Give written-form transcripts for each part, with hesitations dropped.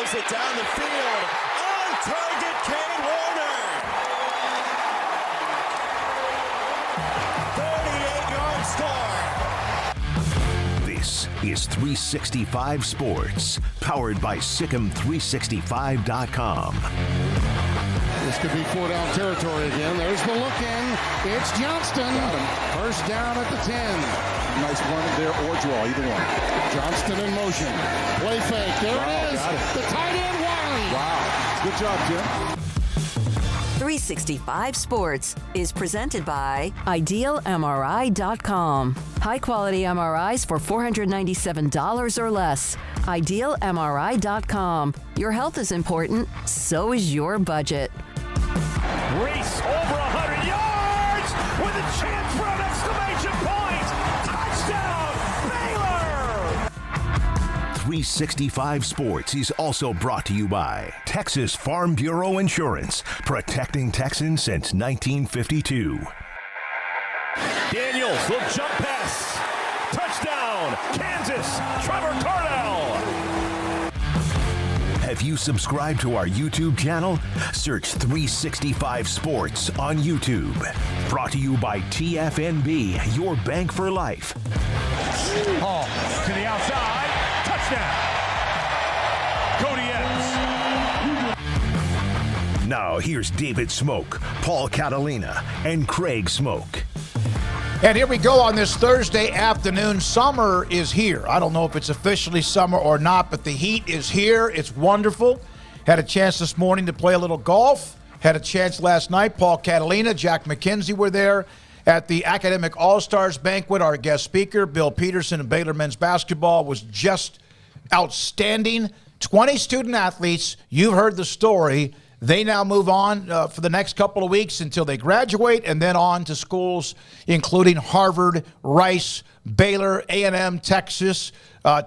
throws it down the field. On target, Kane Warner. 38-yard score. This is 365 Sports, powered by Sikkim365.com. This could be 4-down territory again. There's the look in. It's Johnston. First down at the 10. Nice run there or draw, either one. Johnston in motion. Play fake. There it is. The tight end, Wiley. Wow. Good job, Jim. 365 Sports is presented by IdealMRI.com. High-quality MRIs for $497 or less. IdealMRI.com. Your health is important, so is your budget. Reese over 100 yards with a chance for an exclamation point. Touchdown, Baylor! 365 Sports is also brought to you by Texas Farm Bureau Insurance, protecting Texans since 1952. Daniels will jump pass. Touchdown, Kansas, Trevor Cardell. Have you subscribed to our YouTube channel? Search 365 Sports on YouTube. Brought to you by TFNB, your bank for life. Hall to the outside. Touchdown. Cody Evans. Now here's David Smoak, Paul Catalina, and Craig Smoak. And here we go on this Thursday afternoon. Summer is here. I don't know if it's officially summer or not, but the heat is here. It's wonderful. Had a chance this morning to play a little golf. Had a chance last night. Paul Catalina, Jack McKenzie were there at the Academic All-Stars banquet. Our guest speaker, Bill Peterson of Baylor men's basketball, was just outstanding. 20 student athletes. You've heard the story. They now move on for the next couple of weeks until they graduate, and then on to schools including Harvard, Rice, Baylor, A&M, Texas,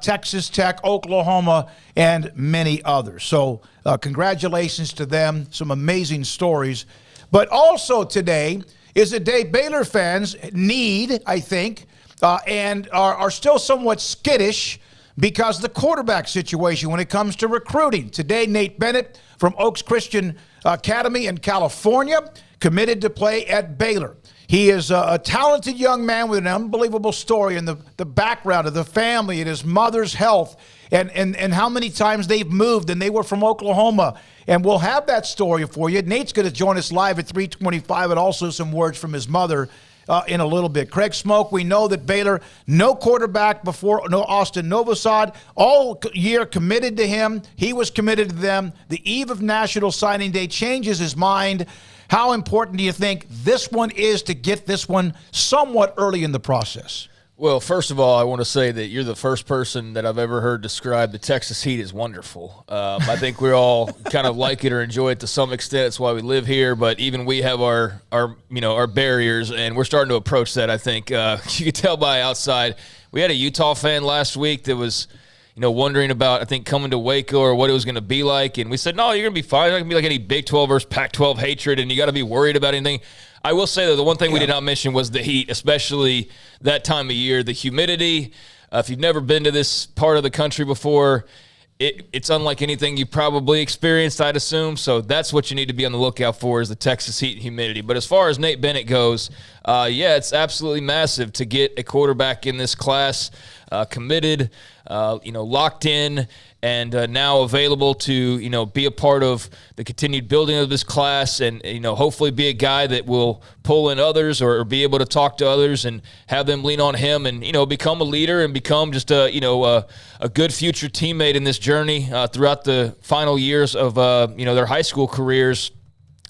Texas Tech, Oklahoma, and many others. So congratulations to them. Some amazing stories. But also today is a day Baylor fans need, I think, and are still somewhat skittish because of the quarterback situation when it comes to recruiting. Today, Nate Bennett from Oaks Christian Academy in California committed to play at Baylor. He is a talented young man with an unbelievable story in the background of the family and his mother's health and how many times they've moved, and they were from Oklahoma. And we'll have that story for you. Nate's going to join us live at 3:25, and also some words from his mother in a little bit. Craig Smoak, we know that Baylor, no quarterback before, no Austin Novosad, all year committed to him. He was committed to them. The eve of National Signing Day changes his mind. How important do you think this one is to get this one somewhat early in the process? Well, first of all, I want to say that you're the first person that I've ever heard describe the Texas heat as wonderful. I think we all kind of like it or enjoy it to some extent. That's why we live here. But even we have our barriers, and we're starting to approach that. I think you could tell by outside. We had a Utah fan last week that was, wondering about, I think, coming to Waco or what it was going to be like. And we said, no, you're going to be fine. It's not going to be like any Big 12 versus Pac-12 hatred, and you got to be worried about anything. I will say, though, the one thing we did not mention was the heat, especially that time of year, the humidity. If you've never been to this part of the country before, it's unlike anything you probably experienced, I'd assume. So that's what you need to be on the lookout for, is the Texas heat and humidity. But as far as Nate Bennett goes, it's absolutely massive to get a quarterback in this class committed, locked in, and now available to, be a part of the continued building of this class and, hopefully be a guy that will pull in others or be able to talk to others and have them lean on him and, become a leader and become just a good future teammate in this journey throughout the final years of, their high school careers.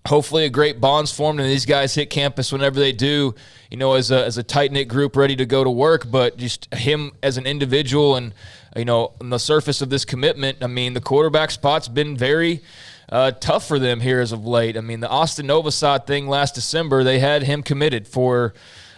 Hopefully a great bond's formed and these guys hit campus whenever they do, as a tight-knit group ready to go to work. But just him as an individual and, on the surface of this commitment, the quarterback spot's been very tough for them here as of late. The Austin Novosad thing last December, they had him committed for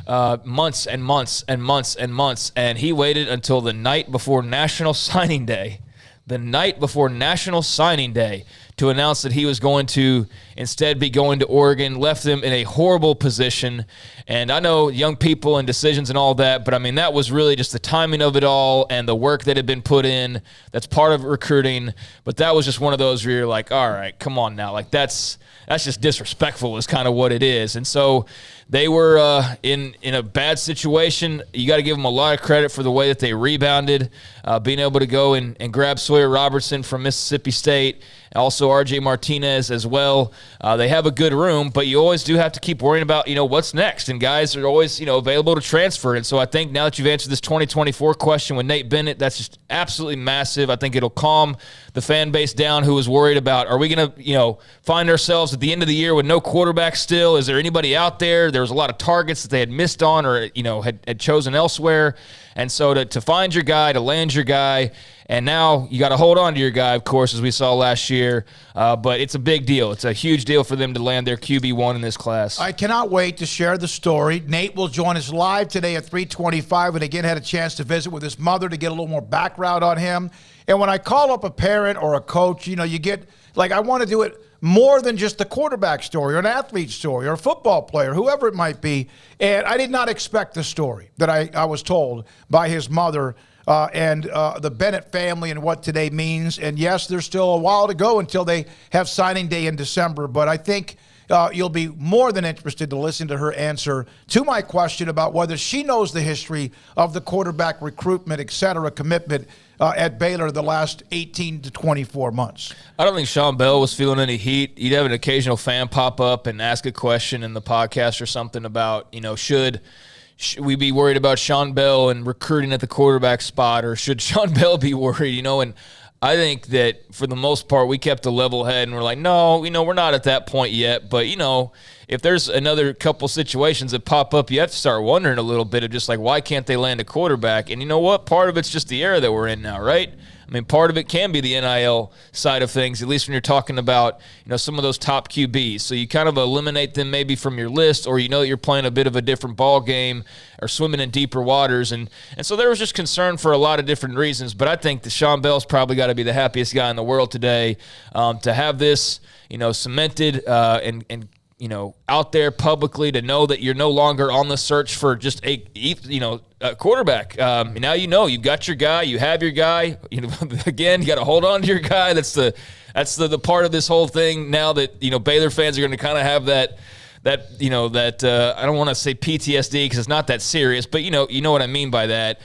months and months and months and months, and he waited until the night before National Signing Day. The night before National Signing Day to announce that he was going to instead be going to Oregon, left them in a horrible position. And I know young people and decisions and all that, but I mean, that was really just the timing of it all and the work that had been put in. That's part of recruiting. But that was just one of those where you're like, all right, come on now. Like, that's just disrespectful is kind of what it is. And so they were in a bad situation. You got to give them a lot of credit for the way that they rebounded, being able to go and grab Sawyer Robertson from Mississippi State, also R.J. Martinez as well. They have a good room, but you always do have to keep worrying about, what's next. And guys are always, available to transfer. And so I think now that you've answered this 2024 question with Nate Bennett, that's just absolutely massive. I think it'll calm the fan base down who was worried about, are we going to, find ourselves at the end of the year with no quarterback still? Is there anybody out there? There was a lot of targets that they had missed on or, had chosen elsewhere. And so to find your guy, to land your guy, and now you got to hold on to your guy, of course, as we saw last year. But it's a big deal. It's a huge deal for them to land their QB1 in this class. I cannot wait to share the story. Nate will join us live today at 3:25, and again had a chance to visit with his mother to get a little more background on him. And when I call up a parent or a coach, you get, like, I want to do it more than just the quarterback story or an athlete story or a football player, whoever it might be. And I did not expect the story that I was told by his mother and the Bennett family and what today means. And yes, there's still a while to go until they have signing day in December, but I think you'll be more than interested to listen to her answer to my question about whether she knows the history of the quarterback recruitment, et cetera, commitment at Baylor the last 18 to 24 months. I don't think Sean Bell was feeling any heat. You'd have an occasional fan pop up and ask a question in the podcast or something about, should we be worried about Sean Bell and recruiting at the quarterback spot, or should Sean Bell be worried, and I think that for the most part we kept a level head and we're like, no, we're not at that point yet. But, if there's another couple situations that pop up, you have to start wondering a little bit of just like, why can't they land a quarterback? And you know what? Part of it's just the era that we're in now, right? I mean, part of it can be the NIL side of things, at least when you're talking about, some of those top QBs. So you kind of eliminate them maybe from your list, or that you're playing a bit of a different ball game or swimming in deeper waters. And so there was just concern for a lot of different reasons. But I think that Sean Bell's probably got to be the happiest guy in the world today to have this, cemented and out there publicly, to know that you're no longer on the search for just a quarterback. Now you've got your guy, you have your guy. Again, you got to hold on to your guy. That's the part of this whole thing now that Baylor fans are going to kind of have that I don't want to say PTSD because it's not that serious, but you know what I mean by that.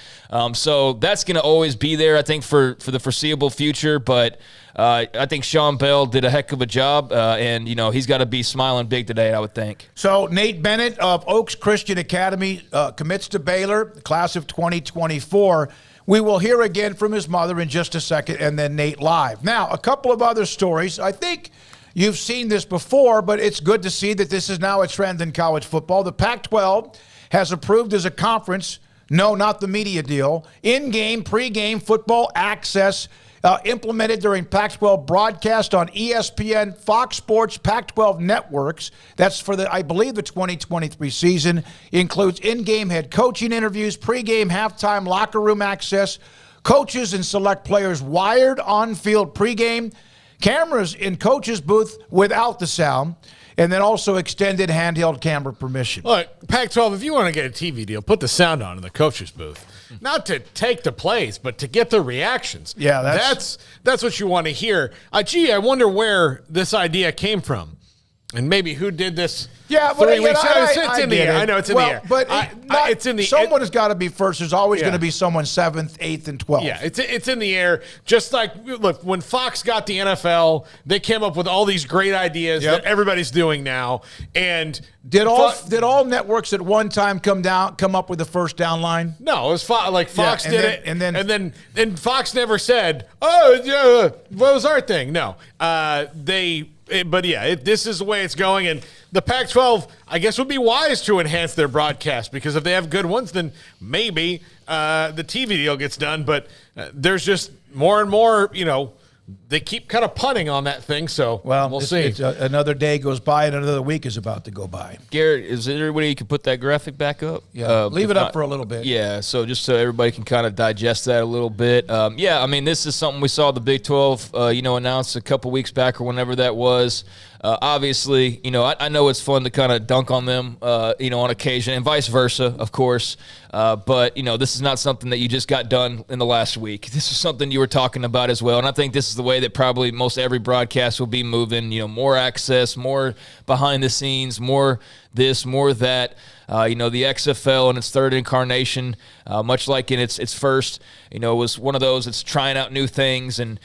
So that's going to always be there, I think, for the foreseeable future. But I think Sean Bell did a heck of a job, and he's got to be smiling big today, I would think. So Nate Bennett of Oaks Christian Academy commits to Baylor, class of 2024. We will hear again from his mother in just a second, and then Nate live. Now, a couple of other stories. I think you've seen this before, but it's good to see that this is now a trend in college football. The Pac-12 has approved as a conference, no, not the media deal, in-game, pre-game football access implemented during Pac-12 broadcast on ESPN, Fox Sports, Pac-12 networks. That's for I believe the 2023 season. Includes in-game head coaching interviews, pre-game, halftime, locker room access, coaches and select players wired on-field pre-game, cameras in coach's booth without the sound, and then also extended handheld camera permission. Look, Pac-12, if you want to get a TV deal, put the sound on in the coach's booth. Not to take the plays, but to get the reactions. Yeah, that's what you want to hear. I wonder where this idea came from. And maybe who did this? Yeah, but 3 weeks ago. I in the air. I know it's in the air. But it's in the someone has got to be first. There's always going to be someone 7th, 8th, and 12th. Yeah, it's in the air. Just like, look, when Fox got the NFL, they came up with all these great ideas that everybody's doing now. And did all networks at one time come up with the first down line? No, it was Fox did it, and then Fox never said, "Oh, yeah, what was our thing?" No, this is the way it's going, and the Pac-12, I guess, would be wise to enhance their broadcast, because if they have good ones, then maybe the TV deal gets done. But there's just more and more, they keep kind of punting on that thing. So we'll see. Another day goes by and another week is about to go by. Garrett, is there any way you can put that graphic back up? Yeah, leave it up for a little bit. Yeah, so just so everybody can kind of digest that a little bit. Yeah, I mean, this is something we saw the Big 12, announce a couple weeks back or whenever that was. Obviously, I know it's fun to kind of dunk on them, on occasion, and vice versa, of course. But this is not something that you just got done in the last week. This is something you were talking about as well. And I think this is the way that probably most every broadcast will be moving, more access, more behind the scenes, more this, more that. The XFL in its third incarnation, much like in its first, was one of those that's trying out new things and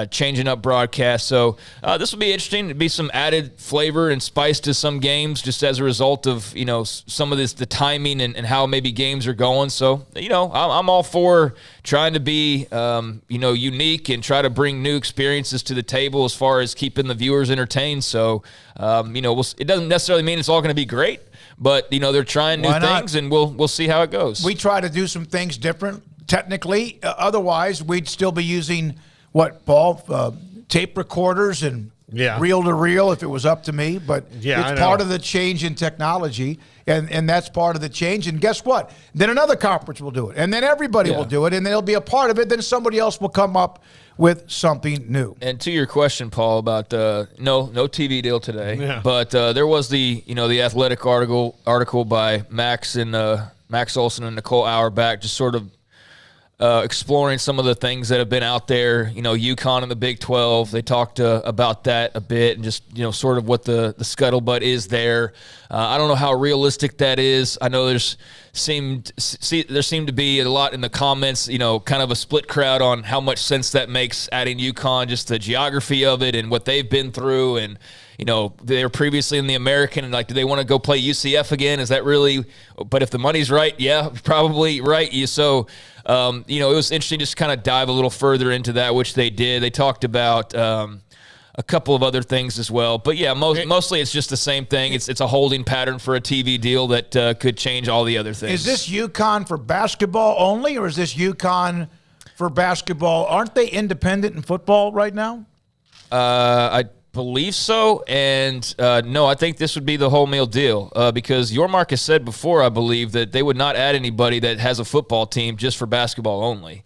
changing up broadcasts. So this will be interesting. It'll be some added flavor and spice to some games just as a result of, some of the timing and how maybe games are going. So, I'm all for trying to be, unique and try to bring new experiences to the table as far as keeping the viewers entertained. So, it doesn't necessarily mean it's all going to be great. But, they're trying new things, and we'll see how it goes. We try to do some things different, technically. Otherwise, we'd still be using, Paul? Tape recorders and reel-to-reel if it was up to me. But it's part of the change in technology, and that's part of the change. And guess what? Then another conference will do it, and then everybody will do it, and they'll be a part of it. Then somebody else will come up with something new. And to your question, Paul, about no TV deal today, but there was the Athletic article by Max Olson and Nicole Auerbach, just sort of exploring some of the things that have been out there. UConn and the Big 12. They talked about that a bit, and just sort of what the scuttlebutt is there. I don't know how realistic that is. I know there seemed to be a lot in the comments, kind of a split crowd on how much sense that makes adding UConn, just the geography of it and what they've been through. And, they were previously in the American, and do they want to go play UCF again? Is that really, but if the money's right, yeah, probably right. So, it was interesting just to kind of dive a little further into that, which they did. They talked about, a couple of other things as well. But, yeah, mostly it's just the same thing. It's a holding pattern for a TV deal that could change all the other things. Is this UConn for basketball only, or is this UConn for basketball? Aren't they independent in football right now? I believe so. And, no, I think this would be the whole meal deal because Yormark has said before, I believe, that they would not add anybody that has a football team just for basketball only.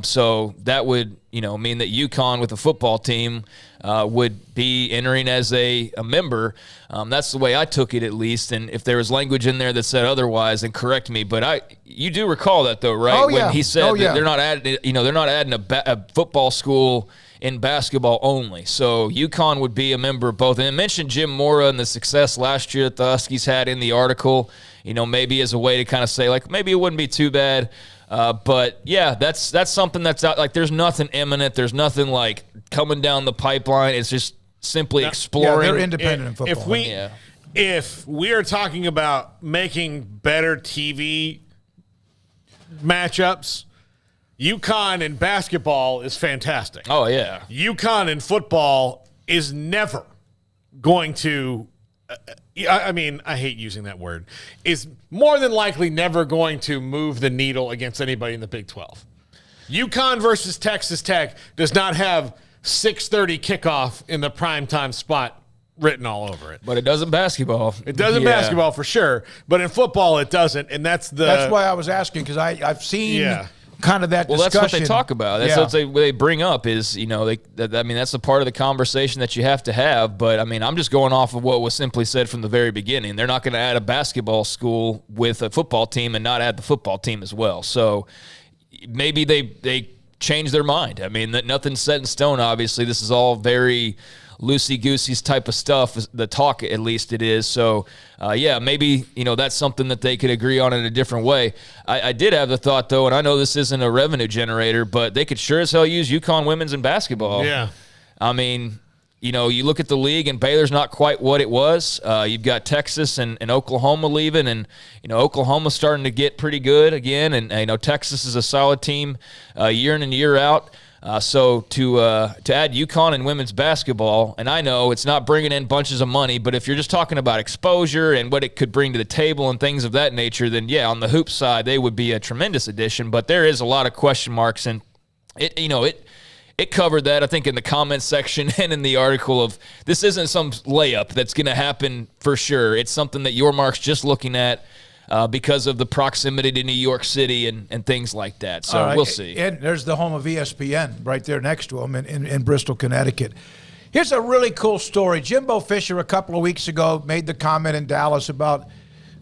So that would, mean that UConn with a football team would be entering as a member. That's the way I took it, at least. And if there was language in there that said otherwise, then correct me. But you do recall that, though, right? Oh, yeah. When he said that they're not adding, they're not adding a football school in basketball only. So UConn would be a member of both. And it mentioned Jim Mora and the success last year that the Huskies had in the article, maybe as a way to kind of say, maybe it wouldn't be too bad. But yeah, that's something that's out. There's nothing imminent. There's nothing coming down the pipeline. It's just simply exploring. Yeah, they're independent in football. If we are talking about making better TV matchups, UConn in basketball is fantastic. Oh yeah, UConn in football is never going to. I hate using that word, is more than likely never going to move the needle against anybody in the Big 12. UConn versus Texas Tech does not have 6:30 kickoff in the primetime spot written all over it. But it doesn't basketball. It doesn't basketball for sure, but in football it doesn't, and that's why I was asking, because I've seen kind of that discussion. That's what they talk about. That's what they bring up is, that's a part of the conversation that you have to have. But, I'm just going off of what was simply said from the very beginning. They're not going to add a basketball school with a football team and not add the football team as well. So maybe they change their mind. Nothing's set in stone, obviously. This is all very loosey-goosey type of stuff, the talk at least it is. So, maybe, that's something that they could agree on in a different way. I did have the thought, though, and I know this isn't a revenue generator, but they could sure as hell use UConn women's in basketball. Yeah. You look at the league, and Baylor's not quite what it was. You've got Texas and Oklahoma leaving, and, Oklahoma's starting to get pretty good again, and, Texas is a solid team year in and year out. So to add UConn in women's basketball, and I know it's not bringing in bunches of money, but if you're just talking about exposure and what it could bring to the table and things of that nature, then yeah, on the hoop side, they would be a tremendous addition. But there is a lot of question marks, and it covered that, I think, in the comments section and in the article of this isn't some layup that's going to happen for sure. It's something that Your Mark's just looking at because of the proximity to New York City and things like that. So we'll see. And there's the home of ESPN right there next to him in Bristol, Connecticut. Here's a really cool story. Jimbo Fisher a couple of weeks ago made the comment in Dallas about,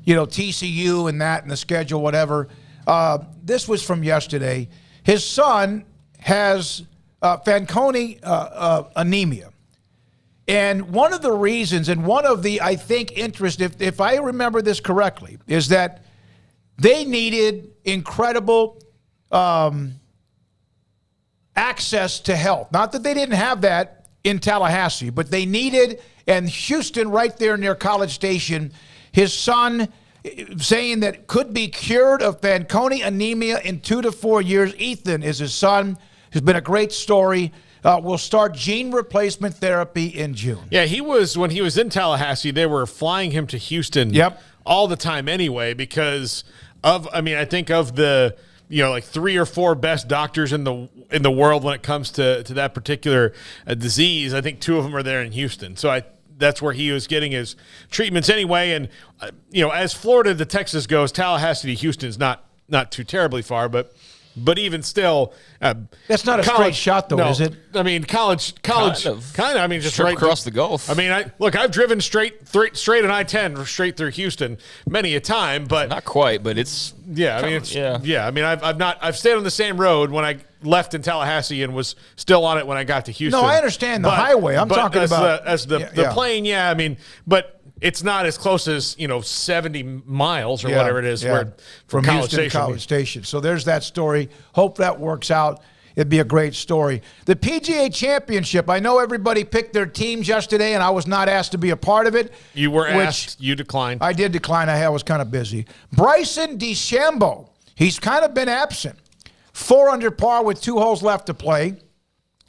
TCU and that and the schedule, whatever. This was from yesterday. His son has Fanconi anemia. And one of the reasons and one of the, I think, interest, if I remember this correctly, is that they needed incredible access to health. Not that they didn't have that in Tallahassee, but they needed, and Houston right there near College Station, his son saying that could be cured of Fanconi anemia in 2 to 4 years. Ethan is his son. Has been a great story. Will start gene replacement therapy in June. Yeah, when he was in Tallahassee, they were flying him to Houston all the time anyway because I think of the, like 3 or 4 best doctors in the world when it comes to that particular disease. I think 2 of them are there in Houston. So that's where he was getting his treatments anyway. And, as Florida to Texas goes, Tallahassee to Houston is not too terribly far, but even still, that's not a straight shot, though, is it? I mean, college, kind of. I mean, just right across the Gulf. I mean, I've driven straight on I-10 straight through Houston many a time, but not quite. But it's I mean, I've stayed on the same road when I left in Tallahassee and was still on it when I got to Houston. No, I understand the highway. I'm talking about the plane. Yeah, I mean, but it's not as close as 70 miles or whatever it is from Houston to College Station. So there's that story. Hope that works out. It'd be a great story. The PGA Championship. I know everybody picked their teams yesterday, and I was not asked to be a part of it. You were asked. You declined. I did decline. I was kind of busy. Bryson DeChambeau. He's kind of been absent. 4 under par with 2 holes left to play.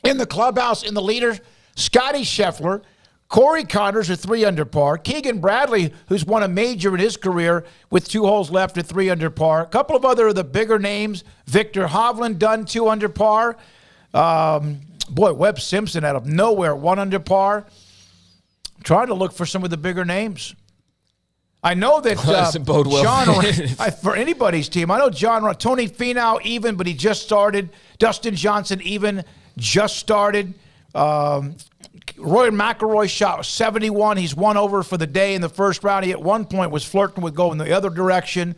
In the clubhouse, in the leader, Scotty Scheffler. Corey Connors are 3 under par. Keegan Bradley, who's won a major in his career with 2 holes left at 3 under par. A couple of other of the bigger names. Victor Hovland done 2 under par. Webb Simpson out of nowhere, 1 under par. I'm trying to look for some of the bigger names. I know that John, for anybody's team, I know Tony Finau even, but he just started. Dustin Johnson even, just started. Roy McIlroy shot 71. He's 1 over for the day in the first round. He at one point was flirting with going the other direction.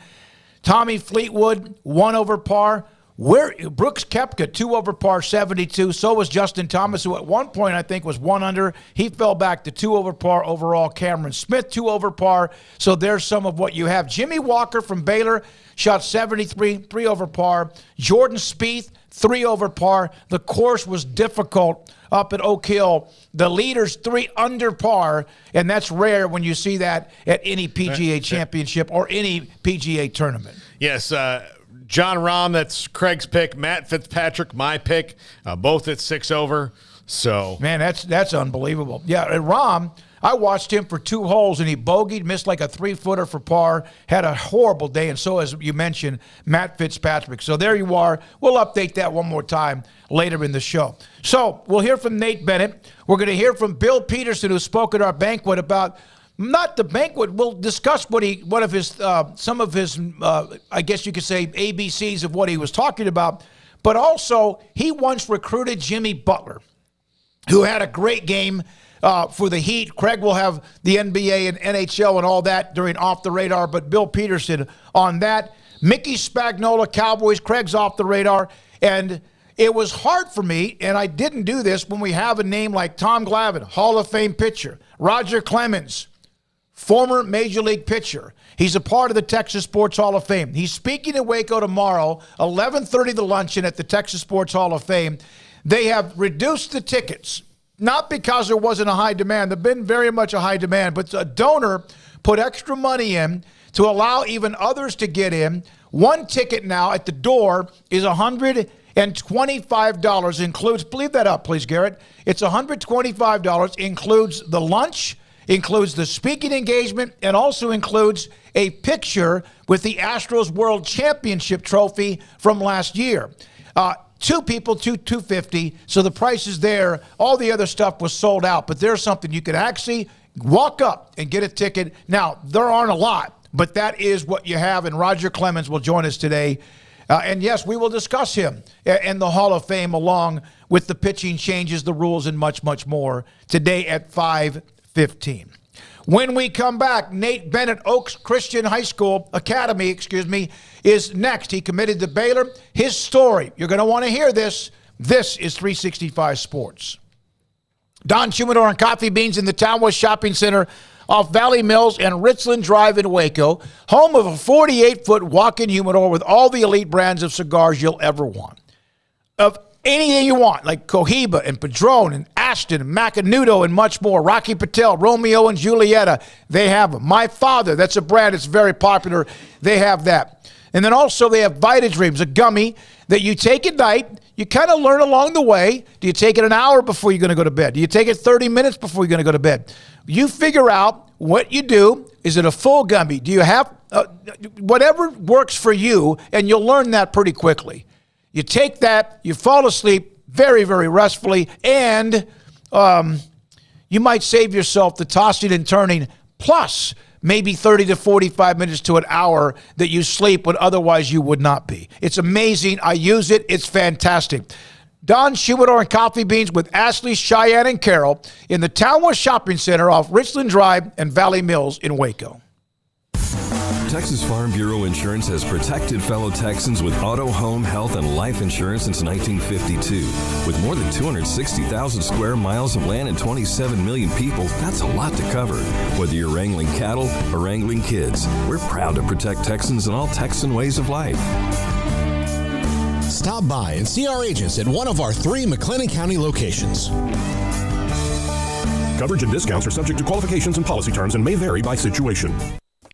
Tommy Fleetwood, 1 over par. Brooks Koepka, 2 over par, 72. So was Justin Thomas, who at one point I think was 1 under. He fell back to 2 over par overall. Cameron Smith, 2 over par. So there's some of what you have. Jimmy Walker from Baylor shot 73, 3 over par. Jordan Spieth, 3 over par. The course was difficult up at Oak Hill. The leaders 3 under par, and that's rare when you see that at any PGA championship or any PGA tournament. Yes, John Rahm, that's Craig's pick. Matt Fitzpatrick, my pick, both at 6 over. So man, that's unbelievable. Yeah, and Rahm, I watched him for 2 holes, and he bogeyed, missed like a 3-footer for par, had a horrible day, and so, as you mentioned, Matt Fitzpatrick. So there you are. We'll update that one more time later in the show. So we'll hear from Nate Bennett. We're going to hear from Bill Peterson, who spoke at our banquet about, not the banquet, we'll discuss some of his, I guess you could say, ABCs of what he was talking about, but also he once recruited Jimmy Butler, who had a great game for the Heat. Craig will have the NBA and NHL and all that during Off the Radar, but Bill Peterson on that. Mickey Spagnola, Cowboys. Craig's Off the Radar. And it was hard for me, and I didn't do this, when we have a name like Tom Glavine, Hall of Fame pitcher. Roger Clemens, former Major League pitcher. He's a part of the Texas Sports Hall of Fame. He's speaking in Waco tomorrow, 11:30 the luncheon at the Texas Sports Hall of Fame. They have reduced the tickets. Not because there wasn't a high demand. There's been very much a high demand, but a donor put extra money in to allow even others to get in. One ticket now at the door is $125. Includes, leave that up, please, Garrett. It's $125. Includes the lunch, includes the speaking engagement, and also includes a picture with the Astros World Championship trophy from last year. two people, $250. So the price is there. All the other stuff was sold out, but there's something you could actually walk up and get a ticket. Now, there aren't a lot, but that is what you have, and Roger Clemens will join us today. And yes, we will discuss him and the Hall of Fame along with the pitching changes, the rules, and much, much more today at 5:15. When we come back, Nate Bennett, Oaks Christian Academy, is next. He committed to Baylor. His story, you're going to want to hear this. This is 365 Sports. Don Humidor and Coffee Beans in the Town West Shopping Center off Valley Mills and Richland Drive in Waco, home of a 48-foot walk-in humidor with all the elite brands of cigars you'll ever want. Of anything you want, like Cohiba and Padron and Ashton and Macanudo and much more. Rocky Patel, Romeo and Julieta, they have them. My Father, that's a brand that's very popular. They have that. And then also they have Vita Dreams, a gummy that you take at night. You kind of learn along the way. Do you take it an hour before you're going to go to bed? Do you take it 30 minutes before you're going to go to bed? You figure out what you do. Is it a full gummy? Do you have whatever works for you, and you'll learn that pretty quickly. You take that, you fall asleep very, very restfully, and you might save yourself the tossing and turning, plus maybe 30 to 45 minutes to an hour that you sleep when otherwise you would not be. It's amazing. I use it. It's fantastic. Don Humidor and Coffee Beans with Ashley, Cheyenne, and Carol in the Town West Shopping Center off Richland Drive and Valley Mills in Waco. Texas Farm Bureau Insurance has protected fellow Texans with auto, home, health, and life insurance since 1952. With more than 260,000 square miles of land and 27 million people, that's a lot to cover. Whether you're wrangling cattle or wrangling kids, we're proud to protect Texans in all Texan ways of life. Stop by and see our agents at one of our 3 McLennan County locations. Coverage and discounts are subject to qualifications and policy terms and may vary by situation.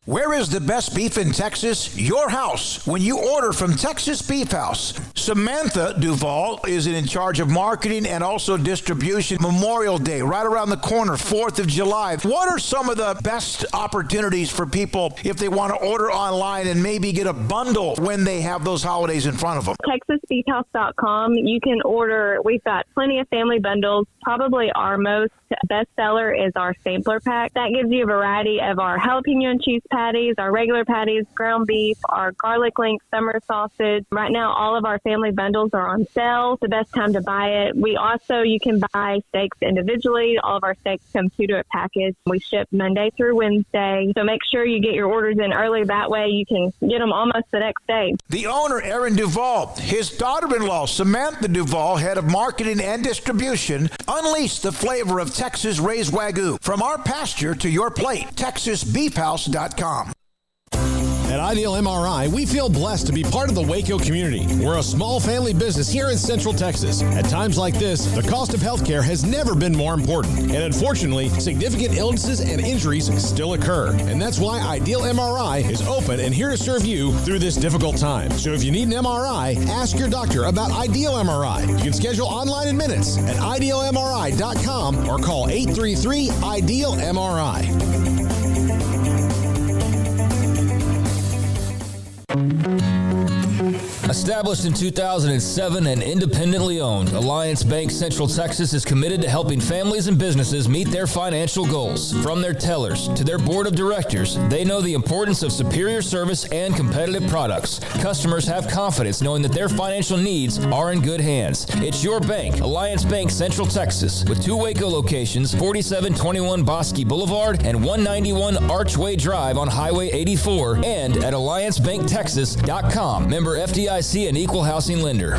Where is the best beef in Texas? Your house. When you order from Texas Beef House. Samantha Duvall is in charge of marketing and also distribution. Memorial Day, right around the corner, 4th of July. What are some of the best opportunities for people if they want to order online and maybe get a bundle when they have those holidays in front of them? TexasBeefHouse.com. You can order. We've got plenty of family bundles. Probably our most bestseller is our sampler pack. That gives you a variety of our jalapeno and cheese patties, our regular patties, ground beef, our garlic link summer sausage. Right now, all of our family bundles are on sale. It's the best time to buy it. You can buy steaks individually. All of our steaks come 2 to a package. We ship Monday through Wednesday. So make sure you get your orders in early. That way you can get them almost the next day. The owner, Aaron Duvall, his daughter-in-law, Samantha Duvall, head of marketing and distribution, unleash the flavor of Texas raised Wagyu. From our pasture to your plate, TexasBeefHouse.com. At Ideal MRI, we feel blessed to be part of the Waco community. We're a small family business here in Central Texas. At times like this, the cost of healthcare has never been more important. And unfortunately, significant illnesses and injuries still occur. And that's why Ideal MRI is open and here to serve you through this difficult time. So if you need an MRI, ask your doctor about Ideal MRI. You can schedule online in minutes at idealmri.com or call 833-IDEAL-MRI. Established in 2007 and independently owned, Alliance Bank Central Texas is committed to helping families and businesses meet their financial goals. From their tellers to their board of directors, they know the importance of superior service and competitive products. Customers have confidence knowing that their financial needs are in good hands. It's your bank, Alliance Bank Central Texas, with 2 Waco locations, 4721 Bosque Boulevard and 191 Archway Drive on Highway 84, and at AllianceBankTexas.com. Member FDIC and equal housing lender.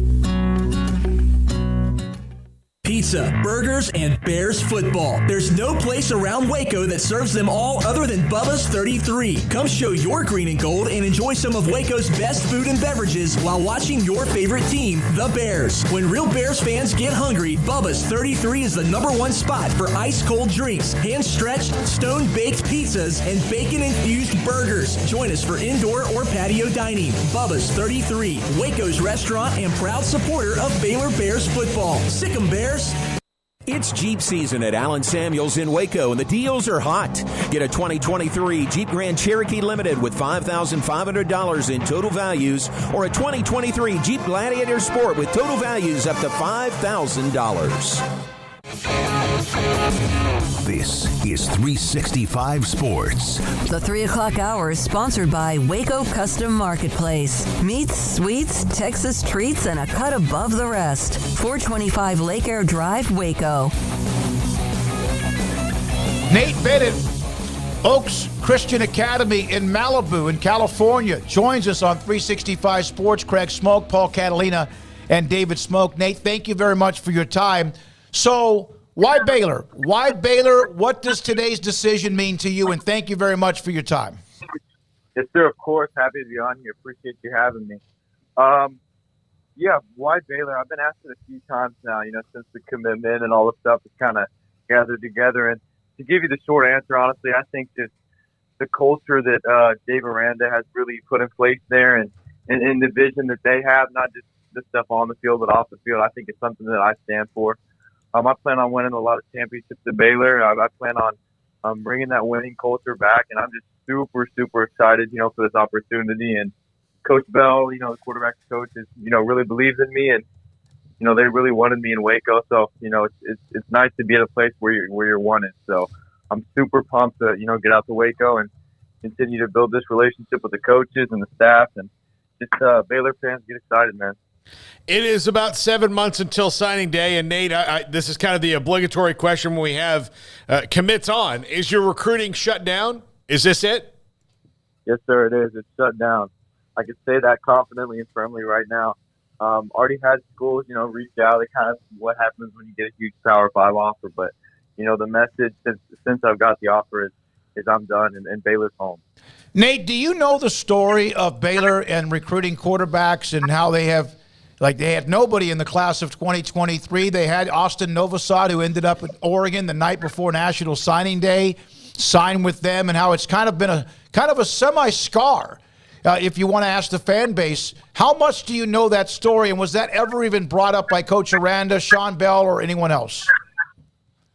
Pizza, burgers, and Bears football. There's no place around Waco that serves them all other than Bubba's 33. Come show your green and gold and enjoy some of Waco's best food and beverages while watching your favorite team, the Bears. When real Bears fans get hungry, Bubba's 33 is the #1 spot for ice-cold drinks, hand-stretched, stone-baked pizzas, and bacon-infused burgers. Join us for indoor or patio dining. Bubba's 33, Waco's restaurant and proud supporter of Baylor Bears football. Sick 'em, Bears! It's Jeep season at Allen Samuels in Waco, and the deals are hot. Get a 2023 Jeep Grand Cherokee Limited with $5,500 in total values, or a 2023 Jeep Gladiator Sport with total values up to $5,000. This is 365 Sports. The 3 o'clock hour is sponsored by Waco Custom Marketplace. Meats, sweets, Texas treats, and a cut above the rest. 425 Lake Air Drive, Waco. Nate Bennett, Oaks Christian Academy in Malibu in California, joins us on 365 Sports. Craig Smoak, Paul Catalina, and David Smoak. Nate, thank you very much for your time. So, why Baylor? Why Baylor? What does today's decision mean to you? And thank you very much for your time. Yes, sir. Of course. Happy to be on here. Appreciate you having me. Yeah, why Baylor? I've been asked it a few times now, since the commitment and all the stuff has kind of gathered together. And to give you the short answer, honestly, I think just the culture that Dave Aranda has really put in place there and the vision that they have, not just the stuff on the field, but off the field, I think it's something that I stand for. I plan on winning a lot of championships at Baylor. I plan on bringing that winning culture back, and I'm just super, super excited, for this opportunity. And Coach Bell, the quarterback coach, really believes in me, and they really wanted me in Waco. So it's nice to be at a place where you're wanted. So I'm super pumped to get out to Waco and continue to build this relationship with the coaches and the staff, and just Baylor fans get excited, man. It is about 7 months until signing day, and Nate, this is kind of the obligatory question when we have commits on. Is your recruiting shut down? Is this it? Yes, sir, it is. It's shut down. I can say that confidently and firmly right now. Already had schools, reach out. It kind of what happens when you get a huge Power 5 offer, but the message since I've got the offer is I'm done and Baylor's home. Nate, do you know the story of Baylor and recruiting quarterbacks and how they have? They had nobody in the class of 2023. They had Austin Novosad, who ended up in Oregon the night before National Signing Day, signed with them, and how it's kind of been a semi-scar. If you want to ask the fan base, how much do you know that story, and was that ever even brought up by Coach Aranda, Sean Bell, or anyone else?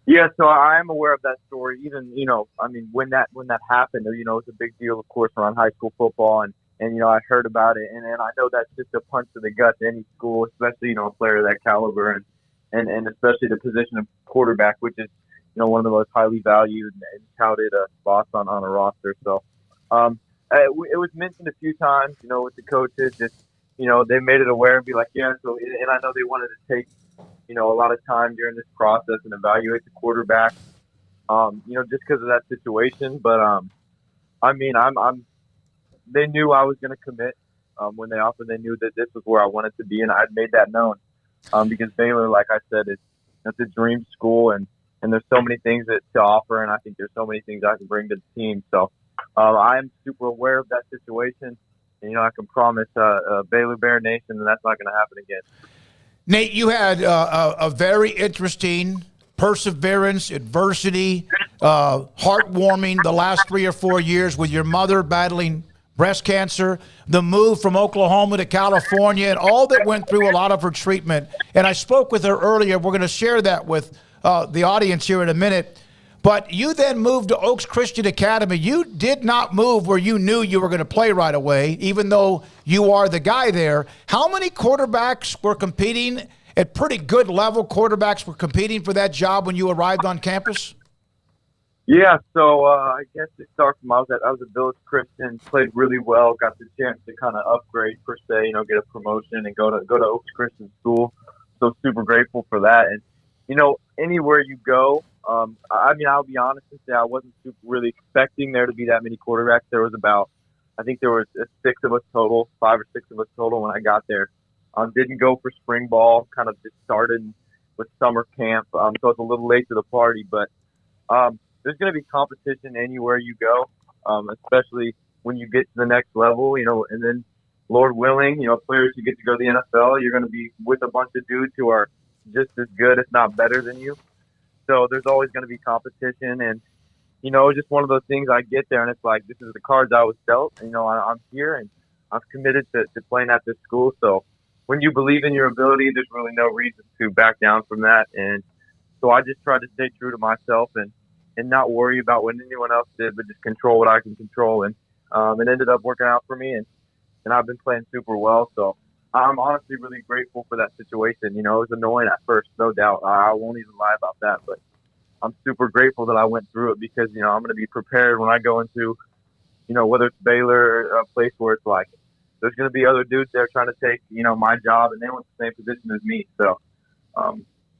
Yeah, so I am aware of that story. Even when that happened, it was a big deal, of course, around high school football, and I heard about it, and I know that's just a punch to the gut to any school, especially, a player of that caliber, and especially the position of quarterback, which is, one of the most highly valued and touted spots on a roster. So, it was mentioned a few times, with the coaches, just, they made it aware and be like, yeah, so, and I know they wanted to take, a lot of time during this process and evaluate the quarterback, just because of that situation. But, they knew I was going to commit when they offered. They knew that this was where I wanted to be, and I'd made that known because Baylor, like I said, it's a dream school, and there's so many things to offer, and I think there's so many things I can bring to the team. So I'm super aware of that situation, and I can promise Baylor Bear Nation that that's not going to happen again. Nate, you had a very interesting perseverance, adversity, heartwarming the last 3 or 4 years with your mother battling breast cancer, the move from Oklahoma to California, and all that went through a lot of her treatment. And I spoke with her earlier. We're going to share that with the audience here in a minute. But you then moved to Oaks Christian Academy. You did not move where you knew you were going to play right away, even though you are the guy there. How many quarterbacks were competing at pretty good level? Quarterbacks were competing for that job when you arrived on campus? Yeah, so I guess to start from I was at Village Christian, played really well, got the chance to kind of upgrade per se, get a promotion and go to Oaks Christian School. So super grateful for that. And anywhere you go, I'll be honest and say I wasn't really expecting there to be that many quarterbacks. There was I think there was 6 of us total, 5 or 6 of us total when I got there. Didn't go for spring ball, kind of just started with summer camp. So it's a little late to the party, but there's going to be competition anywhere you go, especially when you get to the next level, and then Lord willing, players who get to go to the NFL, you're going to be with a bunch of dudes who are just as good, if not better than you. So there's always going to be competition, and, just one of those things. I get there and it's like, this is the cards I was dealt. I'm here and I'm committed to playing at this school. So when you believe in your ability, there's really no reason to back down from that. And, So I just tried to stay true to myself and not worry about what anyone else did, but just control what I can control. And it ended up working out for me, and I've been playing super well. So I'm honestly really grateful for that situation. It was annoying at first, no doubt. I won't even lie about that, but I'm super grateful that I went through it because, I'm going to be prepared when I go into, whether it's Baylor or a place where it's like, there's going to be other dudes there trying to take, my job, and they want the same position as me. So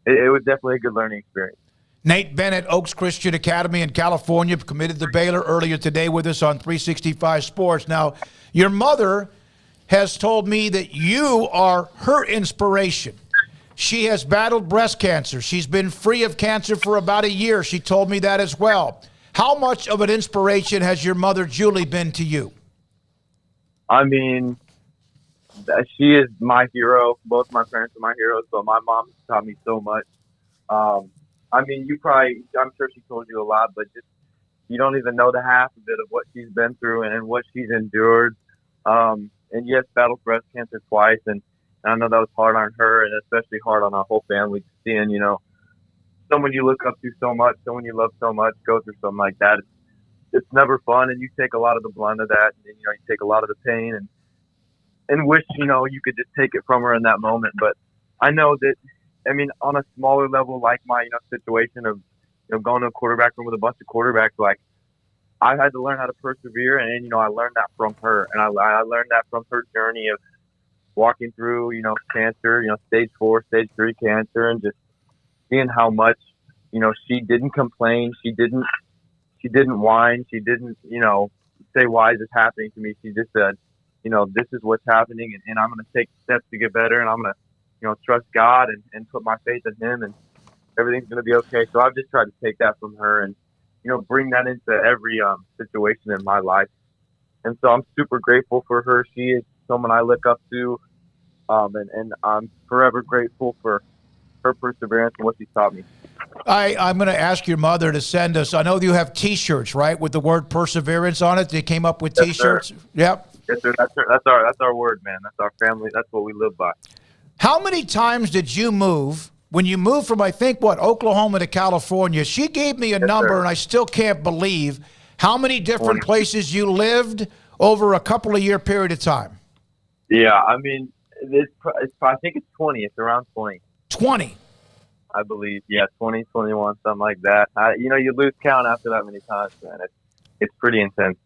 it was definitely a good learning experience. Nate Bennett, Oaks Christian Academy in California, committed to Baylor earlier today with us on 365 Sports. Now, your mother has told me that you are her inspiration. She has battled breast cancer. She's been free of cancer for about a year. She told me that as well. How much of an inspiration has your mother, Julie, been to you? I mean, she is my hero. Both my parents are my heroes, but my mom taught me so much. I mean, I'm sure she told you a lot, but just, you don't even know the half of it of what she's been through and what she's endured. And yes, battled breast cancer twice. And I know that was hard on her and especially hard on our whole family, seeing, someone you look up to so much, someone you love so much, go through something like that. It's never fun. And you take a lot of the blunt of that. And, you take a lot of the pain and wish, you could just take it from her in that moment. But I know that, on a smaller level, like my, situation of, going to a quarterback room with a bunch of quarterbacks, like I had to learn how to persevere. And, I learned that from her. And I learned that from her journey of walking through, cancer, stage 4, stage 3 cancer, and just seeing how much, she didn't complain. She didn't whine. She didn't, say, why is this happening to me? She just said, this is what's happening, and I'm going to take steps to get better, and I'm going to, trust God and put my faith in Him, and everything's going to be okay. So I've just tried to take that from her and, bring that into every situation in my life. And so I'm super grateful for her. She is someone I look up to, and I'm forever grateful for her perseverance and what she taught me. I'm going to ask your mother to send us. I know you have T-shirts, right, with the word perseverance on it. They came up with T-shirts. Sir. Yep. Yes, sir. That's our word, man. That's our family. That's what we live by. How many times did you move? When you moved from, I think, Oklahoma to California, she gave me a number, sir. and I still can't believe how many different places you lived over a couple of year period of time. Yeah, I think it's 20. It's around 20. 20. I believe, 20, 21, something like that. You lose count after that many times, man. It's pretty intense.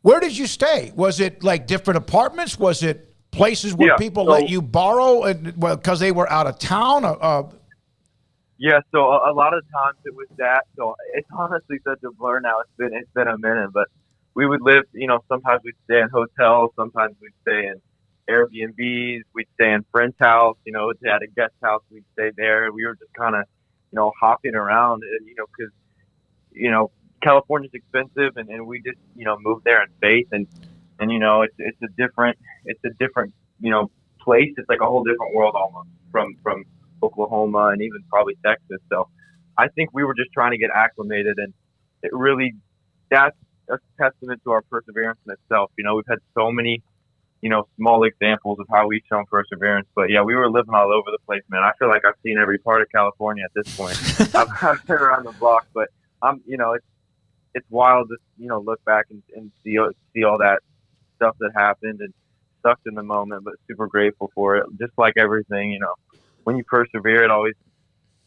Where did you stay? Was it like different apartments? Was it places where people let you borrow because they were out of town? Yeah, so a lot of times it was that. So it's honestly such a blur now. It's been a minute, but we would live. Sometimes we'd stay in hotels. Sometimes we'd stay in Airbnbs. We'd stay in friends' house. They had a guest house. We'd stay there. We were just kind of, hopping around, because, California's expensive, and we just, moved there in faith, and it's a different, place. It's like a whole different world almost from Oklahoma and even probably Texas. So I think we were just trying to get acclimated, and it really, that's a testament to our perseverance in itself. We've had so many, small examples of how we've shown perseverance. But yeah, we were living all over the place, man. I feel like I've seen every part of California at this point. I've been around the block, but it's wild to, look back and see all that stuff that happened and sucked in the moment, but super grateful for it. Just like everything, when you persevere, it always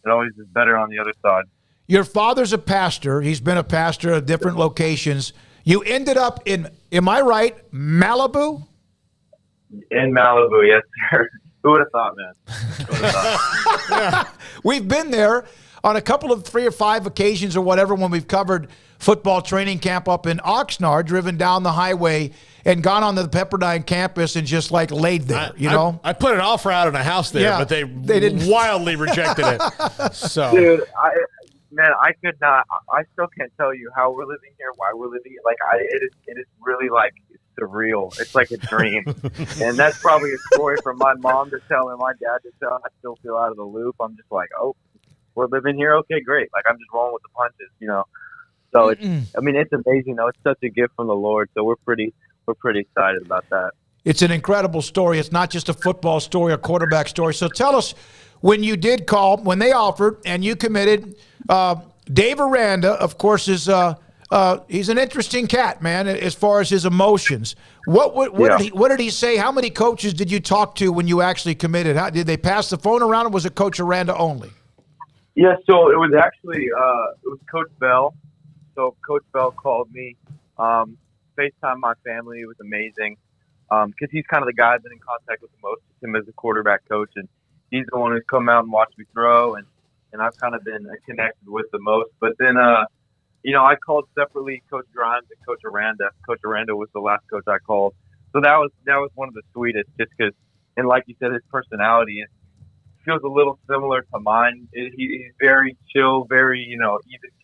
is better on the other side. Your father's a pastor. He's been a pastor at different locations. You ended up in, am I right, Malibu? In Malibu, yes, sir. Who would have thought, man? Who would have thought? We've been there on a couple of 3 or 5 occasions or whatever when we've covered football training camp up in Oxnard, driven down the highway and gone onto the Pepperdine campus and just like laid there, I put an offer out on a house there, but they didn't. Wildly rejected it. So, dude, I could not. I still can't tell you how we're living here, why we're living here. It is really like surreal. It's like a dream, and that's probably a story for my mom to tell and my dad to tell. I still feel out of the loop. I'm just like, oh, we're living here. Okay, great. Like I'm just rolling with the punches, So it's amazing though. It's such a gift from the Lord. So we're pretty excited about that. It's an incredible story. It's not just a football story, a quarterback story. So tell us, when you did call, when they offered and you committed. Dave Aranda, of course, is he's an interesting cat, man, as far as his emotions. What did he say? How many coaches did you talk to when you actually committed? Did they pass the phone around, or was it Coach Aranda only? Yeah, so it was actually it was Coach Bell. So Coach Bell called me, FaceTime my family. It was amazing because he's kind of the guy I've been in contact with the most, him as a quarterback coach, and he's the one who's come out and watched me throw, and I've kind of been connected with the most. But then, I called separately Coach Grimes and Coach Aranda. Coach Aranda was the last coach I called, so that was one of the sweetest, just because, and like you said, his personality feels a little similar to mine. He's very chill, very even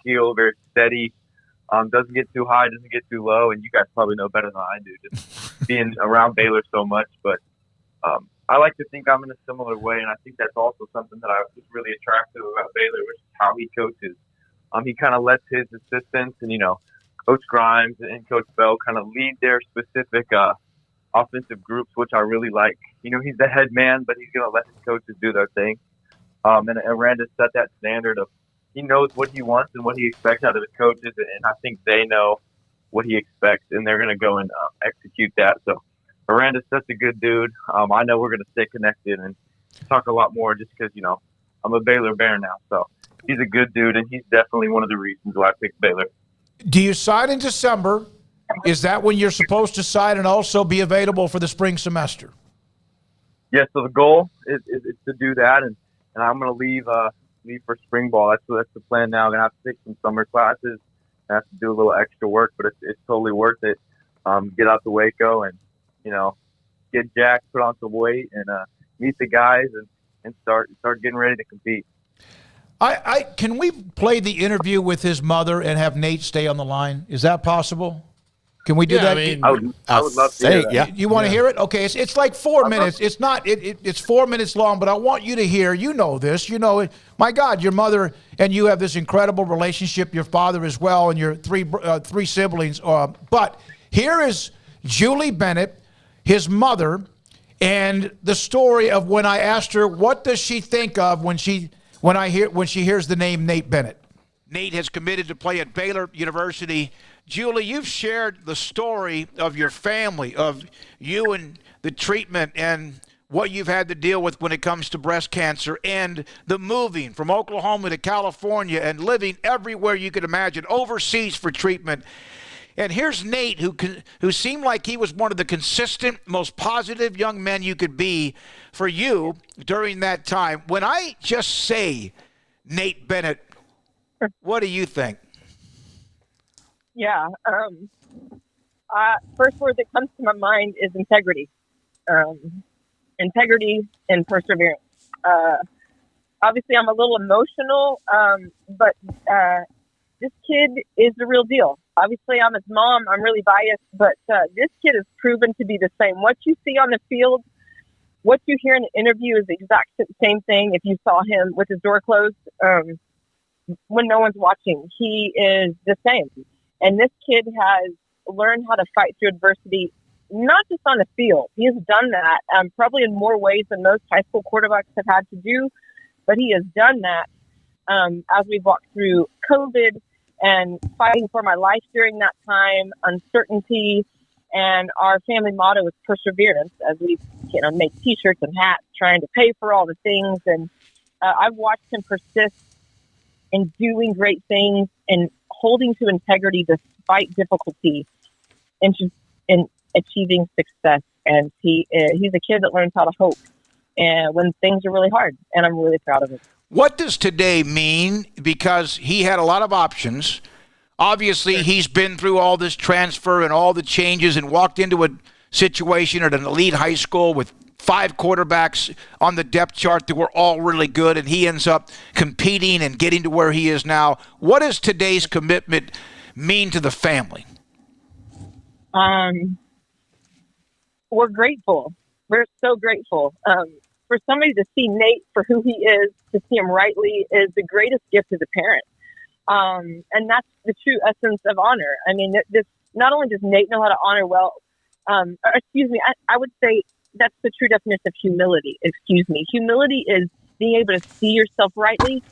keel, very steady. Doesn't get too high, doesn't get too low, and you guys probably know better than I do, just being around Baylor so much. But I like to think I'm in a similar way, and I think that's also something that I was really attractive about Baylor, which is how he coaches. He kind of lets his assistants and, Coach Grimes and Coach Bell kind of lead their specific offensive groups, which I really like. He's the head man, but he's going to let his coaches do their thing. And Aranda set that standard of he knows what he wants and what he expects out of his coaches, and I think they know what he expects, and they're going to go and execute that. So Aranda's such a good dude. I know we're going to stay connected and talk a lot more just because, I'm a Baylor Bear now. So he's a good dude, and he's definitely one of the reasons why I picked Baylor. Do you sign in December? Is that when you're supposed to sign and also be available for the spring semester? Yeah, so the goal is to do that, and I'm going to leave for spring ball. That's the plan now. I'm going to have to take some summer classes. I have to do a little extra work, but it's totally worth it. Get out to Waco and, get jacked, put on some weight, and meet the guys and start getting ready to compete. Can we play the interview with his mother and have Nate stay on the line? Is that possible? Can we do that? I would love to hear that. Yeah. You want to hear it? Okay, it's like 4 minutes. It's not. It's 4 minutes long, but I want you to hear. You know this. You know it. My God, your mother and you have this incredible relationship. Your father as well, and your three siblings. But here is Julie Bennett, his mother, and the story of when I asked her what does she think of when she hears the name Nate Bennett. Nate has committed to play at Baylor University. Julie, you've shared the story of your family, of you and the treatment and what you've had to deal with when it comes to breast cancer and the moving from Oklahoma to California and living everywhere you could imagine, overseas for treatment. And here's Nate, who seemed like he was one of the consistent, most positive young men you could be for you during that time. When I just say Nate Bennett, what do you think? Yeah. First word that comes to my mind is integrity. Integrity and perseverance. Obviously, I'm a little emotional, but this kid is the real deal. Obviously, I'm his mom. I'm really biased, but this kid has proven to be the same. What you see on the field, what you hear in the interview is the exact same thing. If you saw him with his door closed when no one's watching, he is the same. And this kid has learned how to fight through adversity, not just on the field. He has done that probably in more ways than most high school quarterbacks have had to do, but he has done that as we've walked through COVID and fighting for my life during that time, uncertainty, and our family motto is perseverance as we make T-shirts and hats, trying to pay for all the things. And I've watched him persist in doing great things and holding to integrity despite difficulty and in achieving success. And he's a kid that learns how to hope and when things are really hard, and I'm really proud of him. What does today mean? Because he had a lot of options. Obviously, he's been through all this transfer and all the changes and walked into a situation at an elite high school with 5 quarterbacks on the depth chart that were all really good, and he ends up competing and getting to where he is now. What does today's commitment mean to the family? We're grateful. We're so grateful. For somebody to see Nate for who he is, to see him rightly, is the greatest gift as a parent. And that's the true essence of honor. I mean, this not only does Nate know how to honor well, I would say that's the true definition of humility. Humility is being able to see yourself rightly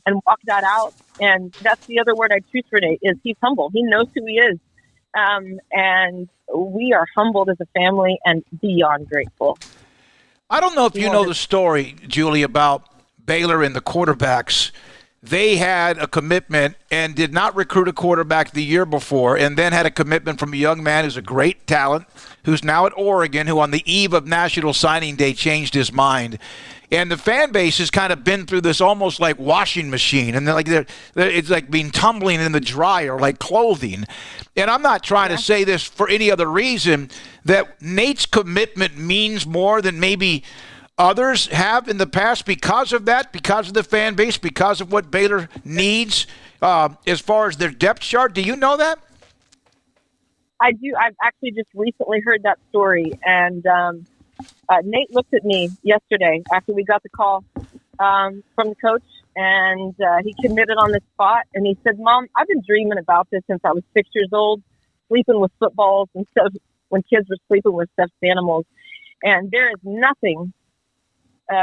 and walk that out. And that's the other word I choose for Nate is he's humble. He knows who he is. And we are humbled as a family and beyond grateful. I don't know if you know the story, Julie, about Baylor and the quarterbacks. They had a commitment and did not recruit a quarterback the year before, and then had a commitment from a young man who's a great talent, who's now at Oregon, who on the eve of National Signing Day changed his mind. And the fan base has kind of been through this almost like washing machine, and it's like being tumbling in the dryer like clothing. And I'm not trying to say this for any other reason, that Nate's commitment means more than maybe others have in the past because of that, because of the fan base, because of what Baylor needs as far as their depth chart. Do you know that? I do. I've actually just recently heard that story, and Nate looked at me yesterday after we got the call from the coach, and he committed on the spot. And he said, "Mom, I've been dreaming about this since I was 6 years old, sleeping with footballs and stuff when kids were sleeping with stuffed animals. And there is nothing,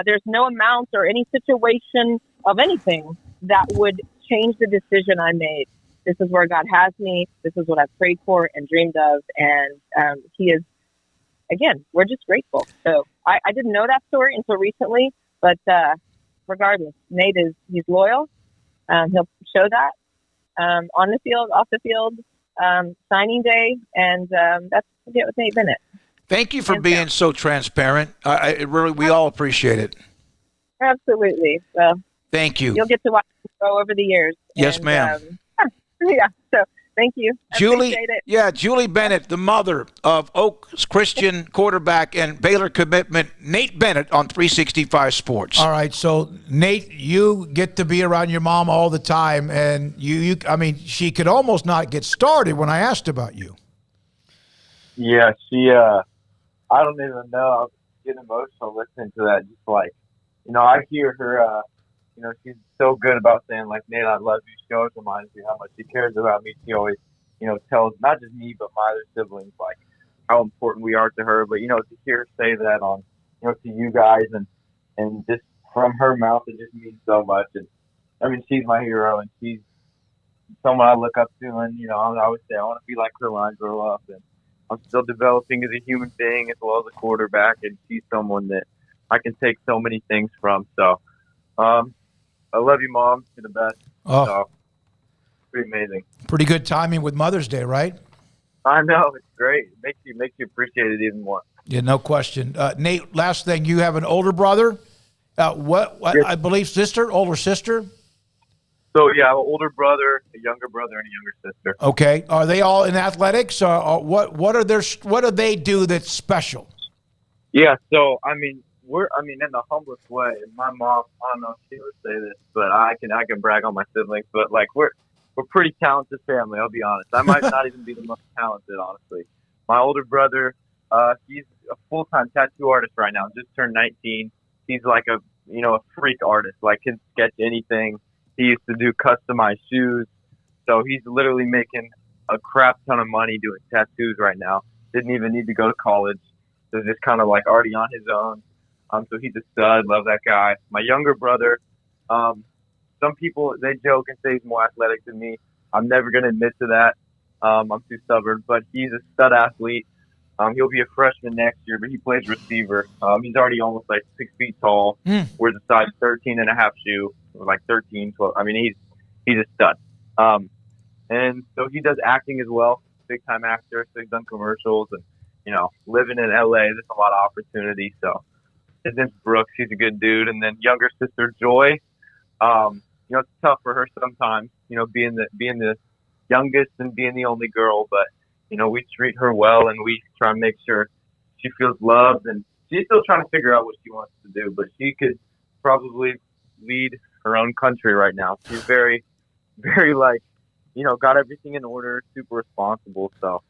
there's no amount or any situation of anything that would change the decision I made. This is where God has me. This is what I've prayed for and dreamed of. And he is, again, we're just grateful." So I didn't know that story until recently, but regardless, Nate he's loyal. He'll show that on the field, off the field, signing day, and that's what with Nate Bennett. Thank you for being so transparent. We all appreciate it. Absolutely. So thank you. You'll get to watch him grow over the years. Yes, ma'am. Yeah. So thank you. Julie, appreciate it. yeah, Julie Bennett, the mother of Oaks Christian quarterback and Baylor commitment, Nate Bennett on 365 Sports. All right, so Nate, you get to be around your mom all the time, and I mean, she could almost not get started when I asked about you. Yeah, she, I don't even know. I was getting emotional listening to that. Just like, I hear her, she's so good about saying, like, "Nate, I love you." She always reminds me how much she cares about me. She always, tells not just me, but my other siblings, like, how important we are to her. But, to hear her say that on, to you guys and just from her mouth, it just means so much. And, I mean, she's my hero, and she's someone I look up to. And, I always say I want to be like her when I grow up. And I'm still developing as a human being as well as a quarterback. And she's someone that I can take so many things from. So, I love you, Mom. You're the best. Oh, so, pretty amazing. Pretty good timing with Mother's Day, right? I know, it's great. It makes you appreciate it even more. Yeah, no question. Nate, last thing, you have an older brother. What Yes. I believe older sister. So yeah, an older brother, a younger brother, and a younger sister. Okay, are they all in athletics? What do they do that's special? Yeah, so I mean, in the humblest way. My mom, I don't know if she would say this, but I can brag on my siblings. But like we're pretty talented family. I'll be honest. I might not even be the most talented, honestly. My older brother, he's a full-time tattoo artist right now. Just turned 19. He's like a freak artist. Like can sketch anything. He used to do customized shoes. So he's literally making a crap ton of money doing tattoos right now. Didn't even need to go to college. So just kind of like already on his own. So he's a stud. Love that guy. My younger brother, some people, they joke and say he's more athletic than me. I'm never going to admit to that. I'm too stubborn, but he's a stud athlete. He'll be a freshman next year, but he plays receiver. He's already almost like 6 feet tall. Wears a size 13 and a half shoe, like 13, 12. I mean, he's a stud. And so he does acting as well. Big time actor. So he's done commercials and, living in LA, there's a lot of opportunity. So his name's Brooks. He's a good dude. And then younger sister Joy. It's tough for her sometimes, being the youngest and being the only girl, but we treat her well and we try and make sure she feels loved, and she's still trying to figure out what she wants to do, but she could probably lead her own country right now. She's very, very got everything in order, super responsible. So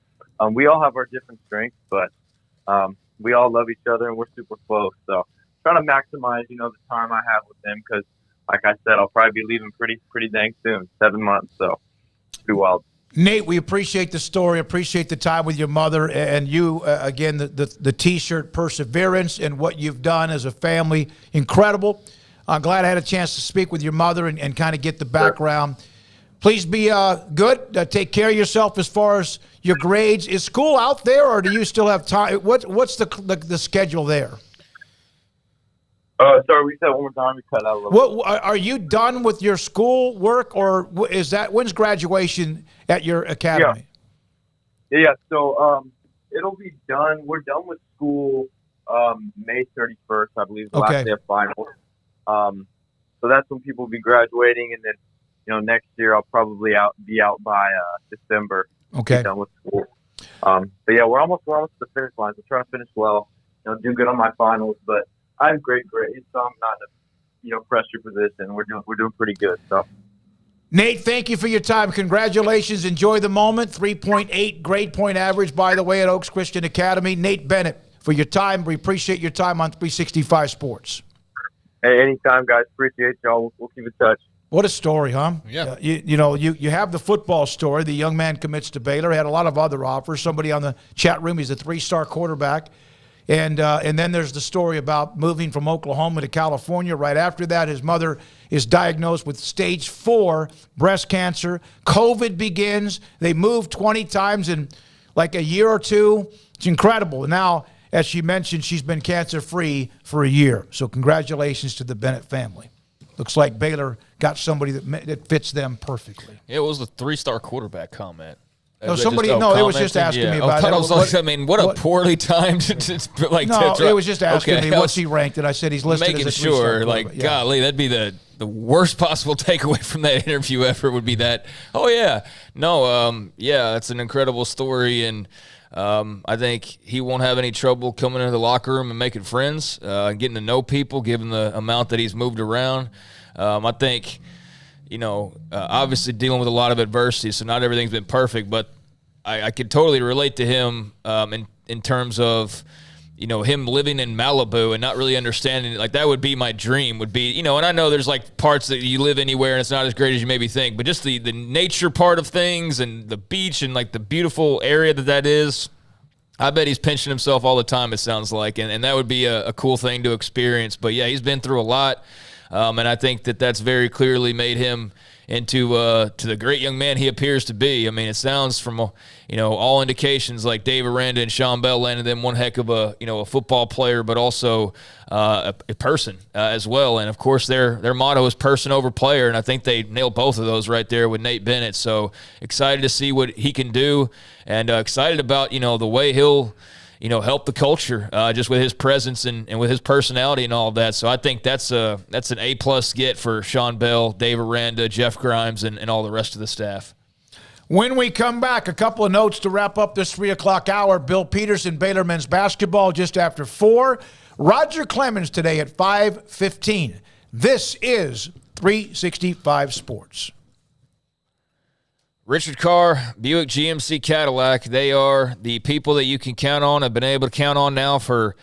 we all have our different strengths, but we all love each other and we're super close. So trying to maximize, the time I have with them, because like I said, I'll probably be leaving pretty dang soon, 7 months. So it's pretty wild. Nate, we appreciate the story, appreciate the time with your mother, and you, again, the T-shirt perseverance and what you've done as a family, incredible. I'm glad I had a chance to speak with your mother and kind of get the background. Please be good. Take care of yourself as far as your grades. Is school out there, or do you still have time? What's the schedule there? Sorry, we said one more time. We cut out a little bit. Are you done with your school work, or when's graduation at your academy? Yeah. So it'll be done. We're done with school May 31st, I believe, the last day of finals. So that's when people will be graduating, and then next year I'll probably be out by December. Okay. Be done with school. But yeah, we're almost to the finish line. So trying to finish well, do good on my finals, but I have great grades, so I'm not in a pressure position. We're doing pretty good. So, Nate, thank you for your time. Congratulations. Enjoy the moment. 3.8 grade point average, by the way, at Oaks Christian Academy. Nate Bennett, for your time. We appreciate your time on 365 Sports. Hey, anytime, guys. Appreciate y'all. We'll keep in touch. What a story, huh? Yeah. You have the football story. The young man commits to Baylor. Had a lot of other offers. Somebody on the chat room, he's a 3-star quarterback. And then there's the story about moving from Oklahoma to California. Right after that, his mother is diagnosed with stage 4 breast cancer. COVID begins. They moved 20 times in like a year or two. It's incredible. Now, as she mentioned, she's been cancer-free for a year. So congratulations to the Bennett family. Looks like Baylor got somebody that fits them perfectly. It was a 3-star quarterback comment. No, it was just asking me about it. What a poorly timed. It was just asking me what's he ranked, and I said he's listed making as a sure. Golly, that'd be the worst possible takeaway from that interview ever would be that. Oh yeah, no, it's an incredible story, and I think he won't have any trouble coming into the locker room and making friends, getting to know people, given the amount that he's moved around. I think. Obviously dealing with a lot of adversity, so not everything's been perfect, but I could totally relate to him in terms of, him living in Malibu and not really understanding it. Like, that would be my dream, and I know there's, parts that you live anywhere and it's not as great as you maybe think, but just the nature part of things and the beach and, the beautiful area that is, I bet he's pinching himself all the time, it sounds like, and that would be a cool thing to experience. But, yeah, he's been through a lot. And I think that's very clearly made him into to the great young man he appears to be. I mean, it sounds from all indications like Dave Aranda and Sean Bell landed them one heck of a football player, but also a person as well. And of course, their motto is person over player, and I think they nailed both of those right there with Nate Bennett. So excited to see what he can do, and excited about the way he'll help the culture just with his presence and with his personality and all of that. So I think that's an A+ get for Sean Bell, Dave Aranda, Jeff Grimes, and all the rest of the staff. When we come back, a couple of notes to wrap up this 3 o'clock hour. Bill Peterson, Baylor men's basketball just after 4. Roger Clemens today at 5:15. This is 365 Sports. Richard Carr, Buick GMC Cadillac, they are the people that you can count on, have been able to count on now for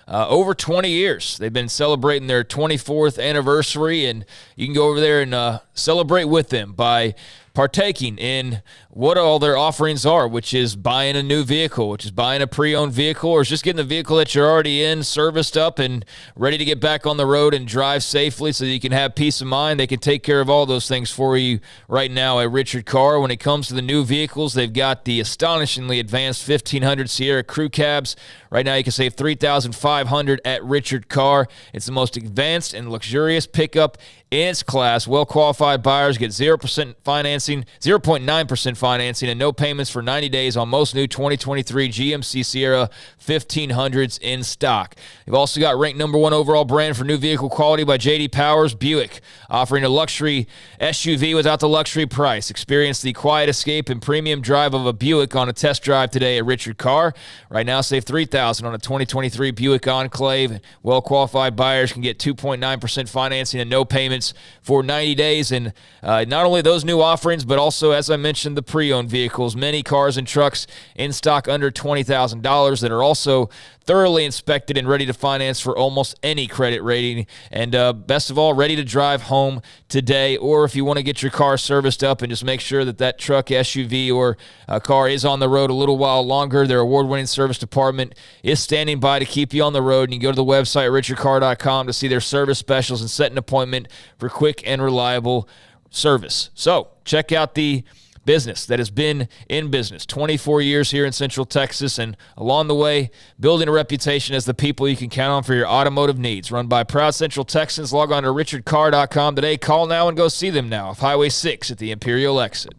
over 20 years. They've been celebrating their 24th anniversary, and you can go over there and celebrate with them by partaking in what all their offerings are, which is buying a new vehicle, which is buying a pre-owned vehicle, or just getting the vehicle that you're already in serviced up and ready to get back on the road and drive safely so that you can have peace of mind. They can take care of all those things for you right now at Richard Carr. When it comes to the new vehicles, they've got the astonishingly advanced 1500 Sierra Crew Cabs. Right now you can save $3,500 at Richard Carr. It's the most advanced and luxurious pickup in its class. Well-qualified buyers get 0% financing, 0.9% financing, and no payments for 90 days on most new 2023 GMC Sierra 1500s in stock. They've also got ranked number 1 overall brand for new vehicle quality by J.D. Powers. Buick, offering a luxury SUV without the luxury price. Experience the quiet escape and premium drive of a Buick on a test drive today at Richard Carr. Right now, save $3,000 on a 2023 Buick Enclave. Well-qualified buyers can get 2.9% financing and no payments for 90 days. And not only those new offerings, but also, as I mentioned, the pre-owned vehicles. Many cars and trucks in stock under $20,000 that are also thoroughly inspected and ready to finance for almost any credit rating. And best of all, ready to drive home today. Or if you want to get your car serviced up and just make sure that truck, SUV, or car is on the road a little while longer, their award-winning service department is standing by to keep you on the road. And you can go to the website, richardcar.com, to see their service specials and set an appointment for quick and reliable service. So check out the business that has been in business 24 years here in Central Texas, and along the way, building a reputation as the people you can count on for your automotive needs. Run by proud Central Texans. Log on to richardcar.com today. Call now and go see them now off Highway 6 at the Imperial exit.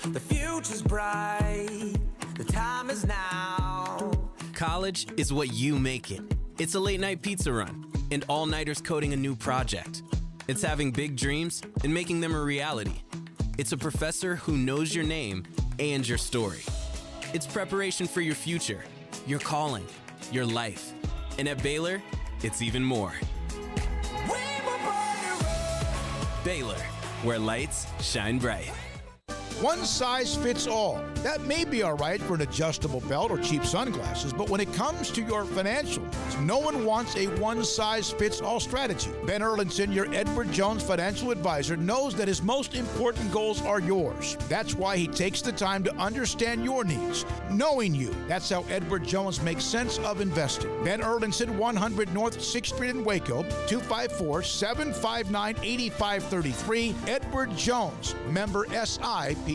The future's bright. The time is now. College is what you make it. It's a late-night pizza run and all-nighters coding a new project. It's having big dreams and making them a reality. It's a professor who knows your name and your story. It's preparation for your future, your calling, your life. And at Baylor, it's even more. Baylor, where lights shine bright. One size fits all. That may be all right for an adjustable belt or cheap sunglasses, but when it comes to your financial needs, no one wants a one-size-fits-all strategy. Ben Erlinson, your Edward Jones financial advisor, knows that his most important goals are yours. That's why he takes the time to understand your needs, knowing you. That's how Edward Jones makes sense of investing. Ben Erlinson, 100 North 6th Street in Waco, 254-759-8533. Edward Jones, member SIPC.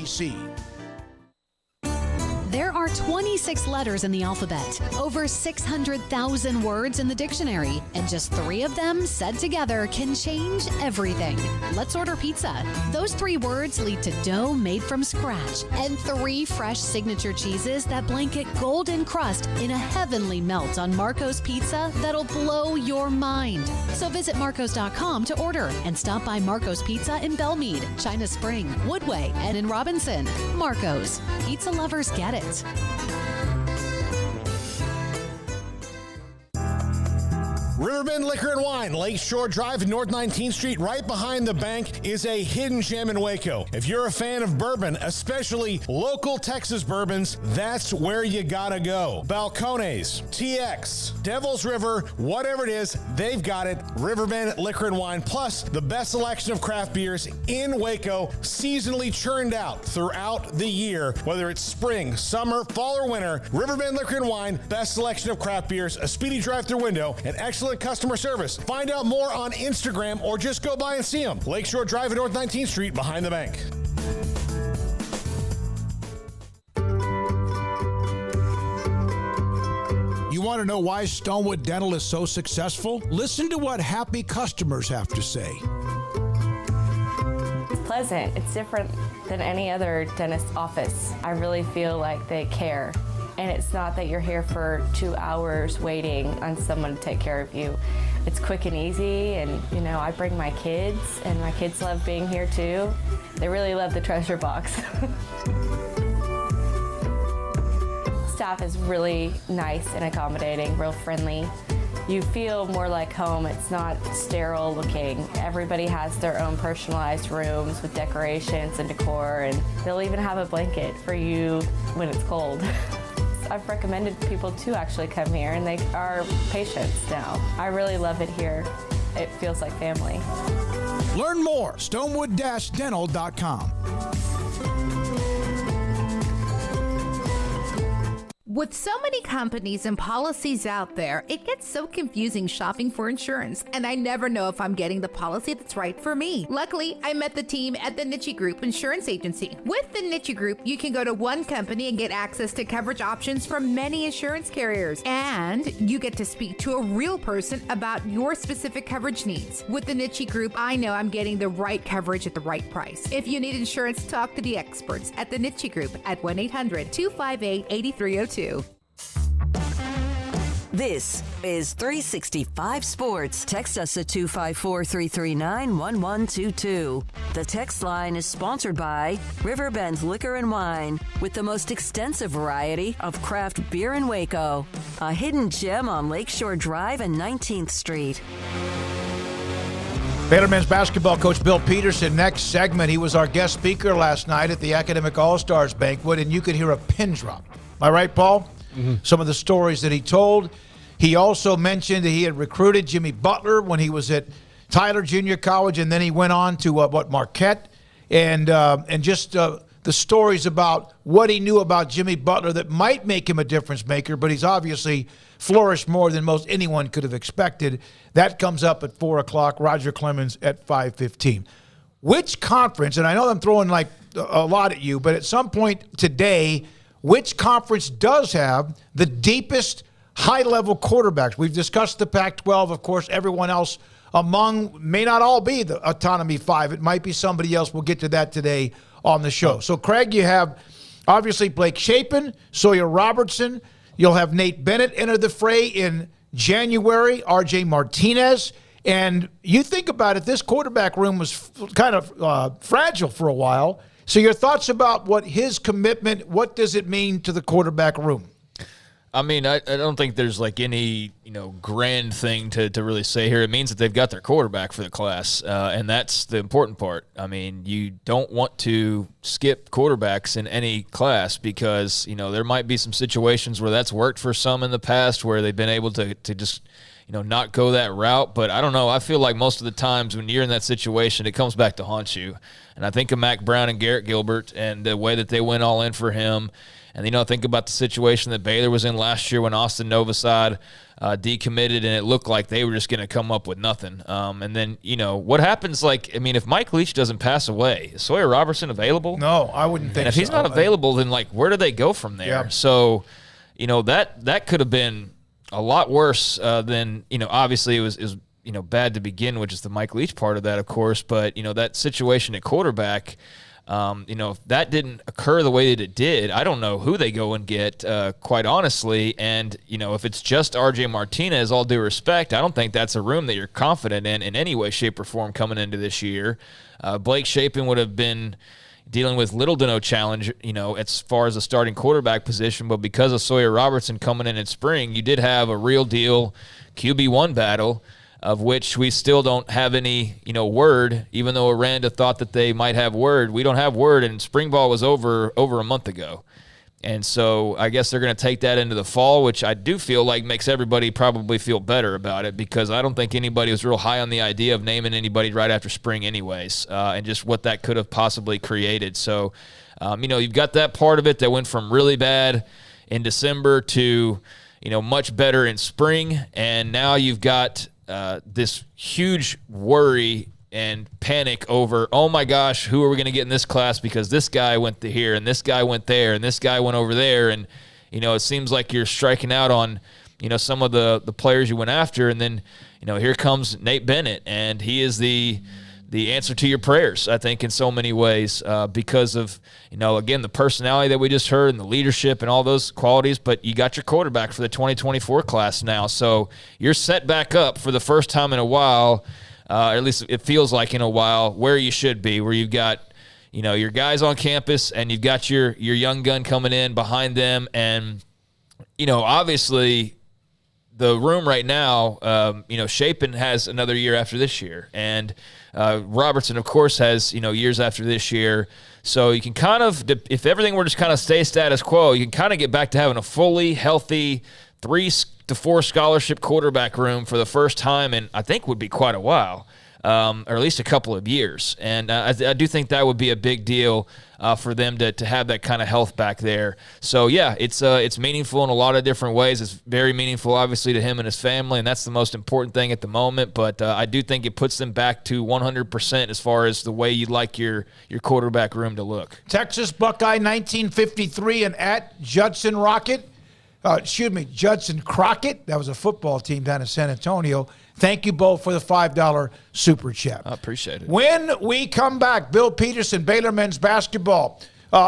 There are 26 letters in the alphabet, over 600,000 words in the dictionary, and just 3 of them said together can change everything. Let's order pizza. Those 3 words lead to dough made from scratch and 3 fresh signature cheeses that blanket golden crust in a heavenly melt on Marco's Pizza that'll blow your mind. So visit marcos.com to order and stop by Marco's Pizza in Belmead, China Spring, Woodway, and in Robinson. Marco's. Pizza lovers get it. Riverbend Liquor and Wine, Lakeshore Drive and North 19th Street, right behind the bank, is a hidden gem in Waco. If you're a fan of bourbon, especially local Texas bourbons, that's where you gotta go. Balcones, TX, Devil's River, whatever it is, they've got it. Riverbend Liquor and Wine, plus the best selection of craft beers in Waco, seasonally churned out throughout the year, whether it's spring, summer, fall, or winter. Riverbend Liquor and Wine, best selection of craft beers, a speedy drive-through window, and excellent customer service. Find out more on Instagram or just go by and see them. Lakeshore Drive at North 19th Street behind the bank. You want to know why Stonewood Dental is so successful? Listen to what happy customers have to say. It's pleasant. It's different than any other dentist office. I really feel like they care. And it's not that you're here for 2 hours waiting on someone to take care of you. It's quick and easy, and I bring my kids, and my kids love being here too. They really love the treasure box. Staff is really nice and accommodating, real friendly. You feel more like home. It's not sterile looking. Everybody has their own personalized rooms with decorations and decor, and they'll even have a blanket for you when it's cold. I've recommended people to actually come here, and they are patients now. I really love it here. It feels like family. Learn more, stonewood-dental.com. With so many companies and policies out there, it gets so confusing shopping for insurance, and I never know if I'm getting the policy that's right for me. Luckily, I met the team at the Niche Group Insurance Agency. With the Niche Group, you can go to one company and get access to coverage options from many insurance carriers, and you get to speak to a real person about your specific coverage needs. With the Niche Group, I know I'm getting the right coverage at the right price. If you need insurance, talk to the experts at the Niche Group at 1-800-258-8302. This is 365 Sports. Text us at 254-339-1122. The text line is sponsored by Riverbend Liquor and Wine, with the most extensive variety of craft beer in Waco. A hidden gem on Lakeshore Drive and 19th Street. Baylor men's basketball coach Bill Peterson, next segment. He was our guest speaker last night at the Academic All-Stars banquet, and you could hear a pin drop. Am I right, Paul? some of the stories that he told. He also mentioned that he had recruited Jimmy Butler when he was at Tyler Junior College, and then he went on to Marquette, and just the stories about what he knew about Jimmy Butler that might make him a difference maker, but he's obviously flourished more than most anyone could have expected. That comes up at 4 o'clock. Roger Clemens at 5:15. Which conference, and I know I'm throwing like a lot at you, but at some point today, which conference does have the deepest high-level quarterbacks? We've discussed the Pac-12, of course. Everyone else among may not all be the Autonomy 5. It might be somebody else. We'll get to that today on the show. So, Craig, you have obviously Blake Shapen, Sawyer Robertson. You'll have Nate Bennett enter the fray in January, R.J. Martinez. And you think about it, this quarterback room was kind of fragile for a while. So your thoughts about what his commitment, what does it mean to the quarterback room? I mean, I don't think there's like any, grand thing to really say here. It means that they've got their quarterback for the class, and that's the important part. I mean, you don't want to skip quarterbacks in any class because, there might be some situations where that's worked for some in the past where they've been able to just – not go that route. But I don't know. I feel like most of the times when you're in that situation, it comes back to haunt you. And I think of Mac Brown and Garrett Gilbert and the way that they went all in for him. And, think about the situation that Baylor was in last year when Austin Novosad decommitted, and it looked like they were just going to come up with nothing. And then, what happens, if Mike Leach doesn't pass away, is Sawyer Robertson available? No, I wouldn't think so. And if he's not available, then, where do they go from there? Yeah. So, that could have been a lot worse than, obviously it was bad to begin with, just the Mike Leach part of that, of course. But, that situation at quarterback, if that didn't occur the way that it did, I don't know who they go and get, quite honestly. And, if it's just R.J. Martinez, all due respect, I don't think that's a room that you're confident in any way, shape, or form coming into this year. Blake Shapen would have been dealing with little to no challenge, as far as the starting quarterback position. But because of Sawyer Robertson coming in spring, you did have a real deal QB1 battle, of which we still don't have any, word, even though Aranda thought that they might have word. We don't have word, and spring ball was over a month ago. And so I guess they're going to take that into the fall, which I do feel like makes everybody probably feel better about it, because I don't think anybody was real high on the idea of naming anybody right after spring anyways, and just what that could have possibly created. So, you've got that part of it that went from really bad in December to, much better in spring. And now you've got this huge worry and panic over, oh my gosh, who are we going to get in this class because this guy went to here and this guy went there and this guy went over there. And, it seems like you're striking out on, some of the players you went after. And then, here comes Nate Bennett, and he is the answer to your prayers, I think, in so many ways, because of, again, the personality that we just heard and the leadership and all those qualities. But you got your quarterback for the 2024 class now. So you're set back up for the first time in a while, at least it feels like in a while, where you should be, where you've got, your guys on campus and you've got your young gun coming in behind them. And, obviously the room right now, Shapen has another year after this year. And Robertson, of course, has, years after this year. So you can kind of, if everything were just kind of stay status quo, you can kind of get back to having a fully healthy 3 to 4 scholarship quarterback room for the first time in, I think, would be quite a while, or at least a couple of years. And I do think that would be a big deal for them to have that kind of health back there. So, yeah, it's meaningful in a lot of different ways. It's very meaningful, obviously, to him and his family, and that's the most important thing at the moment. But I do think it puts them back to 100% as far as the way you'd like your quarterback room to look. Texas Buckeye 1953 and at Judson Rocket. Judson Crockett. That was a football team down in San Antonio. Thank you both for the $5 super chat. I appreciate it. When we come back, Bill Peterson, Baylor men's basketball,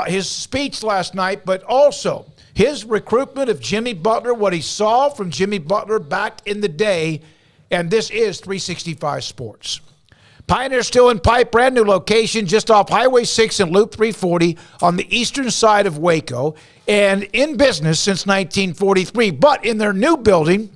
his speech last night, but also his recruitment of Jimmy Butler, what he saw from Jimmy Butler back in the day, and this is 365 Sports. Pioneer Steel and Pipe, brand new location just off Highway 6 and Loop 340 on the eastern side of Waco, and in business since 1943. But in their new building,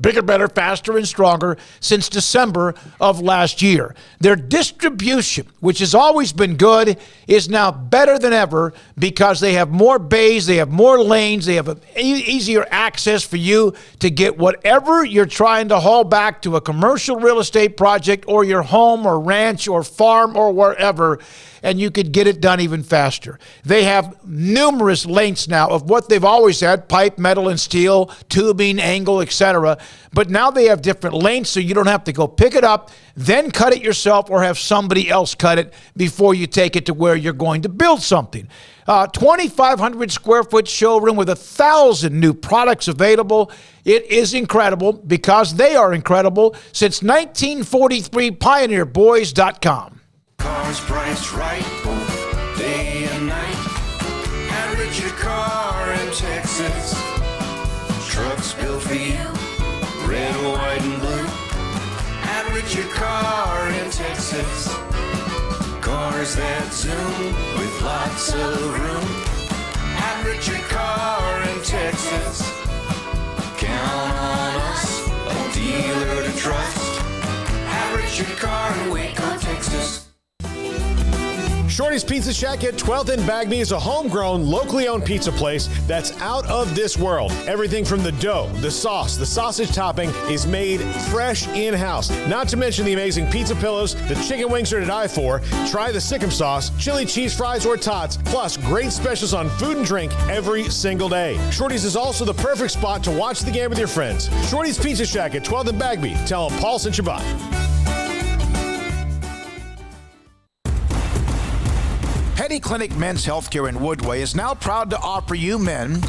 Bigger, better, faster, and stronger since December of last year. Their distribution, which has always been good, is now better than ever because they have more bays, they have more lanes, they have easier access for you to get whatever you're trying to haul back to a commercial real estate project or your home or ranch or farm or wherever, and you could get it done even faster. They have numerous lengths now of what they've always had, pipe, metal, and steel, tubing, angle, etc. But now they have different lengths, so you don't have to go pick it up, then cut it yourself or have somebody else cut it before you take it to where you're going to build something. 2,500 square foot showroom with 1,000 new products available. It is incredible because they are incredible. Since 1943, pioneerboys.com. Cars priced right both day and night at Richard Car in Texas. Trucks built for you, red, white, and blue at Richard Car in Texas. Cars that zoom with lots of room at Richard Car in Texas. Count on us, a dealer to trust at Richard Car in Waco, Texas. Shorty's Pizza Shack at 12th and Bagby is a homegrown, locally owned pizza place that's out of this world. Everything from the dough, the sauce, the sausage topping is made fresh in-house. Not to mention the amazing pizza pillows, the chicken wings are to die for. Try the Sikkim sauce, chili cheese fries or tots, plus great specials on food and drink every single day. Shorty's is also the perfect spot to watch the game with your friends. Shorty's Pizza Shack at 12th and Bagby. Tell them Paul sent you by. Petty Clinic Men's Healthcare in Woodway is now proud to offer you men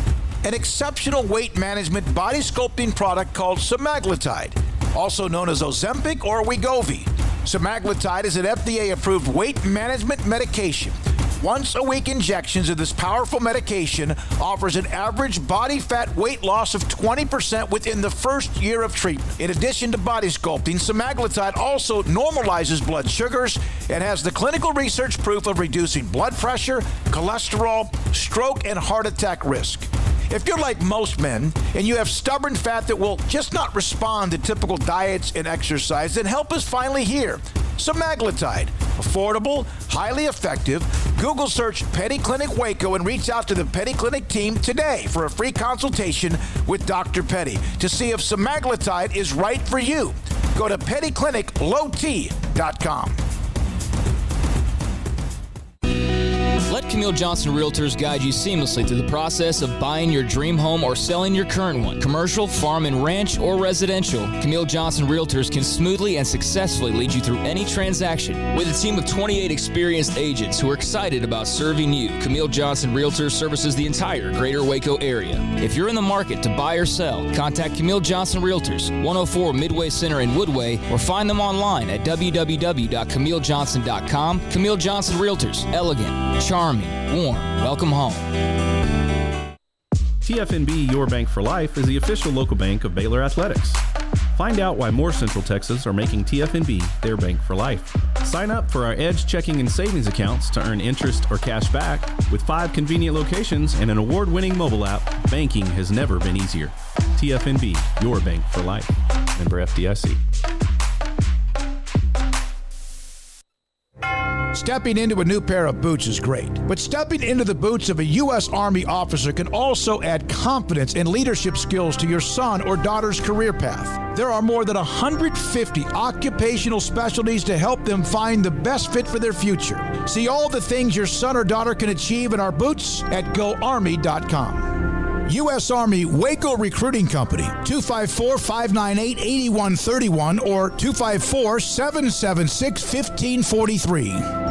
an exceptional weight management body sculpting product called semaglutide, also known as Ozempic or Wegovy. Semaglutide is an FDA-approved weight management medication. Once-a-week injections of this powerful medication offers an average body fat weight loss of 20% within the first year of treatment. In addition to body sculpting, semaglutide also normalizes blood sugars and has the clinical research proof of reducing blood pressure, cholesterol, stroke, and heart attack risk. If you're like most men and you have stubborn fat that will just not respond to typical diets and exercise, then help is finally here. Semaglutide, affordable, highly effective. Google search Petty Clinic Waco and reach out to the Petty Clinic team today for a free consultation with Dr. Petty to see if semaglutide is right for you. Go to pettycliniclowt.com. Let Camille Johnson Realtors guide you seamlessly through the process of buying your dream home or selling your current one. Commercial, farm and ranch, or residential, Camille Johnson Realtors can smoothly and successfully lead you through any transaction. With a team of 28 experienced agents who are excited about serving you, Camille Johnson Realtors services the entire greater Waco area. If you're in the market to buy or sell, contact Camille Johnson Realtors, 104 Midway Center in Woodway, or find them online at www.camillejohnson.com. Camille Johnson Realtors, elegant, charming, warm. Welcome home. TFNB Your Bank for Life is the official local bank of Baylor Athletics. Find out why more Central Texas are making TFNB their bank for life. Sign up for our Edge checking and savings accounts to earn interest or cash back. With 5 convenient locations and an award-winning mobile app, banking has never been easier. TFNB Your Bank for Life. Member FDIC. Stepping into a new pair of boots is great, but stepping into the boots of a U.S. Army officer can also add confidence and leadership skills to your son or daughter's career path. There are more than 150 occupational specialties to help them find the best fit for their future. See all the things your son or daughter can achieve in our boots at GoArmy.com. U.S. Army Waco Recruiting Company, 254-598-8131 or 254-776-1543.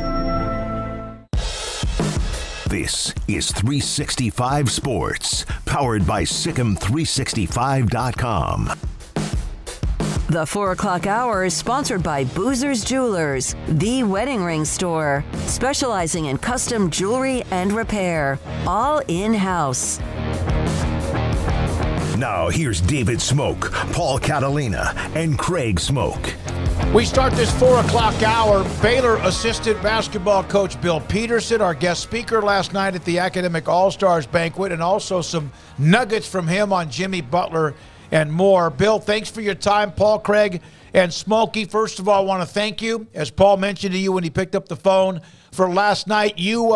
This is 365 Sports, powered by Sikkim365.com. The 4 o'clock hour is sponsored by Boozer's Jewelers, the wedding ring store, specializing in custom jewelry and repair, all in-house. Now here's David Smoak, Paul Catalina, and Craig Smoak. We start this 4 o'clock hour. Baylor assistant basketball coach Bill Peterson, our guest speaker last night at the Academic All-Stars banquet, and also some nuggets from him on Jimmy Butler and more. Bill, thanks for your time. Paul, Craig, and Smokey, first of all, I want to thank you. As Paul mentioned to you when he picked up the phone for last night, you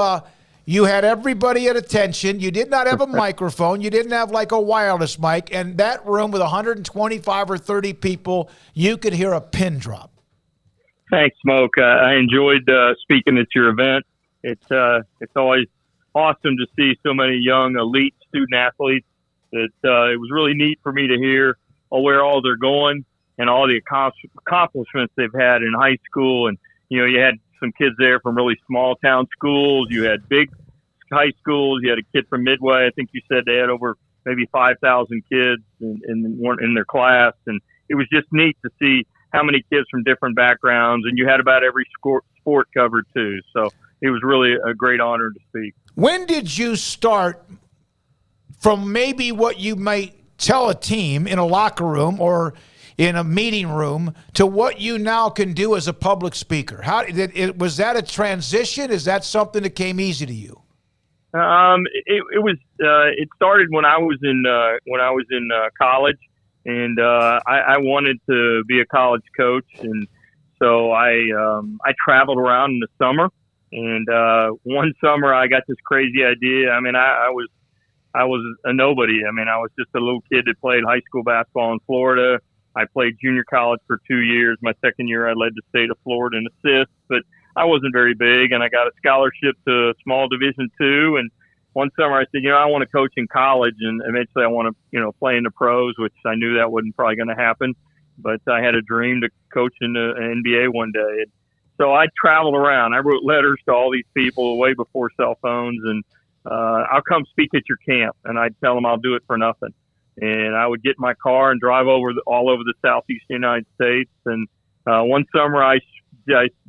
had everybody at attention. You did not have a microphone. You didn't have like a wireless mic. And that room with 125 or 30 people, you could hear a pin drop. Thanks, Smoak. I enjoyed speaking at your event. It's always awesome to see so many young elite student athletes. It was really neat for me to hear where all they're going and all the accomplishments they've had in high school. And, you had some kids there from really small town schools. You had big high schools. You had a kid from Midway. I think you said they had over maybe 5,000 kids in their class. And it was just neat to see how many kids from different backgrounds. And you had about every sport covered too. So it was really a great honor to speak. When did you start from maybe what you might tell a team in a locker room or in a meeting room to what you now can do as a public speaker? Was that a transition? Is that something that came easy to you? It started when I was in college, and I wanted to be a college coach, and so I traveled around in the summer. And one summer I got this crazy idea. I mean, I was a nobody. I mean, I was just a little kid that played high school basketball in Florida. I played junior college for 2 years. My second year, I led the state of Florida in assists, but I wasn't very big, and I got a scholarship to small Division II. And one summer I said, I want to coach in college, and eventually I want to, play in the pros, which I knew that wasn't probably going to happen. But I had a dream to coach in the NBA one day. And so I traveled around. I wrote letters to all these people way before cell phones, and I'll come speak at your camp, and I'd tell them I'll do it for nothing. And I would get in my car and drive all over the southeast United States. And one summer I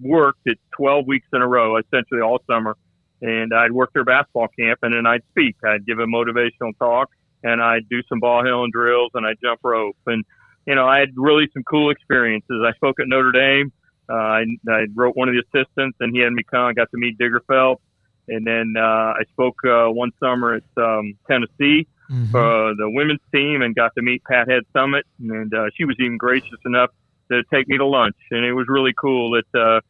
worked at 12 weeks in a row, essentially all summer. And I'd work their basketball camp, and then I'd speak. I'd give a motivational talk, and I'd do some ball handling drills, and I'd jump rope. And, I had really some cool experiences. I spoke at Notre Dame. I wrote one of the assistants, and he had me come. I got to meet Digger Phelps. And then I spoke one summer at Tennessee for the women's team and got to meet Pat Head Summit. And she was even gracious enough to take me to lunch. And it was really cool that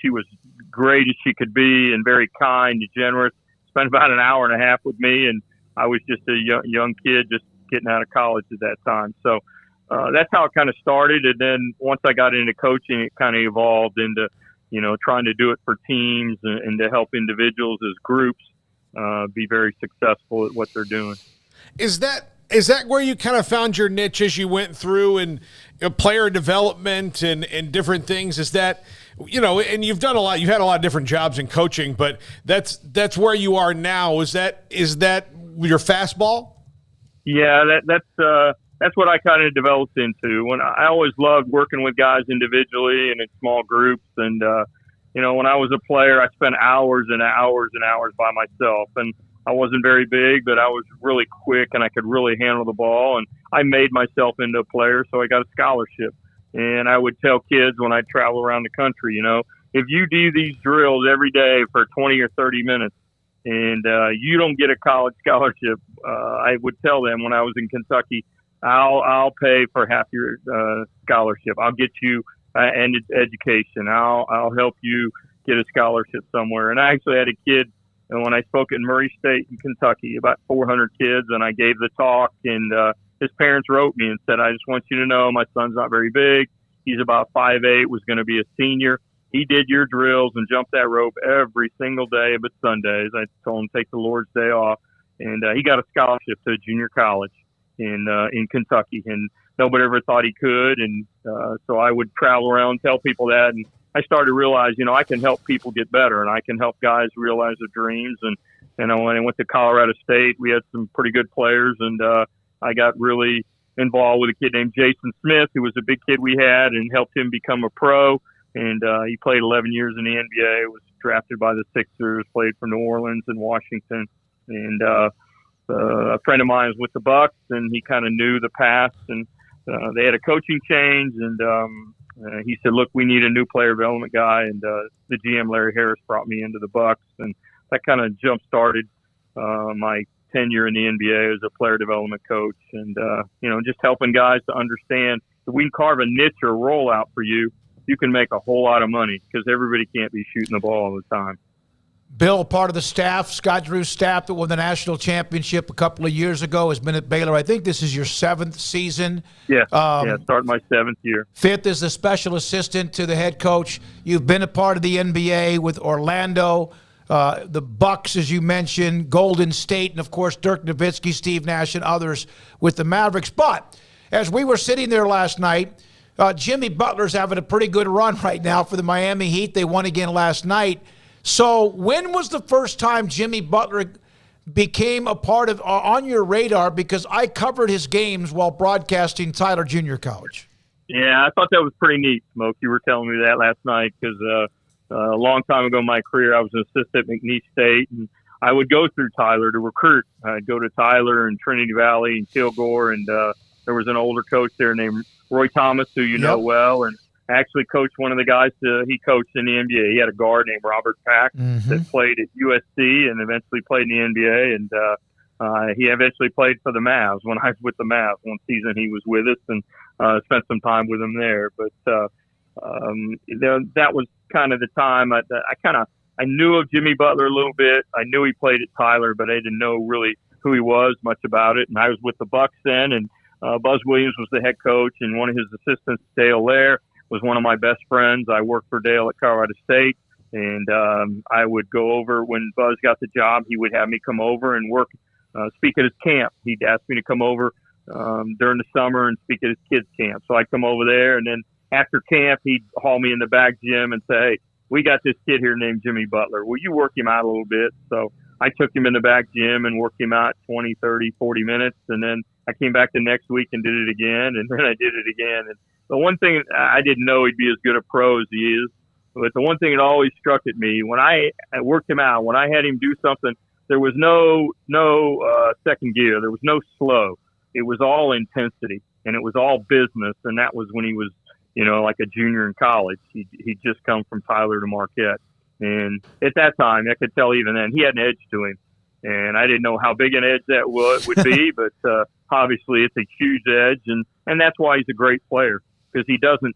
she was great as she could be and very kind and generous. Spent about an hour and a half with me. And I was just a young kid just getting out of college at that time. So that's how it kind of started. And then once I got into coaching, it kind of evolved into trying to do it for teams and to help individuals as groups be very successful at what they're doing. Is that where you kind of found your niche as you went through and player development and different things? Is that, and you've done a lot, you've had a lot of different jobs in coaching, but that's where you are now. Is that your fastball? Yeah, that's what I kind of developed into. When I always loved working with guys individually and in small groups. And, when I was a player, I spent hours and hours and hours by myself. And I wasn't very big, but I was really quick and I could really handle the ball. And I made myself into a player, so I got a scholarship. And I would tell kids when I travel around the country, if you do these drills every day for 20 or 30 minutes and you don't get a college scholarship, I would tell them when I was in Kentucky, I'll pay for half your scholarship. I'll get you an education. I'll help you get a scholarship somewhere. And I actually had a kid, and when I spoke at Murray State in Kentucky, about 400 kids, and I gave the talk, and his parents wrote me and said, I just want you to know my son's not very big. He's about 5'8", was going to be a senior. He did your drills and jumped that rope every single day but Sundays. I told him take the Lord's Day off, and he got a scholarship to a junior college in Kentucky, and nobody ever thought he could. And so I would travel around and tell people that, and I started to realize, I can help people get better, and I can help guys realize their dreams. And when I went to Colorado State, we had some pretty good players, and I got really involved with a kid named Jason Smith, who was a big kid we had, and helped him become a pro. And he played 11 years in the NBA, was drafted by the Sixers, played for New Orleans and Washington. And a friend of mine was with the Bucks, and he kind of knew the past. And they had a coaching change, and he said, look, we need a new player development guy. And the GM, Larry Harris, brought me into the Bucks. And that kind of jump-started my tenure in the NBA as a player development coach, and just helping guys to understand if we can carve a niche or role out for you, you can make a whole lot of money because everybody can't be shooting the ball all the time. Bill, part of the staff, Scott Drew's staff that won the national championship a couple of years ago, has been at Baylor. I think this is your 7th season. Yeah, starting my 7th year. 5th as the special assistant to the head coach. You've been a part of the NBA with Orlando, the Bucks, as you mentioned, Golden State, and, of course, Dirk Nowitzki, Steve Nash, and others with the Mavericks. But as we were sitting there last night, Jimmy Butler's having a pretty good run right now for the Miami Heat. They won again last night. So when was the first time Jimmy Butler became a part of on your radar? Because I covered his games while broadcasting Tyler Junior College. Yeah, I thought that was pretty neat, Smoak. You were telling me that last night because a long time ago in my career, I was an assistant at McNeese State, and I would go through Tyler to recruit. I'd go to Tyler and Trinity Valley and Kilgore, and there was an older coach there named Roy Thomas, who you know well, and actually coached one of the guys he coached in the NBA. He had a guard named Robert Pack that played at USC and eventually played in the NBA. And he eventually played for the Mavs when I was with the Mavs. One season he was with us and spent some time with him there. But that was kind of the time I knew of Jimmy Butler a little bit. I knew he played at Tyler, but I didn't know really who he was, much about it. And I was with the Bucks then, and Buzz Williams was the head coach, and one of his assistants, Dale Lair, was one of my best friends. I worked for Dale at Colorado State, and I would go over when Buzz got the job. He would have me come over and speak at his camp. He'd ask me to come over during the summer and speak at his kids' camp. So I'd come over there, and then after camp, he'd haul me in the back gym and say, "Hey, we got this kid here named Jimmy Butler. Will you work him out a little bit?" So I took him in the back gym and worked him out 20, 30, 40 minutes, and then I came back the next week and did it again, and then I did it again. And the one thing, I didn't know he'd be as good a pro as he is, but the one thing that always struck at me, when I worked him out, when I had him do something, there was no second gear. There was no slow. It was all intensity, and it was all business, and that was when he was, like a junior in college. He'd just come from Tyler to Marquette. And at that time, I could tell even then, he had an edge to him. And I didn't know how big an edge that would be, but obviously it's a huge edge, and that's why he's a great player, because he doesn't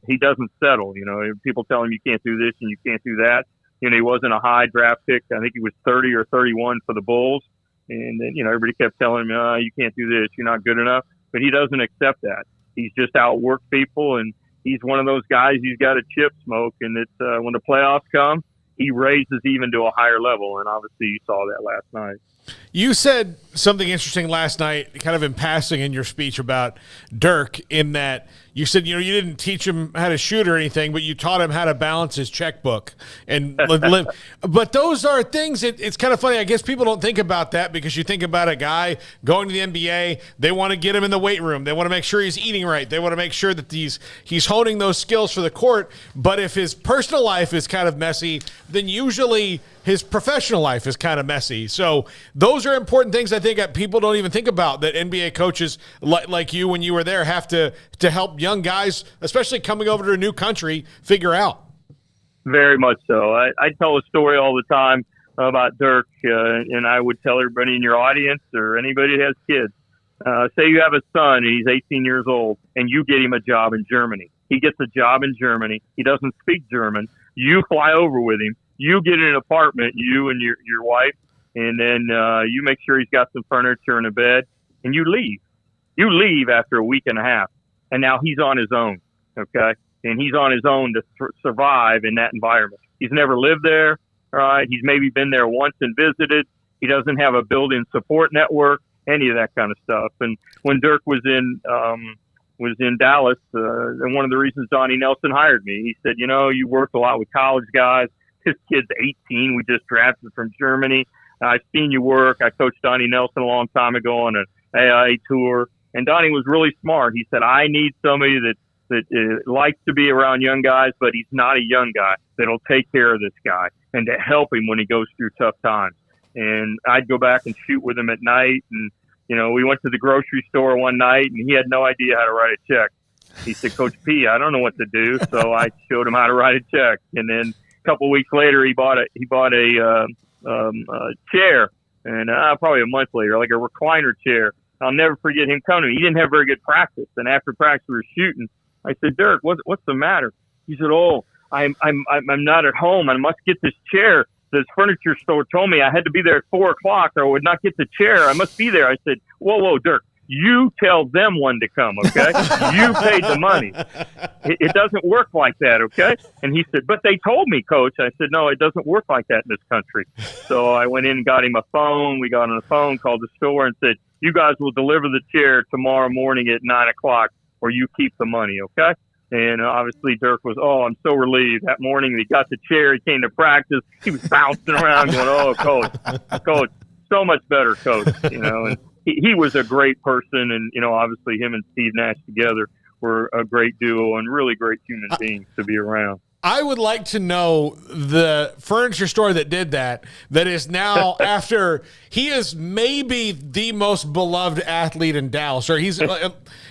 settle. People tell him you can't do this and you can't do that. He wasn't a high draft pick. I think he was 30 or 31 for the Bulls, and then everybody kept telling him, you can't do this, you're not good enough. But he doesn't accept that. He's just outworked people, and he's one of those guys. He's got a chip, Smoke, and it's when the playoffs come, he raises even to a higher level, and obviously you saw that last night. You said something interesting last night, kind of in passing in your speech about Dirk, in that you said, you didn't teach him how to shoot or anything, but you taught him how to balance his checkbook and live. But those are things, it's kind of funny. I guess people don't think about that because you think about a guy going to the NBA, they want to get him in the weight room. They want to make sure he's eating right. They want to make sure that he's honing those skills for the court. But if his personal life is kind of messy, then usually his professional life is kind of messy. So those are important things I think that people don't even think about, that NBA coaches like you, when you were there, have to help young guys, especially coming over to a new country, figure out. Very much so. I tell a story all the time about Dirk, and I would tell everybody in your audience or anybody that has kids, say you have a son and he's 18 years old and you get him a job in Germany. He gets a job in Germany. He doesn't speak German. You fly over with him. You get in an apartment, you and your wife, and then you make sure he's got some furniture and a bed, and you leave. You leave after a week and a half, and now he's on his own, okay? And he's on his own to survive in that environment. He's never lived there, all right? He's maybe been there once and visited. He doesn't have a built-in support network, any of that kind of stuff. And when Dirk was in Dallas, and one of the reasons Donnie Nelson hired me, he said, you worked a lot with college guys. This kid's 18. We just drafted from Germany. I've seen you work. I coached Donnie Nelson a long time ago on an AIA tour. And Donnie was really smart. He said, I need somebody that likes to be around young guys, but he's not a young guy, that'll take care of this guy and to help him when he goes through tough times. And I'd go back and shoot with him at night. And, we went to the grocery store one night, and he had no idea how to write a check. He said, Coach P, I don't know what to do. So I showed him how to write a check. And then a couple of weeks later, he bought a chair And probably a month later, like a recliner chair. I'll never forget him coming to me. He didn't have very good practice. And after practice, we were shooting. I said, Dirk, what's the matter? He said, oh, I'm not at home. I must get this chair. This furniture store told me I had to be there at 4 o'clock or I would not get the chair. I must be there. I said, whoa, Dirk, you tell them when to come, okay? You paid the money. It doesn't work like that, okay? And he said, but they told me, Coach. I said, no, it doesn't work like that in this country. So I went in and got him a phone. We got on the phone, called the store and said, you guys will deliver the chair tomorrow morning at 9 o'clock or you keep the money, okay? And obviously Dirk was, I'm so relieved. That morning he got the chair. He came to practice. He was bouncing around going, Coach, so much better, Coach, and he was a great person. And, obviously him and Steve Nash together were a great duo and really great human beings to be around. I would like to know the furniture store that did that is now after he is maybe the most beloved athlete in Dallas, or he's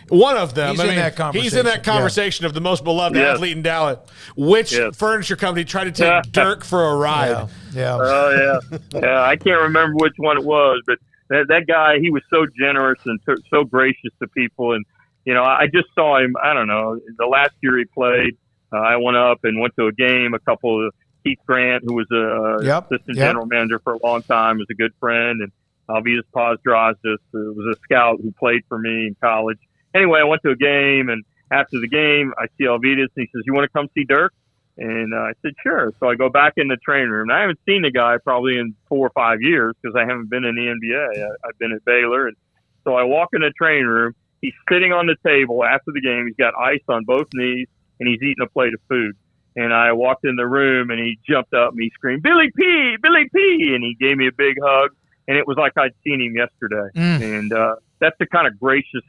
one of them. He's in that conversation. He's in that conversation of the most beloved athlete in Dallas. Which furniture company tried to take Dirk for a ride? Yeah. Oh, yeah. I can't remember which one it was, but that guy, he was so generous and so gracious to people. And, I just saw him, I don't know, the last year he played. I went up and went to a game. A couple of Keith Grant, who was a assistant general manager for a long time, was a good friend, and Alvidas Pazdrasdas was a scout who played for me in college. Anyway, I went to a game, and after the game, I see Alvidas, and he says, "You want to come see Dirk?" And I said, "Sure." So I go back in the training room, and I haven't seen the guy probably in 4 or 5 years because I haven't been in the NBA. I've been at Baylor, and so I walk in the training room. He's sitting on the table after the game. He's got ice on both knees, and he's eating a plate of food. And I walked in the room, and he jumped up and he screamed, "Billy P! Billy P!" And he gave me a big hug, and it was like I'd seen him yesterday. And that's the kind of gracious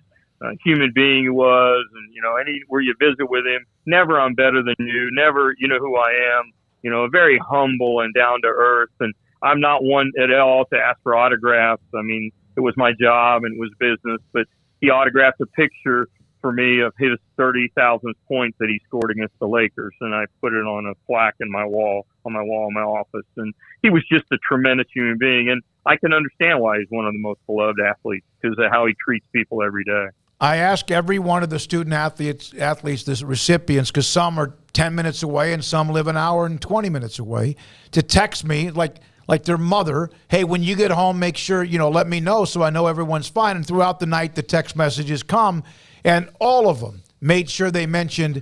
human being he was. And, where you visit with him, never I'm better than you, never you know who I am, very humble and down to earth. And I'm not one at all to ask for autographs. I mean, it was my job and it was business, but he autographed a picture for me of his 30,000th point that he scored against the Lakers, and I put it on a plaque in my wall in my office. And he was just a tremendous human being, and I can understand why he's one of the most beloved athletes because of how he treats people every day. I ask every one of the student athletes, the recipients, because some are 10 minutes away and some live an hour and 20 minutes away, to text me like their mother, "Hey, when you get home, make sure, let me know so I know everyone's fine." And throughout the night, the text messages come, and all of them made sure they mentioned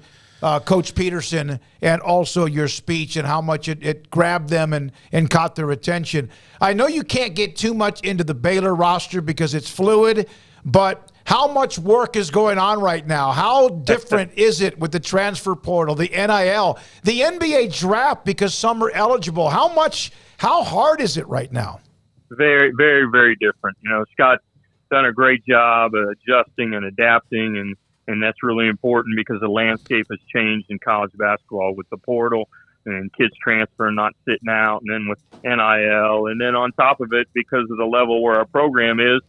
Coach Peterson and also your speech and how much it grabbed them and caught their attention. I know you can't get too much into the Baylor roster because it's fluid, but how much work is going on right now? How different is it with the transfer portal, the NIL, the NBA draft because some are eligible? How hard is it right now? Very, very, very different. Scott's done a great job adjusting and adapting, and that's really important because the landscape has changed in college basketball with the portal and kids transferring, not sitting out, and then with NIL. And then on top of it, because of the level where our program is,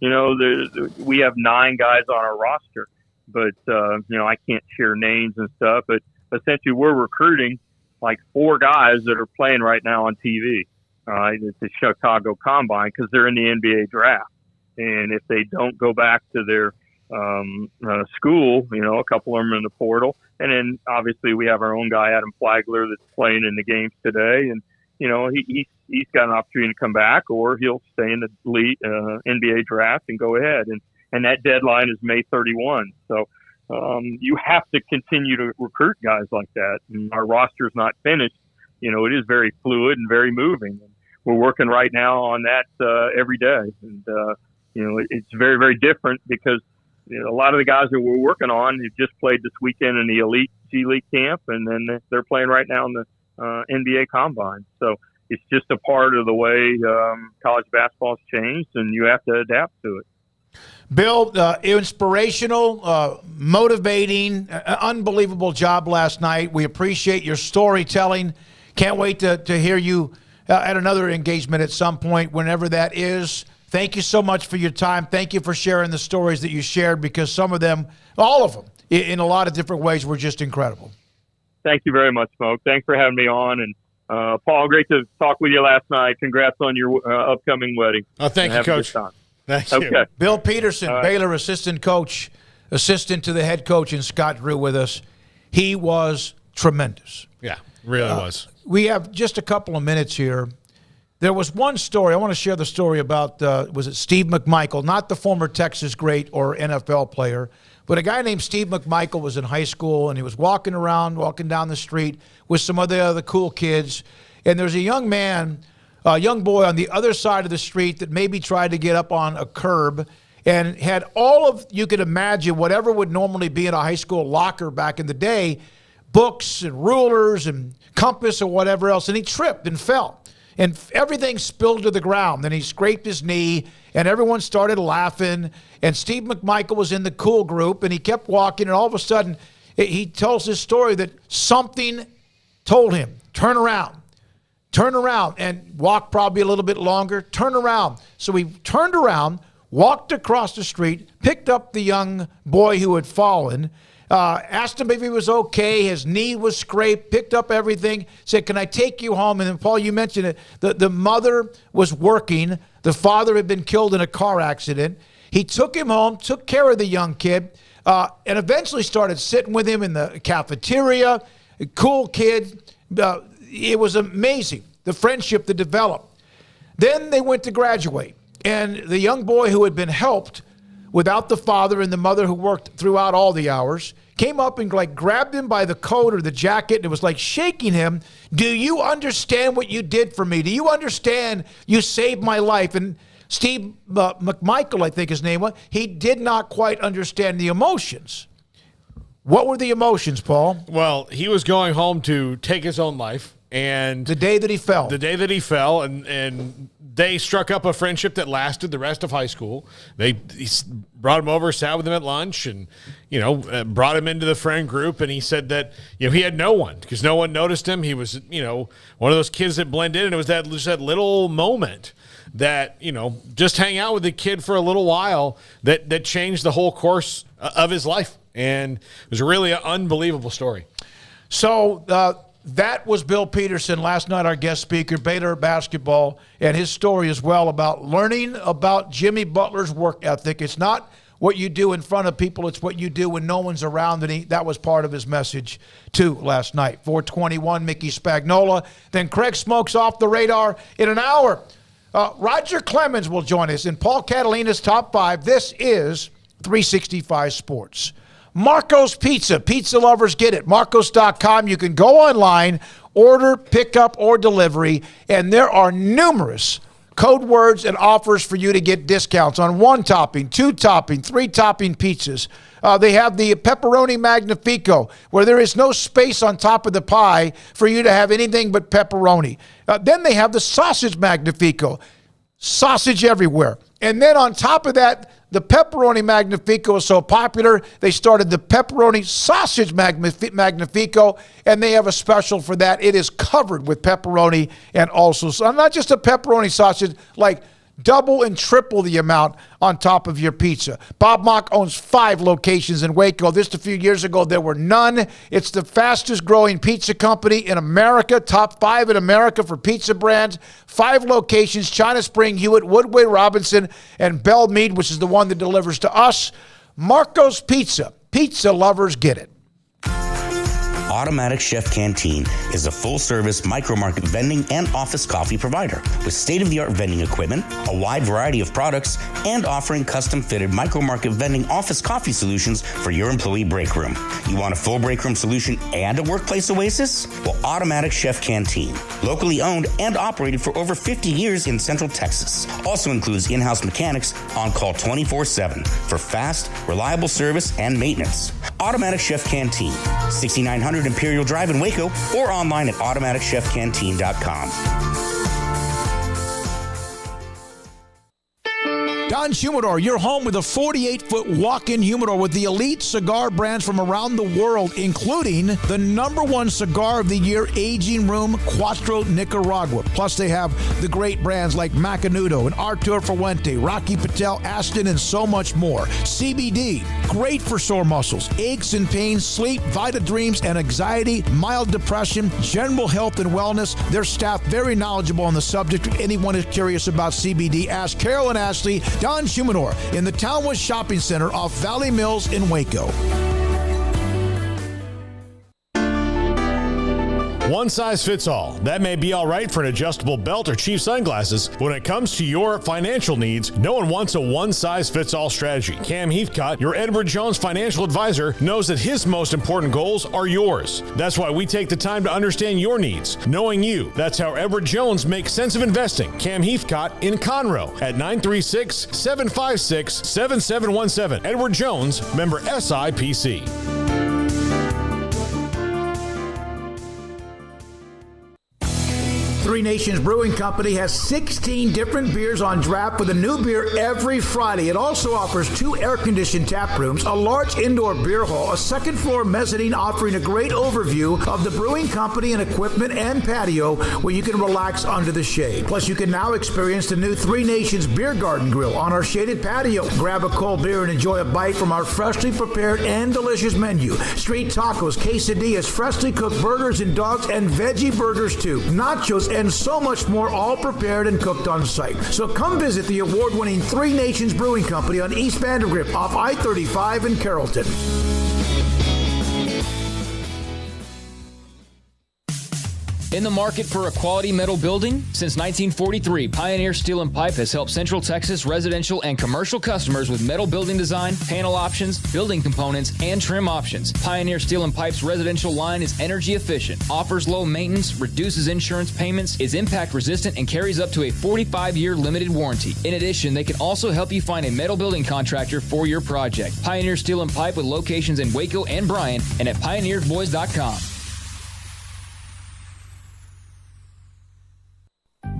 we have 9 guys on our roster, but, I can't share names and stuff, but essentially we're recruiting like 4 guys that are playing right now on TV, at the Chicago Combine because they're in the NBA draft. And if they don't go back to their school, a couple of them are in the portal. And then obviously we have our own guy, Adam Flagler, that's playing in the games today. And, he's got an opportunity to come back or he'll stay in the NBA draft and go ahead. And that deadline is May 31. So you have to continue to recruit guys like that. And our roster's not finished. It is very fluid and very moving. And we're working right now on that every day. And, it's very, very different because a lot of the guys that we're working on have just played this weekend in the Elite G League camp, and then they're playing right now in the NBA Combine. So it's just a part of the way college basketball has changed, and you have to adapt to it. Bill, inspirational, motivating, unbelievable job last night. We appreciate your storytelling. Can't wait to hear you at another engagement at some point, whenever that is. Thank you so much for your time. Thank you for sharing the stories that you shared because some of them, all of them, in a lot of different ways, were just incredible. Thank you very much, Smoak. Thanks for having me on, and Paul, great to talk with you last night. Congrats on your upcoming wedding. Oh, thank you, Coach. Thank you. Okay. Bill Peterson, Baylor assistant to the head coach, and Scott Drew with us. He was tremendous. Yeah, really was. We have just a couple of minutes here. There was one story. I want to share the story about, was it Steve McMichael, not the former Texas great or NFL player, but a guy named Steve McMichael was in high school, and he was walking down the street with some of the other cool kids. And there's a young boy on the other side of the street that maybe tried to get up on a curb and had all of, you could imagine, whatever would normally be in a high school locker back in the day, books and rulers and compass or whatever else, and he tripped and fell. And everything spilled to the ground. Then he scraped his knee, and everyone started laughing. And Steve McMichael was in the cool group, and he kept walking, and all of a sudden, he tells this story that something told him, turn around, and walk probably a little bit longer, turn around. So he turned around, walked across the street, picked up the young boy who had fallen, asked him if he was okay. His knee was scraped, picked up everything, said, can I take you home? And then, Paul, you mentioned it. The mother was working. The father had been killed in a car accident. He took him home, took care of the young kid, and eventually started sitting with him in the cafeteria. A cool kid. It was amazing, the friendship that developed. Then they went to graduate. And the young boy who had been helped without the father and the mother who worked throughout all the hours came up and grabbed him by the coat or the jacket, and it was like shaking him. Do you understand what you did for me? Do you understand you saved my life? And Steve McMichael, I think his name was, he did not quite understand the emotions. What were the emotions, Paul? Well, he was going home to take his own life. And the day that he fell, and they struck up a friendship that lasted the rest of high school. He brought him over, sat with him at lunch, and brought him into the friend group. And he said that he had no one because no one noticed him. He was one of those kids that blend in, and it was that little moment that just hang out with the kid for a little while that changed the whole course of his life. And it was really an unbelievable story. So that was Bill Peterson, last night our guest speaker, Baylor basketball, and his story as well about learning about Jimmy Butler's work ethic. It's not what you do in front of people, it's what you do when no one's around, and that was part of his message, too, last night. 421, Mickey Spagnola. Then Craig Smoak's off the radar in an hour. Roger Clemens will join us in Paul Catalina's Top 5. This is 365 Sports. Marco's Pizza. Pizza lovers get it. Marcos.com. You can go online, order, pickup, or delivery, and there are numerous code words and offers for you to get discounts on 1 topping, 2 topping, 3 topping pizzas. They have the pepperoni magnifico, where there is no space on top of the pie for you to have anything but pepperoni. Then they have the sausage magnifico, sausage everywhere. And then on top of that, the pepperoni magnifico is so popular, they started the pepperoni sausage magnifico, and they have a special for that. It is covered with pepperoni and also, not just a pepperoni sausage, like double and triple the amount on top of your pizza. Bob Mock owns 5 locations in Waco. Just a few years ago, there were none. It's the fastest growing pizza company in America, top 5 in America for pizza brands. 5 locations, China Spring, Hewitt, Woodway, Robinson, and Belle Meade, which is the one that delivers to us. Marco's Pizza. Pizza lovers get it. Automatic Chef Canteen is a full-service micro-market vending and office coffee provider with state-of-the-art vending equipment, a wide variety of products, and offering custom-fitted micro-market vending office coffee solutions for your employee break room. You want a full break room solution and a workplace oasis? Well, Automatic Chef Canteen, locally owned and operated for over 50 years in Central Texas, also includes in-house mechanics on call 24/7 for fast, reliable service and maintenance. Automatic Chef Canteen, 6900 Imperial Drive in Waco, or online at automaticchefcanteen.com. Don Humidor, your home with a 48-foot walk-in humidor with the elite cigar brands from around the world, including the #1 cigar of the year, Aging Room Cuatro Nicaragua. Plus, they have the great brands like Macanudo and Artur Fuente, Rocky Patel, Aston, and so much more. CBD, great for sore muscles, aches and pains, sleep, Vita Dreams, and anxiety, mild depression, general health and wellness. Their staff very knowledgeable on the subject. If anyone is curious about CBD, ask Carol and Ashley. Don Humidor in the Townwood Shopping Center off Valley Mills in Waco. One size fits all. That may be all right for an adjustable belt or cheap sunglasses, but when it comes to your financial needs, no one wants a one-size-fits-all strategy. Cam Heathcott, your Edward Jones financial advisor, knows that his most important goals are yours. That's why we take the time to understand your needs, knowing you. That's how Edward Jones makes sense of investing. Cam Heathcott in Conroe at 936-756-7717. Edward Jones, member SIPC. Three Nations Brewing Company has 16 different beers on draft with a new beer every Friday. It also offers 2 air-conditioned tap rooms, a large indoor beer hall, a second-floor mezzanine offering a great overview of the brewing company and equipment and patio where you can relax under the shade. Plus, you can now experience the new Three Nations Beer Garden Grill on our shaded patio. Grab a cold beer and enjoy a bite from our freshly prepared and delicious menu. Street tacos, quesadillas, freshly cooked burgers and dogs, and veggie burgers too. Nachos and so much more, all prepared and cooked on site. So come visit the award-winning Three Nations Brewing Company on East Vandergrift off I-35 in Carrollton. In the market for a quality metal building? Since 1943, Pioneer Steel and Pipe has helped Central Texas residential and commercial customers with metal building design, panel options, building components, and trim options. Pioneer Steel and Pipe's residential line is energy efficient, offers low maintenance, reduces insurance payments, is impact resistant, and carries up to a 45-year limited warranty. In addition, they can also help you find a metal building contractor for your project. Pioneer Steel and Pipe with locations in Waco and Bryan and at pioneersboys.com.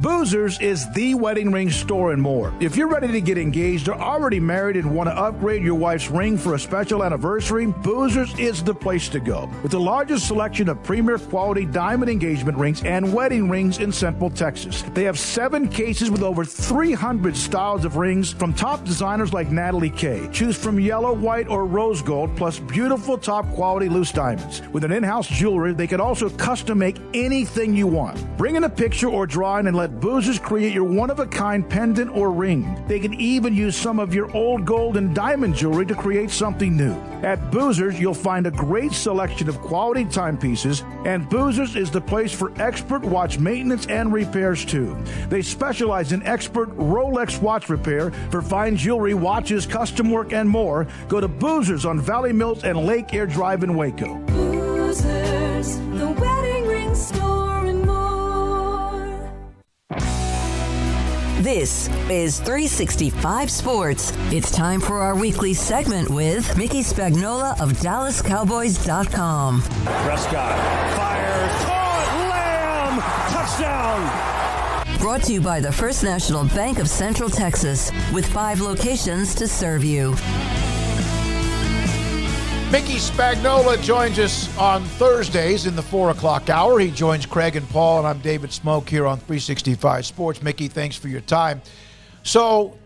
Boozers is the wedding ring store and more. If you're ready to get engaged or already married and want to upgrade your wife's ring for a special anniversary, Boozers is the place to go. With the largest selection of premier quality diamond engagement rings and wedding rings in Central Texas. They have 7 cases with over 300 styles of rings from top designers like Natalie Kay. Choose from yellow, white, or rose gold, plus beautiful top quality loose diamonds. With an in-house jeweler, they can also custom make anything you want. Bring in a picture or drawing and let Boozers create your one-of-a-kind pendant or ring. They can even use some of your old gold and diamond jewelry to create something new. At Boozers, you'll find a great selection of quality timepieces, and Boozers is the place for expert watch maintenance and repairs too. They specialize in expert Rolex watch repair for fine jewelry, watches, custom work, and more. Go to Boozers on Valley Mills and Lake Air Drive in Waco. Boozers, the wedding ring store and more. This is 365 Sports. It's time for our weekly segment with Mickey Spagnola of DallasCowboys.com. Prescott fires, caught, Lamb, touchdown. Brought to you by the First National Bank of Central Texas, with 5 locations to serve you. Mickey Spagnola joins us on Thursdays in the 4 o'clock hour. He joins Craig and Paul, and I'm David Smoak here on 365 Sports. Mickey, thanks for your time. So,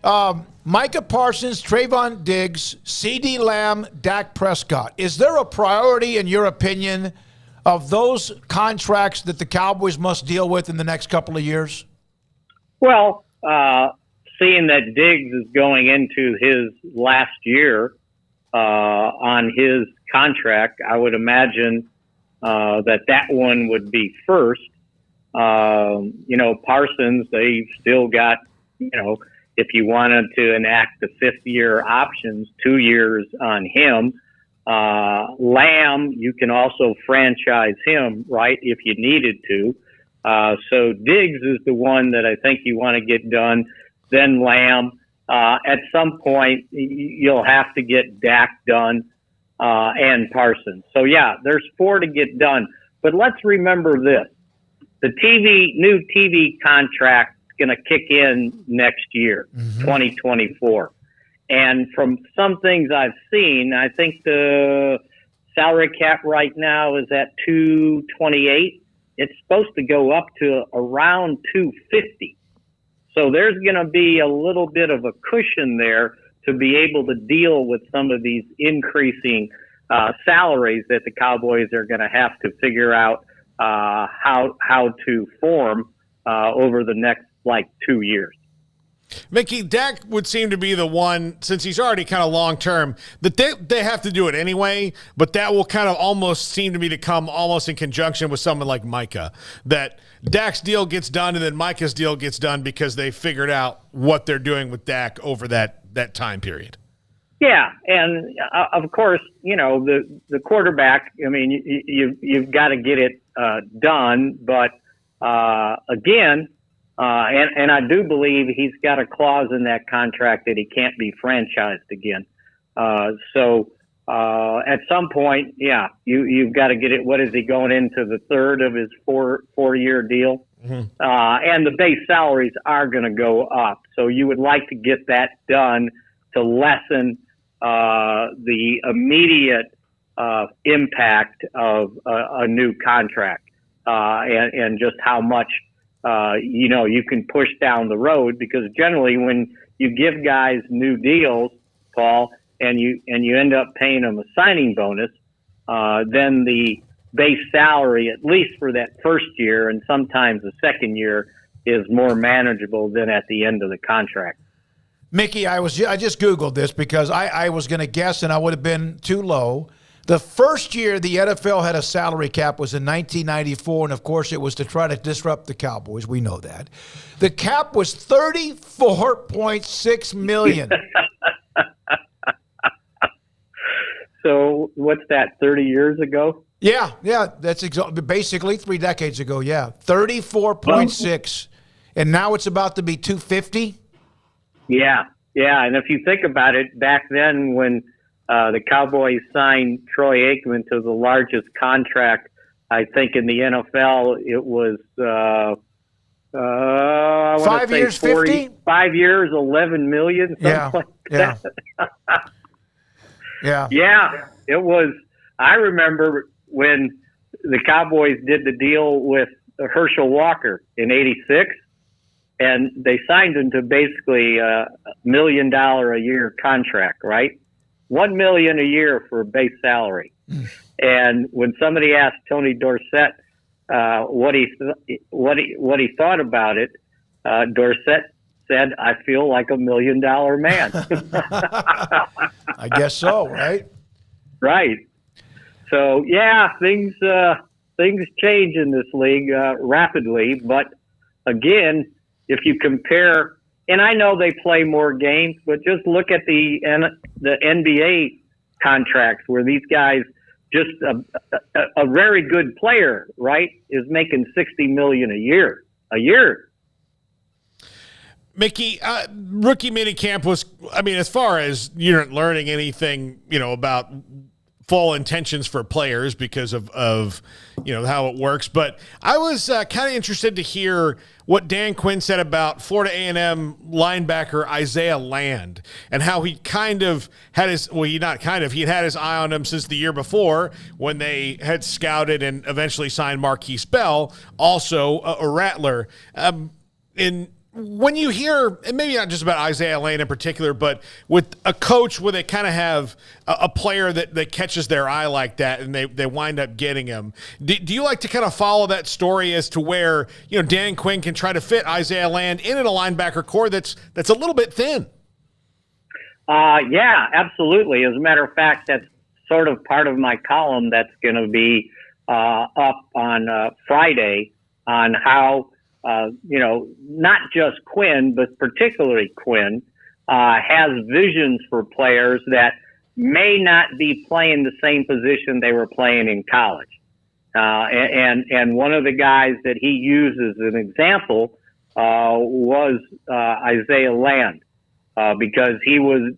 Micah Parsons, Trayvon Diggs, CeeDee Lamb, Dak Prescott. Is there a priority, in your opinion, of those contracts that the Cowboys must deal with in the next couple of years? Well, seeing that Diggs is going into his last year, on his contract, I would imagine that one would be first. Parsons, they've still got, if you wanted to enact the 5th-year options, 2 years on him. Lamb, you can also franchise him, right, if you needed to. So Diggs is the one that I think you want to get done, then Lamb. At some point, you'll have to get Dak done and Parsons. So, yeah, there's 4 to get done. But let's remember this. The new TV contract going to kick in next year, 2024. And from some things I've seen, I think the salary cap right now is at 228. It's supposed to go up to around 250. So there's going to be a little bit of a cushion there to be able to deal with some of these increasing salaries that the Cowboys are going to have to figure out how to form over the next 2 years. Mickey, Dak would seem to be the one, since he's already kind of long-term, that they have to do it anyway, but that will kind of almost seem to me to come almost in conjunction with someone like Micah, that Dak's deal gets done and then Micah's deal gets done because they figured out what they're doing with Dak over that time period. Yeah, and of course, the quarterback, I mean, you've got to get it done, but again, and I do believe he's got a clause in that contract that he can't be franchised again. So at some point, yeah, you've got to get it. What is he going into the third of his four-year deal? Mm-hmm. And the base salaries are going to go up. So you would like to get that done to lessen the immediate impact of a new contract and just how much you can push down the road, because generally when you give guys new deals, Paul, and you end up paying them a signing bonus, then the base salary, at least for that first year and sometimes the second year, is more manageable than at the end of the contract. Mickey, I just Googled this because I was going to guess and I would have been too low. The first year the NFL had a salary cap was in 1994, and of course it was to try to disrupt the Cowboys. We know that. The cap was $34.6 million. So what's that, 30 years ago? Yeah, that's basically 3 decades ago, yeah. 34.6, and now it's about to be 250. Yeah, and if you think about it, back then when the Cowboys signed Troy Aikman to the largest contract, I think, in the NFL. It was, I want 5 to say years, 40, 50? 5 years, $11 million, something like that. Yeah, it was. I remember when the Cowboys did the deal with Herschel Walker in '86, and they signed him to basically a $1 million a year contract, right? $1 million a year for a base salary. And when somebody asked Tony Dorsett what he thought about it, Dorsett said, "I feel like $1 million man." I guess so, right? Right. So yeah, things change in this league rapidly. But again, if you compare. And I know they play more games, but just look at the NBA contracts where these guys, just a very good player, right, is making $60 million a year. Mickey, rookie minicamp was, I mean, as far as you aren't learning anything, about full intentions for players because of how it works. But I was kind of interested to hear what Dan Quinn said about Florida A&M linebacker Isaiah Land and how he kind of had he had his eye on him since the year before when they had scouted and eventually signed Marquise Bell, also a Rattler. When you hear, and maybe not just about Isaiah Lane in particular, but with a coach where they kind of have a player that catches their eye like that and they wind up getting him, do you like to kind of follow that story as to where, Dan Quinn can try to fit Isaiah Land in a linebacker core that's a little bit thin? Yeah, absolutely. As a matter of fact, that's sort of part of my column that's going to be up on Friday on how not just Quinn, but particularly Quinn, has visions for players that may not be playing the same position they were playing in college. And one of the guys that he used as an example was Isaiah Land, because he was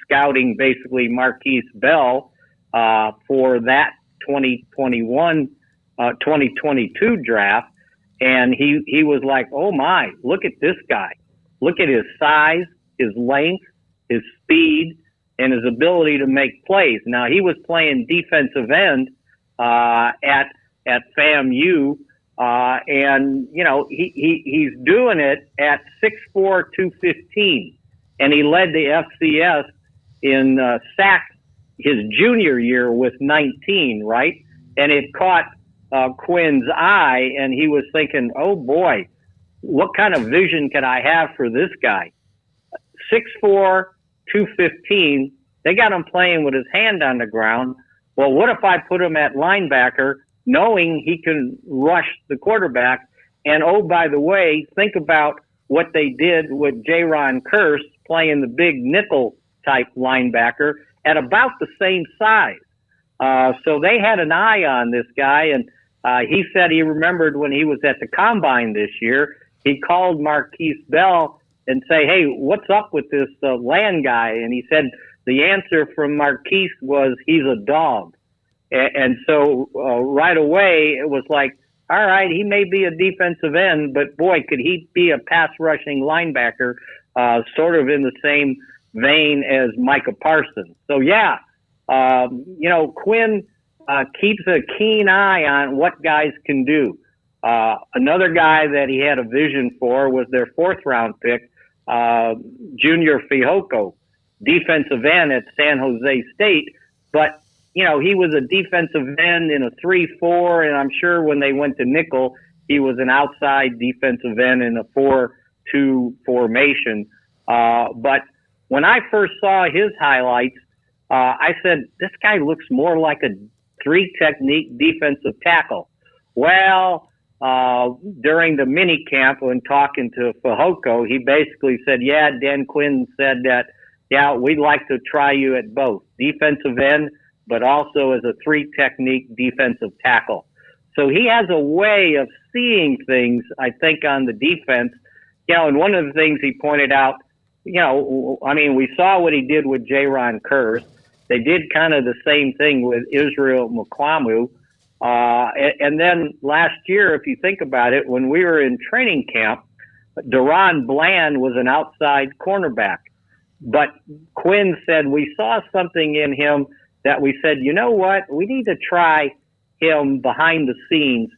scouting basically Marquise Bell for that 2022 draft. And he was like, oh my, look at this guy. Look at his size, his length, his speed, and his ability to make plays. Now, he was playing defensive end at FAMU, and, you know, he's doing it at 6'4", 215. And he led the FCS in sacks his junior year with 19, right? And it caught Quinn's eye, and he was thinking, oh boy, what kind of vision could I have for this guy? 6'4", 215. They got him playing with his hand on the ground. Well, what if I put him at linebacker, knowing he can rush the quarterback? And oh, by the way, think about what they did with Jaron Kearse playing the big nickel type linebacker at about the same size. So they had an eye on this guy, and he said he remembered when he was at the combine this year, he called Marquise Bell and say, hey, what's up with this Land guy? And he said the answer from Marquise was, he's a dog. And so right away it was like, all right, he may be a defensive end, but boy, could he be a pass rushing linebacker, sort of in the same vein as Micah Parsons. So yeah, you know, Quinn keeps a keen eye on what guys can do. Another guy that he had a vision for was their 4th round pick, Junior Fihoko, defensive end at San Jose State. But, you know, he was a defensive end in a 3-4, and I'm sure when they went to nickel, he was an outside defensive end in a 4-2 formation. But when I first saw his highlights, I said, this guy looks more like a 3-technique defensive tackle. Well, during the mini camp when talking to Fihoko, he basically said, yeah, Dan Quinn said that, yeah, we'd like to try you at both defensive end, but also as a 3-technique defensive tackle. So he has a way of seeing things, I think, on the defense. You know, and one of the things he pointed out, you know, I mean, we saw what he did with Jaron Kearse. They did kind of the same thing with Israel Mukwamu. And then last year, if you think about it, when we were in training camp, Deron Bland was an outside cornerback. But Quinn said, we saw something in him that we said, you know what, we need to try him behind the scenes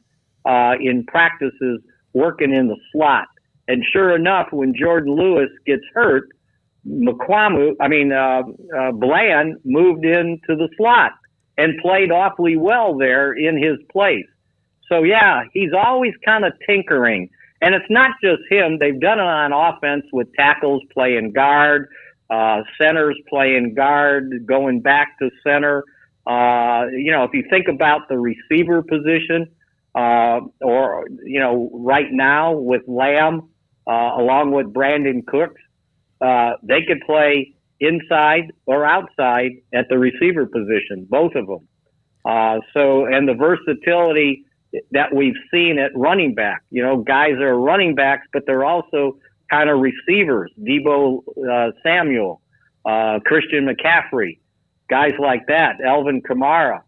in practices working in the slot. And sure enough, when Jordan Lewis gets hurt, Bland moved into the slot and played awfully well there in his place. So, yeah, he's always kind of tinkering. And it's not just him. They've done it on offense with tackles playing guard, centers playing guard, going back to center. You know, if you think about the receiver position, or, you know, right now with Lamb, along with Brandon Cooks, they could play inside or outside at the receiver position, both of them. And the versatility that we've seen at running back, you know, guys are running backs, but they're also kind of receivers. Debo Samuel, Christian McCaffrey, guys like that, Elvin Kamara.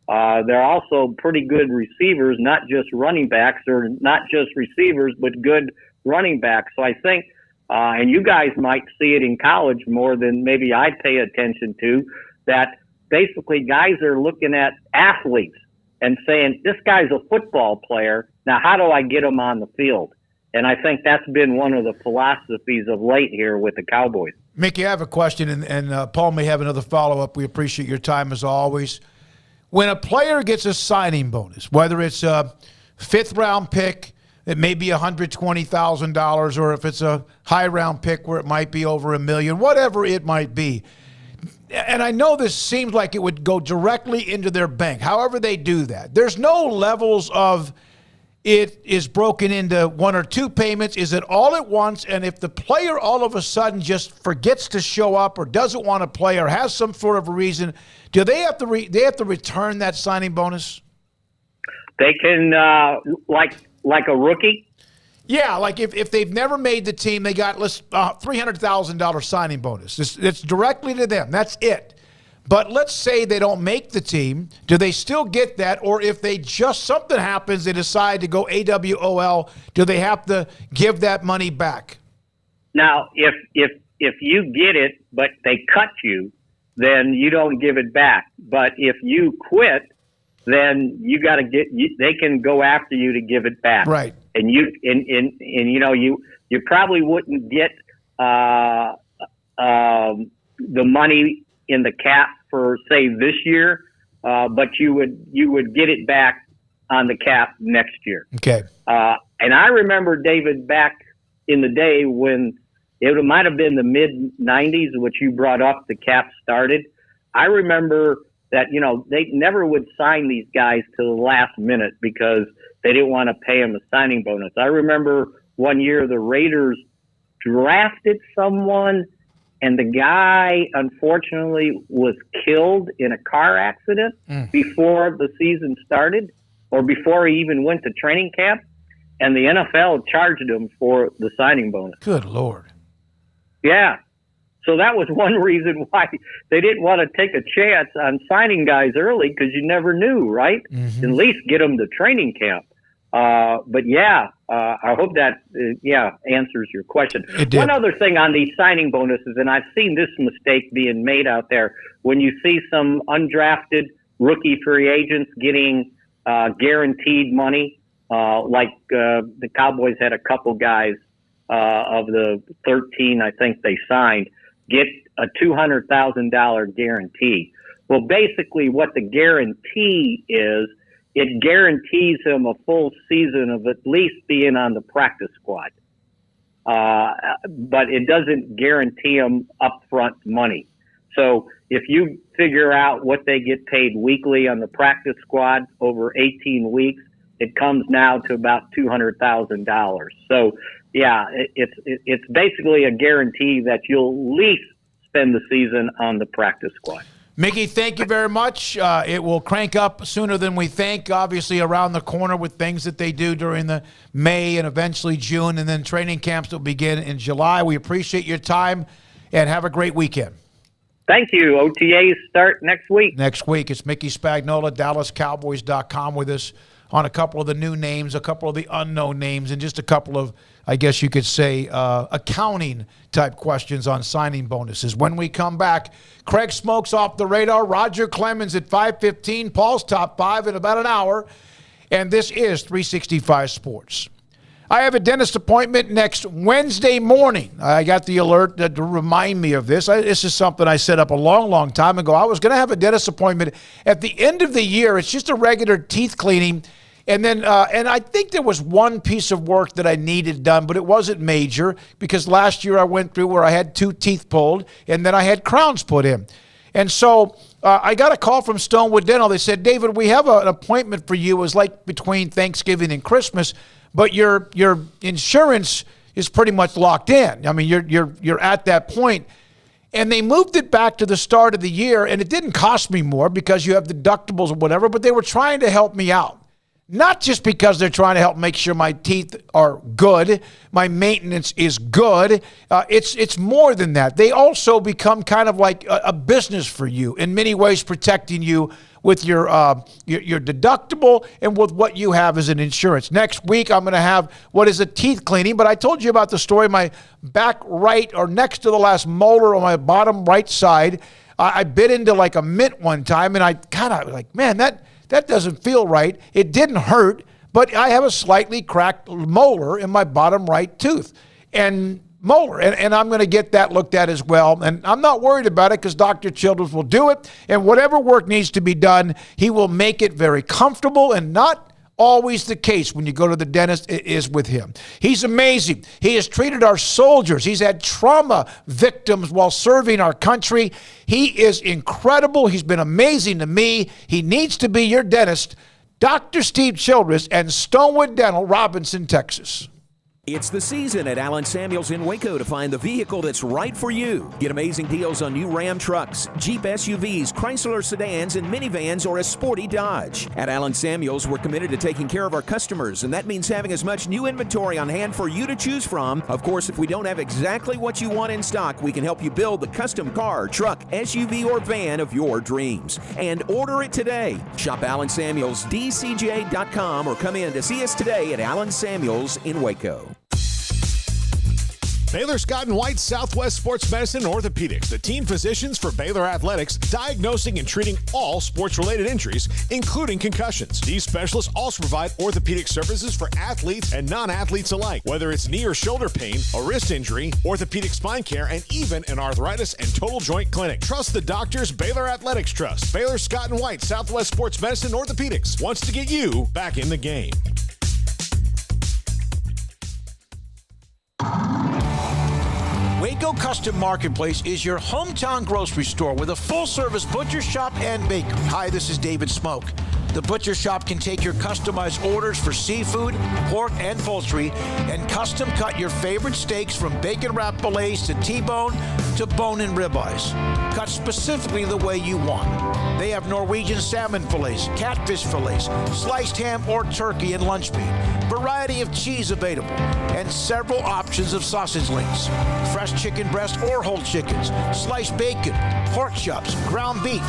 They're also pretty good receivers, not just running backs, or not just receivers, but good running backs. So I think, and you guys might see it in college more than maybe I pay attention to, that basically guys are looking at athletes and saying, this guy's a football player. Now, how do I get him on the field? And I think that's been one of the philosophies of late here with the Cowboys. Mickey, I have a question, and Paul may have another follow-up. We appreciate your time as always. When a player gets a signing bonus, whether it's a 5th-round pick, it may be $120,000, or if it's a high-round pick where it might be over $1 million, whatever it might be. And I know this seems like it would go directly into their bank. However they do that, there's no levels of it is broken into 1 or 2 payments. Is it all at once? And if the player all of a sudden just forgets to show up or doesn't want to play or has some sort of a reason, do they have to return that signing bonus? They can, like a rookie? Yeah, like if they've never made the team, they got $300,000 signing bonus. It's directly to them. That's it. But let's say they don't make the team. Do they still get that? Or if they just, something happens, they decide to go AWOL, do they have to give that money back? Now, if you get it, but they cut you, then you don't give it back. But if you quit, then you got to they can go after you to give it back. Right. And you probably wouldn't get the money in the cap for, say, this year, but you would get it back on the cap next year. Okay. And I remember, David, back in the day when it might have been the mid 90s, which you brought up, the cap started. I remember that, they never would sign these guys to the last minute because they didn't want to pay them a signing bonus. I remember one year the Raiders drafted someone, and the guy, unfortunately, was killed in a car accident before the season started, or before he even went to training camp, and the NFL charged him for the signing bonus. Good Lord. Yeah. So that was one reason why they didn't want to take a chance on signing guys early, because you never knew, right? Mm-hmm. At least get them to training camp. But I hope that, answers your question. One other thing on these signing bonuses, and I've seen this mistake being made out there, when you see some undrafted rookie free agents getting guaranteed money, like the Cowboys had a couple guys of the 13, I think they signed, get a $200,000 guarantee. Well, basically what the guarantee is, it guarantees him a full season of at least being on the practice squad. But it doesn't guarantee him upfront money. So if you figure out what they get paid weekly on the practice squad over 18 weeks, it comes now to about $200,000. So yeah, it's basically a guarantee that you'll at least spend the season on the practice squad. Mickey, thank you very much. It will crank up sooner than we think, obviously around the corner with things that they do during the May and eventually June, and then training camps will begin in July. We appreciate your time, and have a great weekend. Thank you. OTAs start next week. Next week. It's Mickey Spagnola, DallasCowboys.com, with us on a couple of the new names, a couple of the unknown names, and just a couple of, I guess you could say, accounting-type questions on signing bonuses. When we come back, Craig Smoak's off the radar, Roger Clemens at 5:15, Paul's Top 5 in about an hour, and this is 365 Sports. I have a dentist appointment next Wednesday morning. I got the alert to remind me of this. This is something I set up a long, long time ago. I was going to have a dentist appointment at the end of the year. It's just a regular teeth cleaning. And then, and I think there was one piece of work that I needed done, but it wasn't major, because last year I went through where I had 2 teeth pulled and then I had crowns put in. And so I got a call from Stonewood Dental. They said, David, we have an appointment for you. It was like between Thanksgiving and Christmas, but your insurance is pretty much locked in. I mean, you're at that point. And they moved it back to the start of the year, and it didn't cost me more because you have deductibles or whatever, but they were trying to help me out. Not just because they're trying to help make sure my teeth are good, my maintenance is good. It's more than that. They also become kind of like a business for you, in many ways protecting you with your deductible and with what you have as an insurance. Next week, I'm going to have what is a teeth cleaning, but I told you about the story. My back right, or next to the last molar on my bottom right side, I bit into like a mint one time, and I kind of like, man, that doesn't feel right. It didn't hurt, but I have a slightly cracked molar in my bottom right tooth and molar, and I'm going to get that looked at as well. And I'm not worried about it because Dr. Childress will do it, and whatever work needs to be done, he will make it very comfortable, and not always the case when you go to the dentist, it is with him. He's amazing. He has treated our soldiers. He's had trauma victims while serving our country. He is incredible. He's been amazing to me. He needs to be your dentist. Dr. Steve Childress and Stonewood Dental, Robinson, Texas. It's the season at Allen Samuels in Waco to find the vehicle that's right for you. Get amazing deals on new Ram trucks, Jeep SUVs, Chrysler sedans, and minivans, or a sporty Dodge. At Allen Samuels, we're committed to taking care of our customers, and that means having as much new inventory on hand for you to choose from. Of course, if we don't have exactly what you want in stock, we can help you build the custom car, truck, SUV, or van of your dreams. And order it today. Shop Allen Samuels, DCJ.com, or come in to see us today at Allen Samuels in Waco. Baylor Scott & White Southwest Sports Medicine and Orthopedics, the team physicians for Baylor Athletics, diagnosing and treating all sports-related injuries, including concussions. These specialists also provide orthopedic services for athletes and non-athletes alike, whether it's knee or shoulder pain, a wrist injury, orthopedic spine care, and even an arthritis and total joint clinic. Trust the doctors Baylor Athletics trust. Baylor Scott & White Southwest Sports Medicine and Orthopedics wants to get you back in the game. Waco Custom Marketplace is your hometown grocery store with a full-service butcher shop and bakery. Hi, this is David Smoak. The butcher shop can take your customized orders for seafood, pork, and poultry and custom cut your favorite steaks from bacon-wrapped fillets to T-bone to bone-in ribeyes. Cut specifically the way you want. They have Norwegian salmon fillets, catfish fillets, sliced ham or turkey and lunch meat, variety of cheese available, and several options of sausage links, fresh chicken breast or whole chickens, sliced bacon, pork chops, ground beef,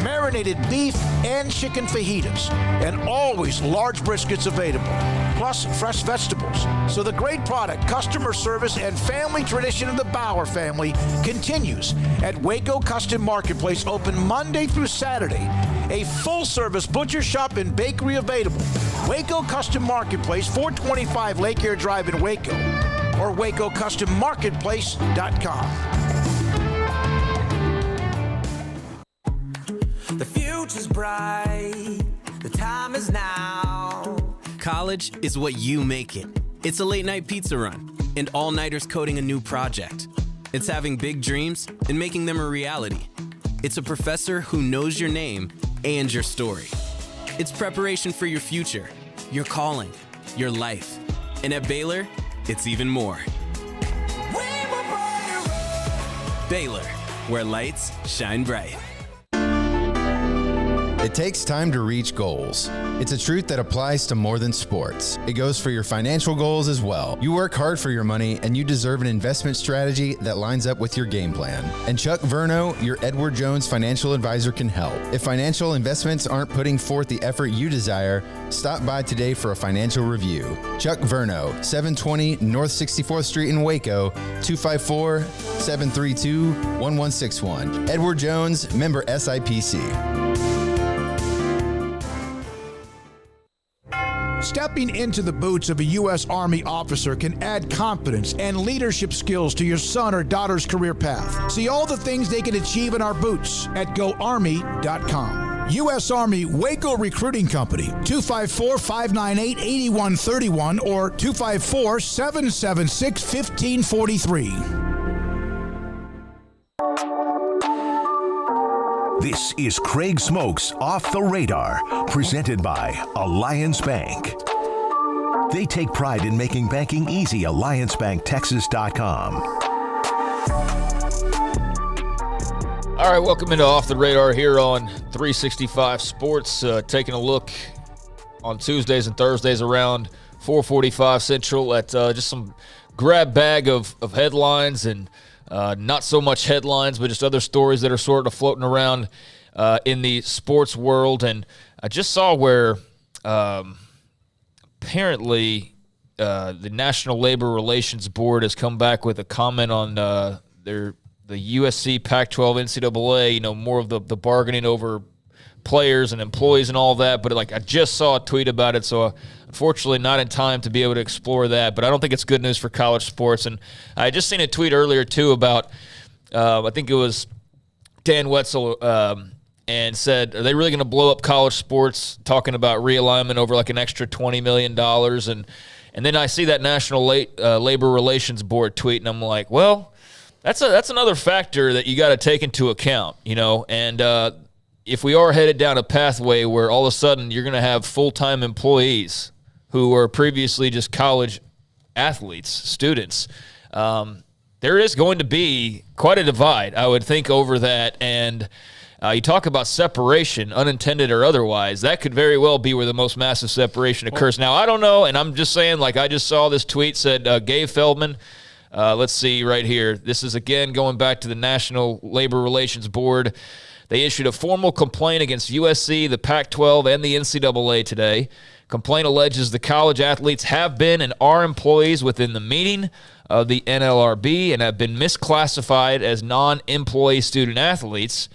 marinated beef, and chicken fajitas, and always large briskets available, plus fresh vegetables. So the great product, customer service, and family tradition of the Bauer family continues at Waco Custom Marketplace, open Monday through Saturday. A full-service butcher shop and bakery available. Waco Custom Marketplace, 425 Lake Air Drive in Waco, or WacoCustomMarketplace.com. The future's bright, the time is now. College is what you make it. It's a late night pizza run and all-nighters coding a new project. It's having big dreams and making them a reality. It's a professor who knows your name and your story. It's preparation for your future, your calling, your life. And at Baylor, it's even more. Baylor, where lights shine bright. It takes time to reach goals. It's a truth that applies to more than sports. It goes for your financial goals as well. You work hard for your money, and you deserve an investment strategy that lines up with your game plan. And Chuck Verno, your Edward Jones financial advisor, can help. If financial investments aren't putting forth the effort you desire, stop by today for a financial review. Chuck Verno, 720 North 64th Street in Waco, 254-732-1161. Edward Jones, member SIPC. Stepping into the boots of a U.S. Army officer can add confidence and leadership skills to your son or daughter's career path. See all the things they can achieve in our boots at GoArmy.com. U.S. Army Waco Recruiting Company, 254-598-8131 or 254-776-1543. This is Craig Smoak's Off the Radar, presented by Alliance Bank. They take pride in making banking easy. AllianceBankTexas.com. All right, welcome into Off the Radar here on 365 Sports. Taking a look on Tuesdays and Thursdays around 4:45 Central at just some grab bag of headlines and not so much headlines, but just other stories that are sort of floating around in the sports world. And I just saw where apparently the National Labor Relations Board has come back with a comment on the USC, Pac-12, NCAA, more of the bargaining over players and employees and all that. But I just saw a tweet about it, so unfortunately not in time to be able to explore that. But I don't think it's good news for college sports. And I just seen a tweet earlier too about I think it was Dan Wetzel and said, are they really going to blow up college sports, talking about realignment over an extra $20 million? And then I see that National Labor Relations Board tweet, and I'm like, well, that's another factor that you got to take into account, and if we are headed down a pathway where all of a sudden you're going to have full-time employees who were previously just college athletes, students, there is going to be quite a divide, I would think, over that. And you talk about separation, unintended or otherwise. That could very well be where the most massive separation occurs. Now, I don't know, and I'm just saying, like I just saw this tweet said Gabe Feldman. Let's see right here. This is, again, going back to the National Labor Relations Board. They issued a formal complaint against USC, the Pac-12, and the NCAA today. Complaint alleges the college athletes have been and are employees within the meaning of the NLRB and have been misclassified as non-employee student athletes.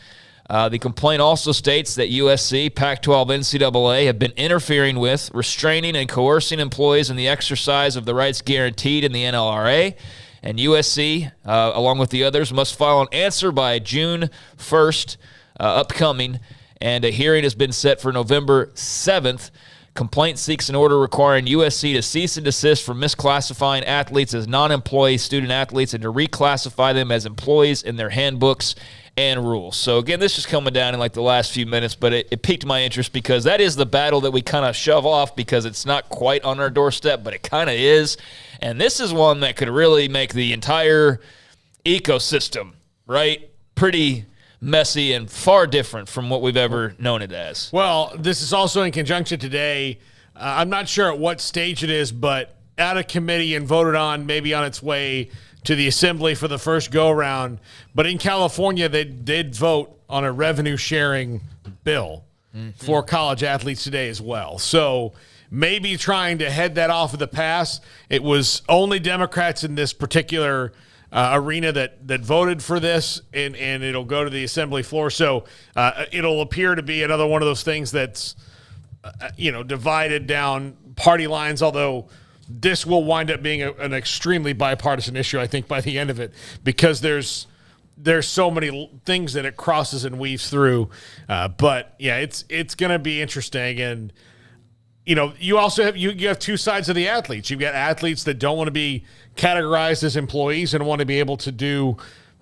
The complaint also states that USC, Pac-12, NCAA have been interfering with, restraining, and coercing employees in the exercise of the rights guaranteed in the NLRA. And USC, along with the others, must file an answer by June 1st, upcoming, and a hearing has been set for November 7th. Complaint seeks an order requiring USC to cease and desist from misclassifying athletes as non-employee student athletes and to reclassify them as employees in their handbooks and rules. So, again, this is coming down in like the last few minutes, but it piqued my interest because that is the battle that we kind of shove off because it's not quite on our doorstep, but it kind of is. And this is one that could really make the entire ecosystem, right, pretty messy and far different from what we've ever known it as. Well, this is also in conjunction today. I'm not sure at what stage it is, but out of committee and voted on, maybe on its way to the assembly for the first go-around. But in California, they did vote on a revenue-sharing bill for college athletes today as well. So maybe trying to head that off of the pass. It was only Democrats in this particular arena that voted for this, and it'll go to the assembly floor. So it'll appear to be another one of those things that's, divided down party lines, although this will wind up being an extremely bipartisan issue, I think, by the end of it, because there's so many things that it crosses and weaves through. But, yeah, it's going to be interesting. And, you also have you have two sides of the athletes. You've got athletes that don't want to be categorized as employees and want to be able to do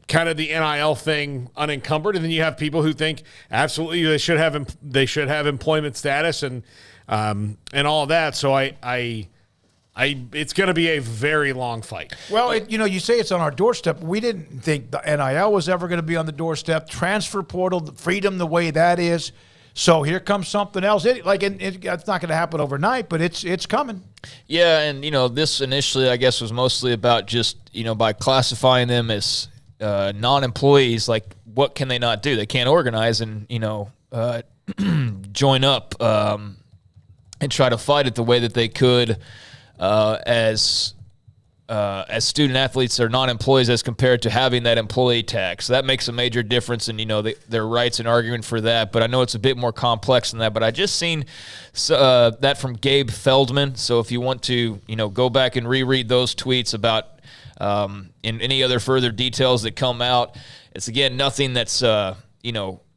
kind of the NIL thing unencumbered, and then you have people who think absolutely they should have employment status and all of that. So it's going to be a very long fight. Well, you say it's on our doorstep. We didn't think the NIL was ever going to be on the doorstep. Transfer portal, the freedom, the way that is. So here comes something else. It's not going to happen overnight, but it's coming. Yeah, and this initially, I guess, was mostly about just by classifying them as non-employees. Like, what can they not do? They can't organize and join up and try to fight it the way that they could as student athletes or non-employees as compared to having that employee tax. So that makes a major difference in, their rights and arguing for that. But I know it's a bit more complex than that. But I just seen that from Gabe Feldman. So if you want to, go back and reread those tweets about in any other further details that come out, it's, again, nothing that's,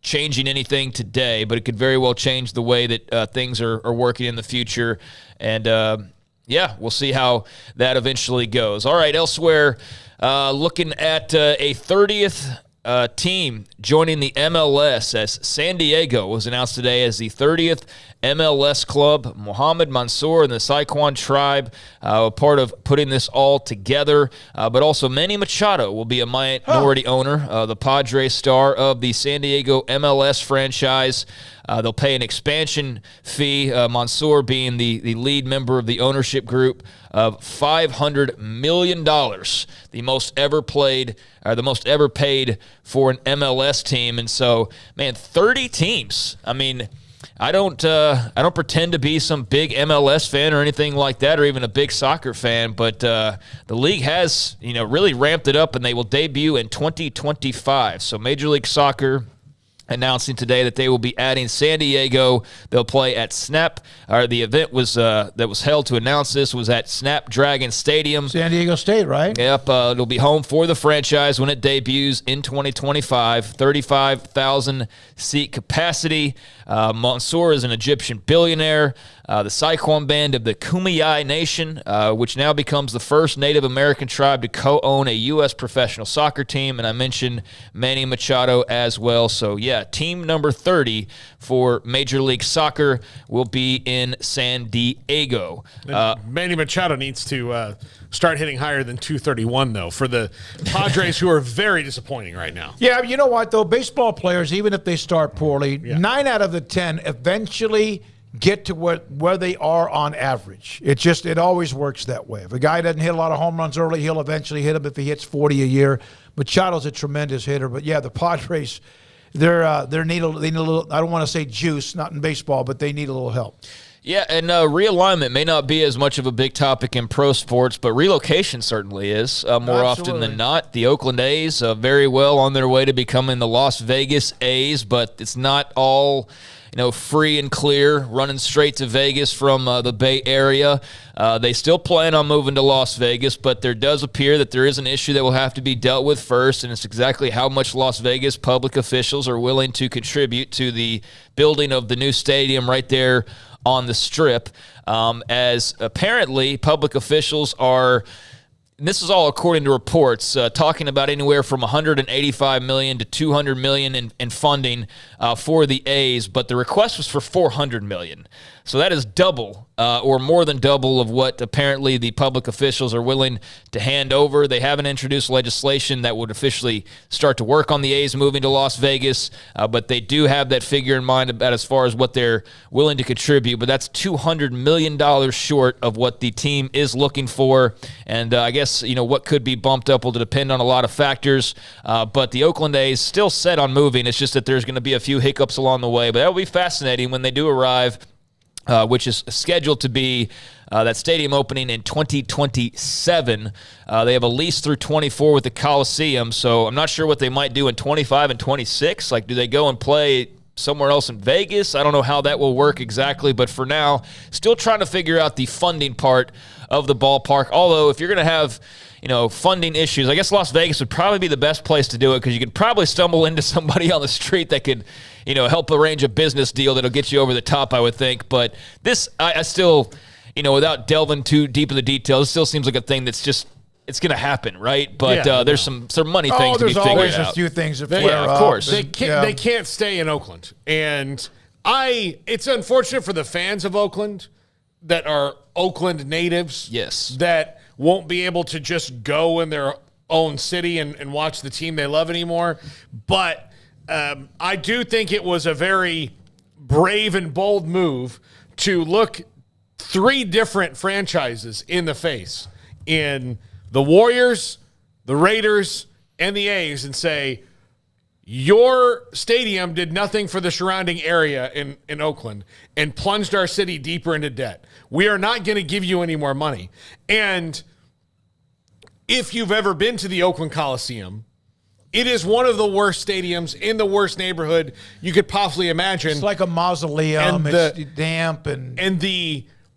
changing anything today, but it could very well change the way that things are working in the future. And, yeah, we'll see how that eventually goes. All right, elsewhere, looking at a 30th team joining the MLS as San Diego was announced today as the 30th MLS club. Mohamed Mansour and the Saquon tribe a part of putting this all together, but also Manny Machado will be a minority owner, the Padres star of the San Diego MLS franchise. They'll pay an expansion fee, Mansour being the lead member of the ownership group, of $500 million, the most ever paid for an MLS team. And so, man, 30 teams. I mean, I don't pretend to be some big MLS fan or anything like that, or even a big soccer fan, but the league has, really ramped it up, and they will debut in 2025. So Major League Soccer announcing today that they will be adding San Diego. They'll play at the event was that was held to announce this was at Snapdragon Stadium. San Diego State, right? Yep. It'll be home for the franchise when it debuts in 2025. 35,000 seat capacity. Mansour is an Egyptian billionaire. The Saquon band of the Kumeyaay Nation, which now becomes the first Native American tribe to co-own a U.S. professional soccer team. And I mentioned Manny Machado as well. So, yeah, yeah, team number 30 for Major League Soccer will be in San Diego. Manny Machado needs to start hitting higher than 231, though, for the Padres, who are very disappointing right now. Yeah, you know what, though? Baseball players, even if they start poorly, 9 out of the 10 eventually get to where they are on average. It always works that way. If a guy doesn't hit a lot of home runs early, he'll eventually hit them if he hits 40 a year. Machado's a tremendous hitter, but yeah, the Padres, they need a little. I don't want to say juice, not in baseball, but they need a little help. Yeah, and realignment may not be as much of a big topic in pro sports, but relocation certainly is more often than not. The Oakland A's very well on their way to becoming the Las Vegas A's, but it's not all free and clear, running straight to Vegas from the Bay Area. They still plan on moving to Las Vegas, but there does appear that there is an issue that will have to be dealt with first, and it's exactly how much Las Vegas public officials are willing to contribute to the building of the new stadium right there on the Strip, as apparently public officials are, and this is all according to reports, talking about anywhere from $185 million to $200 million in funding for the A's, but the request was for $400 million. So that is double or more than double of what apparently the public officials are willing to hand over. They haven't introduced legislation that would officially start to work on the A's moving to Las Vegas, but they do have that figure in mind about as far as what they're willing to contribute. But that's $200 million short of what the team is looking for. And I guess, what could be bumped up will depend on a lot of factors. But the Oakland A's still set on moving. It's just that there's going to be a few hiccups along the way. But that will be fascinating when they do arrive. Which is scheduled to be that stadium opening in 2027. They have a lease through 24 with the Coliseum, so I'm not sure what they might do in 25 and 26. Like, do they go and play somewhere else in Vegas? I don't know how that will work exactly, but for now, still trying to figure out the funding part of the ballpark. Although, if you're going to have funding issues, I guess Las Vegas would probably be the best place to do it because you could probably stumble into somebody on the street that could help arrange a business deal that'll get you over the top, I would think. But this, I still, without delving too deep in the details, it still seems like a thing that's just, it's going to happen, right? But there's some money things to be figured out. There's always a few things that flare up. Of course. They can't stay in Oakland. And it's unfortunate for the fans of Oakland that are Oakland natives. Yes. That won't be able to just go in their own city and watch the team they love anymore. But I do think it was a very brave and bold move to look 3 different franchises in the face, in the Warriors, the Raiders, and the A's, and say, your stadium did nothing for the surrounding area in Oakland and plunged our city deeper into debt. We are not going to give you any more money. And if you've ever been to the Oakland Coliseum, it is one of the worst stadiums in the worst neighborhood you could possibly imagine. It's like a mausoleum. It's damp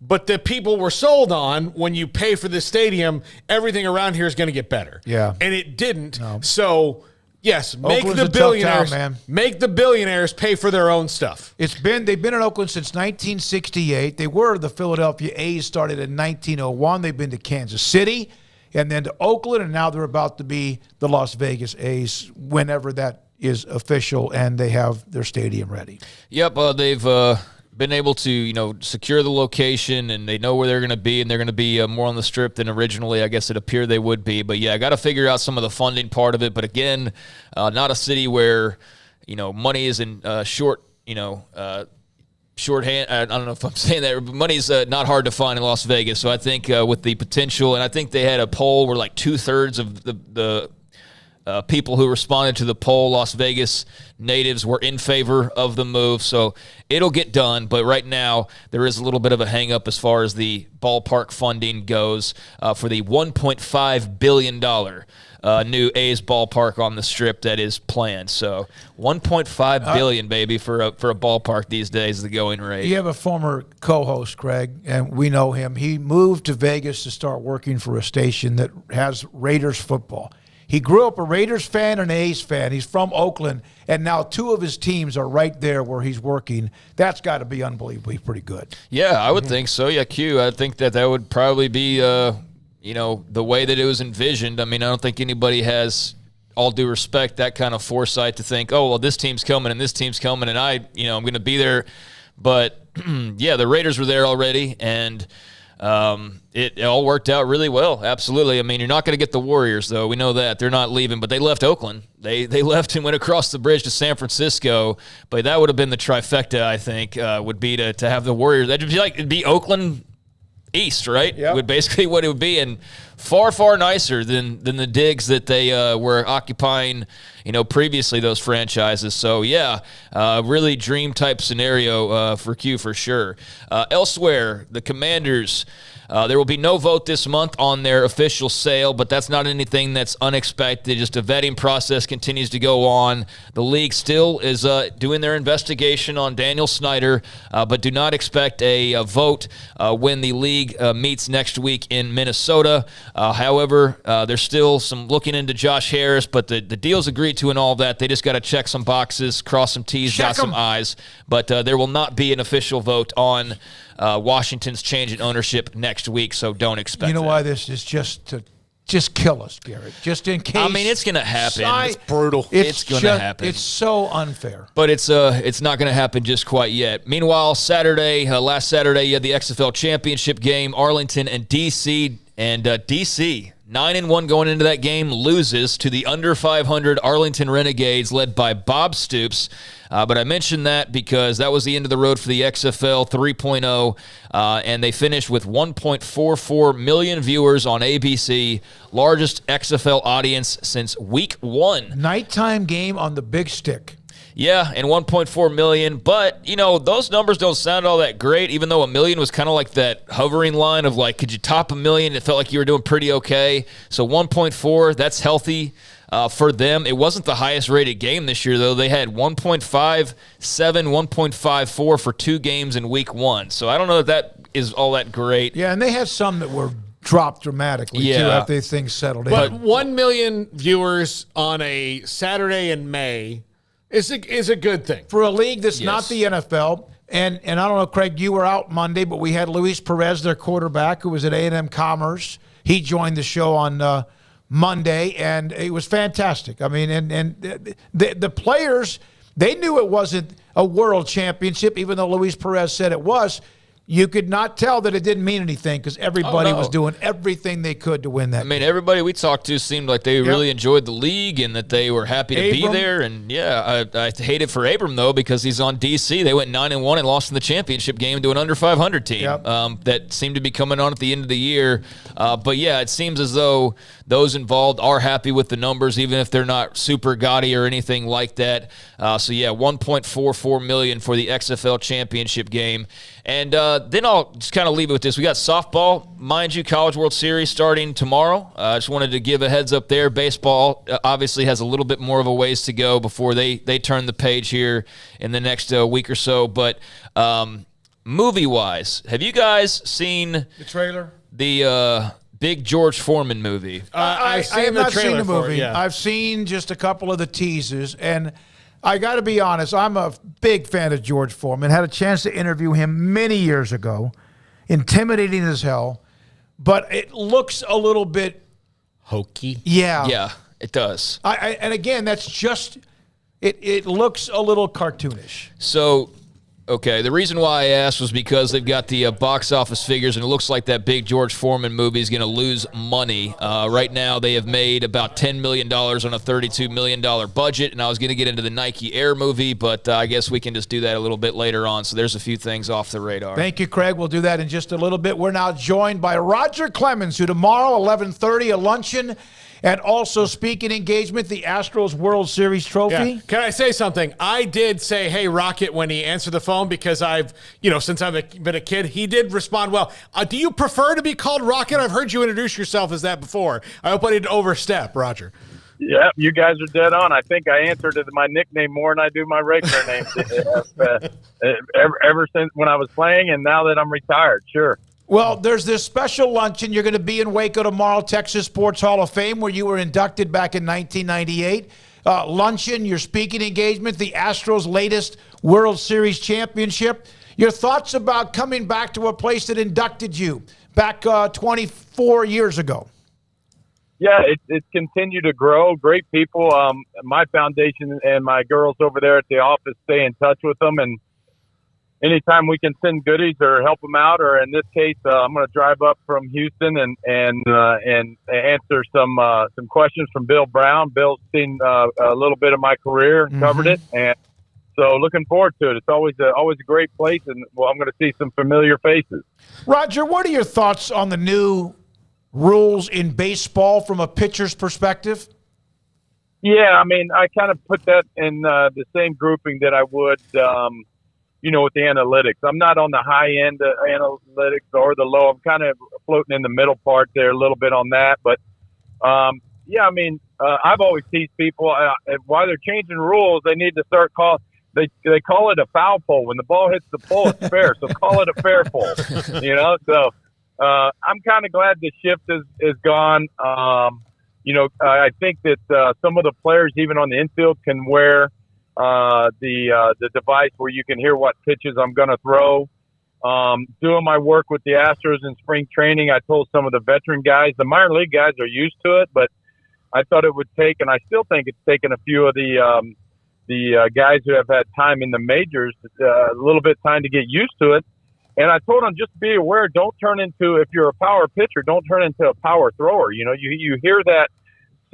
but the people were sold on, when you pay for this stadium, everything around here is going to get better. Yeah. And it didn't. No. So, yes, make Oakland's the billionaires pay for their own stuff. They've been in Oakland since 1968. They were the Philadelphia A's, started in 1901. They've been to Kansas City and then to Oakland, and now they're about to be the Las Vegas A's whenever that is official and they have their stadium ready. Yep, they've been able to, secure the location, and they know where they're going to be, and they're going to be more on the Strip than originally, I guess, it appeared they would be. But, yeah, I got to figure out some of the funding part of it. But, again, not a city where, money is in shorthand. I don't know if I'm saying that, but money's not hard to find in Las Vegas. So I think with the potential, and I think they had a poll where like 2/3 of the people who responded to the poll, Las Vegas natives, were in favor of the move. So it'll get done. But right now, there is a little bit of a hang-up as far as the ballpark funding goes for the $1.5 billion new A's ballpark on the Strip that is planned. So $1.5 billion, baby, for a ballpark these days is the going rate. You have a former co-host, Craig, and we know him. He moved to Vegas to start working for a station that has Raiders football. He grew up a Raiders fan and an A's fan. He's from Oakland, and now 2 of his teams are right there where he's working. That's got to be unbelievably pretty good. Yeah, I would think so. Yeah, Q, I think that would probably be, the way that it was envisioned. I mean, I don't think anybody has all due respect, that kind of foresight to think, oh, well, this team's coming and this team's coming, and I'm going to be there. But, yeah, the Raiders were there already, and it all worked out really well. Absolutely. I mean, you're not going to get the Warriors, though. We know that. They're not leaving, but they left Oakland. They left and went across the bridge to San Francisco, but that would have been the trifecta, I think, would be to have the Warriors. It'd be Oakland East, right? Yep. Would basically what it would be, and far, far nicer than the digs that they were occupying, previously, those franchises. So, yeah, really dream-type scenario for Q for sure. Elsewhere, the Commanders, there will be no vote this month on their official sale, but that's not anything that's unexpected. Just a vetting process continues to go on. The league still is doing their investigation on Daniel Snyder, but do not expect a vote when the league meets next week in Minnesota. However, there's still some looking into Josh Harris, but the deal's agreed to and all that. They just got to check some boxes, cross some T's, dot some I's. But there will not be an official vote on Washington's change in ownership next week, so don't expect You know that. why this is just to kill us, Garrett? Just in case. I mean, it's going to happen. It's brutal. It's going to happen. It's so unfair. But it's not going to happen just quite yet. Meanwhile, last Saturday, you had the XFL Championship game, Arlington and D.C., and D.C., 9-1 going into that game, loses to the under 500 Arlington Renegades led by Bob Stoops. But I mentioned that because that was the end of the road for the XFL 3.0, and they finished with 1.44 million viewers on ABC, largest XFL audience since week 1. Nighttime game on the big stick. Yeah, and 1.4 million, but, those numbers don't sound all that great, even though a million was kind of like that hovering line of, like, could you top a million? It felt like you were doing pretty okay. So 1.4, that's healthy for them. It wasn't the highest-rated game this year, though. They had 1.57, 1.54 for 2 games in week 1. So I don't know if that is all that great. Yeah, and they had some that were dropped dramatically, too, after things settled in. But 1 million viewers on a Saturday in May is a good thing. For a league that's not the NFL, and I don't know, Craig, you were out Monday, but we had Luis Perez, their quarterback, who was at A&M Commerce. He joined the show on Monday, and it was fantastic. I mean, and the players, they knew it wasn't a world championship, even though Luis Perez said it was. You could not tell that it didn't mean anything because everybody was doing everything they could to win that game. Everybody we talked to seemed like they really enjoyed the league and that they were happy to be there. And, I hate it for Abram, though, because he's on D.C. They went 9-1 and lost in the championship game to an under 500 team that seemed to be coming on at the end of the year. But, it seems as though those involved are happy with the numbers, even if they're not super gaudy or anything like that. 1.44 million for the XFL championship game. And then I'll just kind of leave it with this. We got softball, mind you, College World Series starting tomorrow. I just wanted to give a heads up there. Baseball obviously has a little bit more of a ways to go before they turn the page here in the next week or so. But movie-wise, have you guys seen the trailer? The Big George Foreman movie? I have not seen the movie. I've seen just a couple of the teasers, and I got to be honest, I'm a big fan of George Foreman. Had a chance to interview him many years ago. Intimidating as hell, but it looks a little bit hokey. Yeah. Yeah, it does. And again, that's just, it looks a little cartoonish. So, okay, the reason why I asked was because they've got the box office figures, and it looks like that Big George Foreman movie is going to lose money. Right now, they have made about $10 million on a $32 million budget, and I was going to get into the Nike Air movie, but I guess we can just do that a little bit later on, so there's a few things off the radar. Thank you, Craig. We'll do that in just a little bit. We're now joined by Roger Clemens, who tomorrow, 11:30, a luncheon, and also speaking engagement, the Astros World Series trophy. Yeah. Can I say something? I did say, hey, Rocket, when he answered the phone, because I've, since I've been a kid, he did respond well. Do you prefer to be called Rocket? I've heard you introduce yourself as that before. I hope I didn't overstep, Roger. Yeah, you guys are dead on. I think I answered to my nickname more than I do my regular name ever since when I was playing, and now that I'm retired, sure. Well, there's this special luncheon. You're going to be in Waco tomorrow, Texas Sports Hall of Fame, where you were inducted back in 1998. Luncheon, your speaking engagement, the Astros' latest World Series championship. Your thoughts about coming back to a place that inducted you back 24 years ago? Yeah, it's continued to grow. Great people. My foundation and my girls over there at the office stay in touch with them, and anytime we can send goodies or help them out, or in this case, I'm going to drive up from Houston and answer some questions from Bill Brown. Bill's seen a little bit of my career and covered it, and so looking forward to it. It's always a great place, and I'm going to see some familiar faces. Roger, what are your thoughts on the new rules in baseball from a pitcher's perspective? Yeah, I mean, I kind of put that in the same grouping that I would, with the analytics. I'm not on the high end of analytics or the low. I'm kind of floating in the middle part there a little bit on that. But, I've always teased people, while they're changing rules, they need to start they call it a foul pole. When the ball hits the pole, it's fair. So call it a fair pole, So I'm kind of glad the shift is gone. I think that some of the players, even on the infield, can wear the device where you can hear what pitches I'm going to throw. Doing my work with the Astros in spring training, I told some of the veteran guys, the minor league guys are used to it, but I thought it would take, and I still think it's taken a few of the guys who have had time in the majors a little bit time to get used to it. And I told them, just be aware, don't turn into, if you're a power pitcher, don't turn into a power thrower. You hear that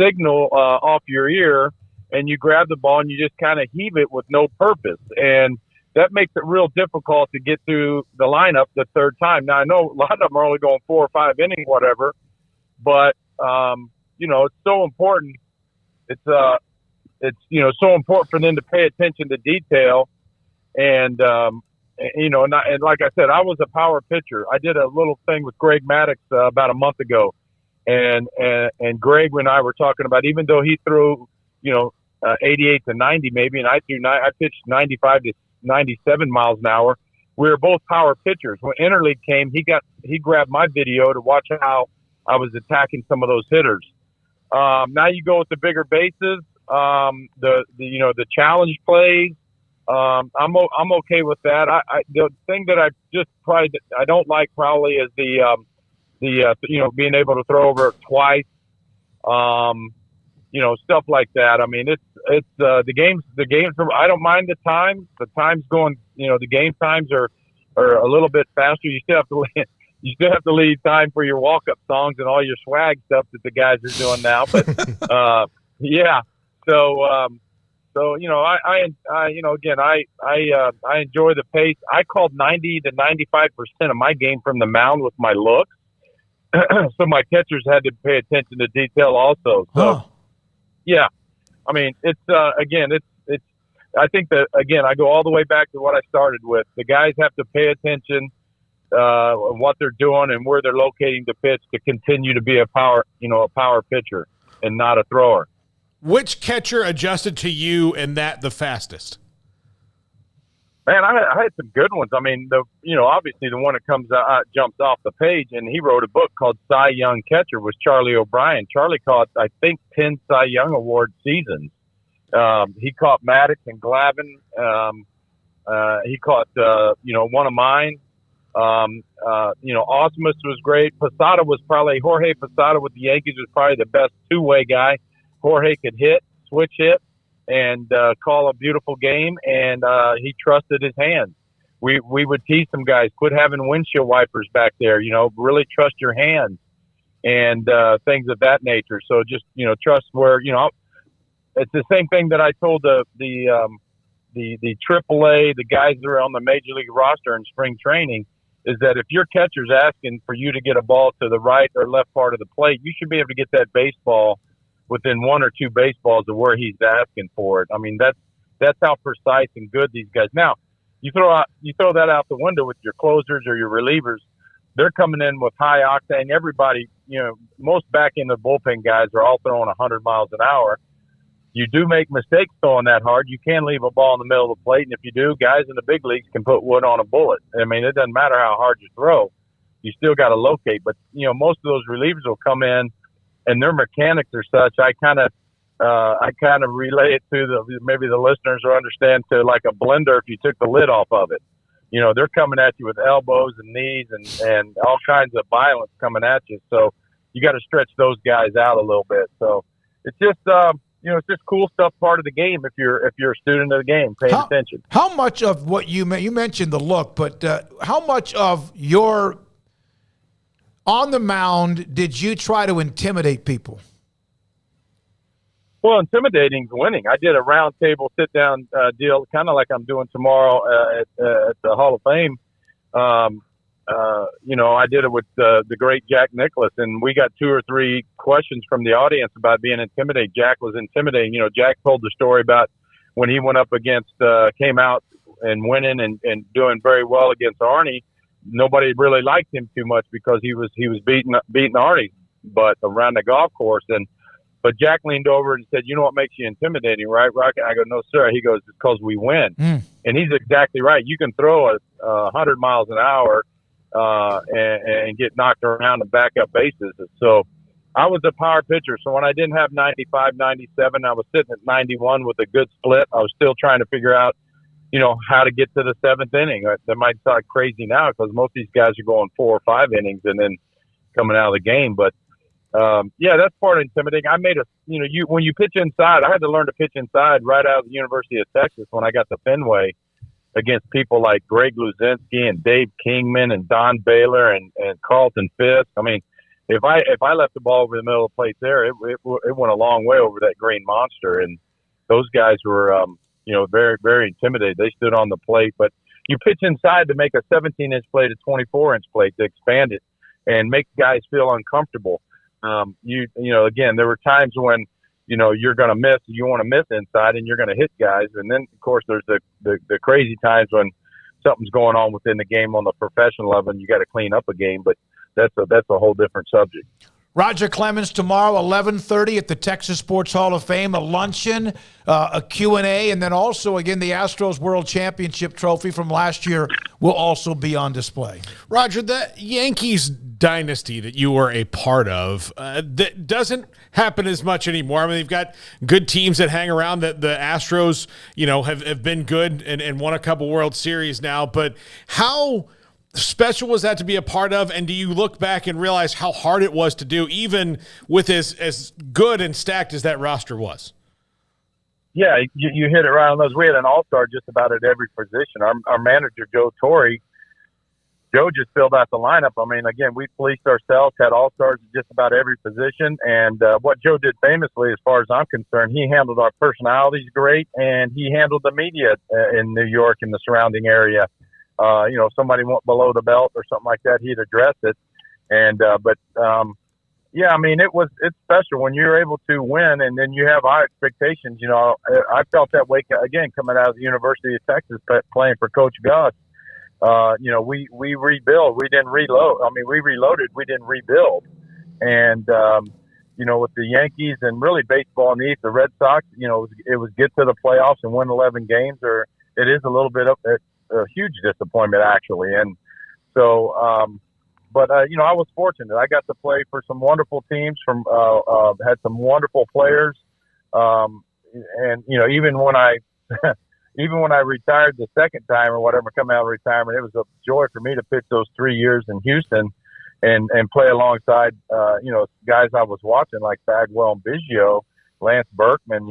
signal off your ear, and you grab the ball and you just kind of heave it with no purpose. And that makes it real difficult to get through the lineup the third time. Now, I know a lot of them are only going 4 or 5 innings, whatever, but, it's so important. It's so important for them to pay attention to detail. And like I said, I was a power pitcher. I did a little thing with Greg Maddux about a month ago. And Greg and I were talking about, even though he threw, 88 to 90 maybe, and I pitched 95 to 97 miles an hour. We were both power pitchers. When Interleague came, he grabbed my video to watch how I was attacking some of those hitters. Now you go with the bigger bases, the challenge plays. I'm okay with that. The thing that I don't like probably is the being able to throw over twice. Stuff like that. I mean, it's the games. I don't mind the times. The times going. The game times are a little bit faster. You still have to leave time for your walk-up songs and all your swag stuff that the guys are doing now. But yeah. So I enjoy the pace. I called 90 to 95% of my game from the mound with my looks. So my catchers had to pay attention to detail also. So, yeah, I mean, it's I think that, again, I go all the way back to what I started with. The guys have to pay attention what they're doing and where they're locating the pitch to continue to be a power pitcher and not a thrower. Which catcher adjusted to you and that the fastest? Man, I had some good ones. I mean, obviously the one that comes out jumps off the page, and he wrote a book called Cy Young Catcher, was Charlie O'Brien. Charlie caught, I think, 10 Cy Young Award seasons. He caught Maddox and Glavine. He caught, one of mine. Osmus was great. Posada was probably, Jorge Posada with the Yankees was probably the best two-way guy. Jorge could hit, switch hit, and call a beautiful game, and he trusted his hands. We would tease some guys, quit having windshield wipers back there, really trust your hands and things of that nature. So just, trust where, it's the same thing that I told the AAA, the guys that are on the major league roster in spring training, is that if your catcher's asking for you to get a ball to the right or left part of the plate, you should be able to get that baseball within 1 or 2 baseballs of where he's asking for it. I mean, that's how precise and good these guys. Now, you throw that out the window with your closers or your relievers. They're coming in with high octane. Everybody, most back in the bullpen guys are all throwing 100 miles an hour. You do make mistakes throwing that hard. You can leave a ball in the middle of the plate, and if you do, guys in the big leagues can put wood on a bullet. I mean, it doesn't matter how hard you throw. You still got to locate. But, most of those relievers will come in, and their mechanics are such. I kind of relate it to maybe the listeners will understand, to like a blender if you took the lid off of it. They're coming at you with elbows and knees and all kinds of violence coming at you. So you got to stretch those guys out a little bit. So it's just it's just cool stuff, part of the game if you're a student of the game, paying attention. How much of what you mentioned the look, but how much of your on the mound did you try to intimidate people? Well, intimidating is winning. I did a round table sit down deal, kind of like I'm doing tomorrow at the Hall of Fame. I did it with the great Jack Nicklaus, and we got 2 or 3 questions from the audience about being intimidated. Jack was intimidating. Jack told the story about when he went up against, came out and winning and doing very well against Arnie. Nobody really liked him too much because he was beating Arnie, but around the golf course. But Jack leaned over and said, "You know what makes you intimidating, right, Rocket?" I go, "No, sir." He goes, "It's because we win." And he's exactly right. You can throw 100 miles an hour and get knocked around and back up bases. So I was a power pitcher. So when I didn't have 95, 97, I was sitting at 91 with a good split. I was still trying to figure out, how to get to the 7th inning. That might sound crazy now because most of these guys are going 4 or 5 innings and then coming out of the game. But that's part of intimidating. I made when you pitch inside, I had to learn to pitch inside right out of the University of Texas when I got to Fenway against people like Greg Luzinski and Dave Kingman and Don Baylor and Carlton Fisk. I mean, if I left the ball over the middle of the plate there, it went a long way over that green monster. And those guys were, very, very intimidated. They stood on the plate, but you pitch inside to make a 17-inch plate a 24-inch plate to expand it and make guys feel uncomfortable. Again, there were times when, you're going to miss, you want to miss inside and you're going to hit guys. And then of course there's the crazy times when something's going on within the game on the professional level and you got to clean up a game, but that's a whole different subject. Roger Clemens tomorrow, 11:30 at the Texas Sports Hall of Fame, a luncheon, a Q&A, and then also, again, the Astros World Championship trophy from last year will also be on display. Roger, the Yankees dynasty that you were a part of, that doesn't happen as much anymore. I mean, they've got good teams that hang around. That the Astros, have been good and won a couple World Series now, but how special was that to be a part of, and do you look back and realize how hard it was to do, even with as good and stacked as that roster was? Yeah, you hit it right on those. We had an all-star just about at every position. Our manager, Joe Torre, Joe just filled out the lineup. I mean, again, we policed ourselves, had all-stars at just about every position, and what Joe did famously, as far as I'm concerned, he handled our personalities great, and he handled the media in New York and the surrounding area. If somebody went below the belt or something like that, he'd address it. And, it's special when you're able to win and then you have high expectations. I felt that way again, coming out of the University of Texas, playing for Coach Gus. We rebuild, we didn't reload. I mean, we reloaded, we didn't rebuild. And, with the Yankees and really baseball in the East, the Red Sox, it was get to the playoffs and win 11 games, or it is a little bit up there. A huge disappointment, actually. And so, I was fortunate. I got to play for some wonderful teams, had some wonderful players. Even when I retired the second time or whatever, coming out of retirement, it was a joy for me to pitch those 3 years in Houston and play alongside, guys I was watching like Bagwell and Biggio, Lance Berkman,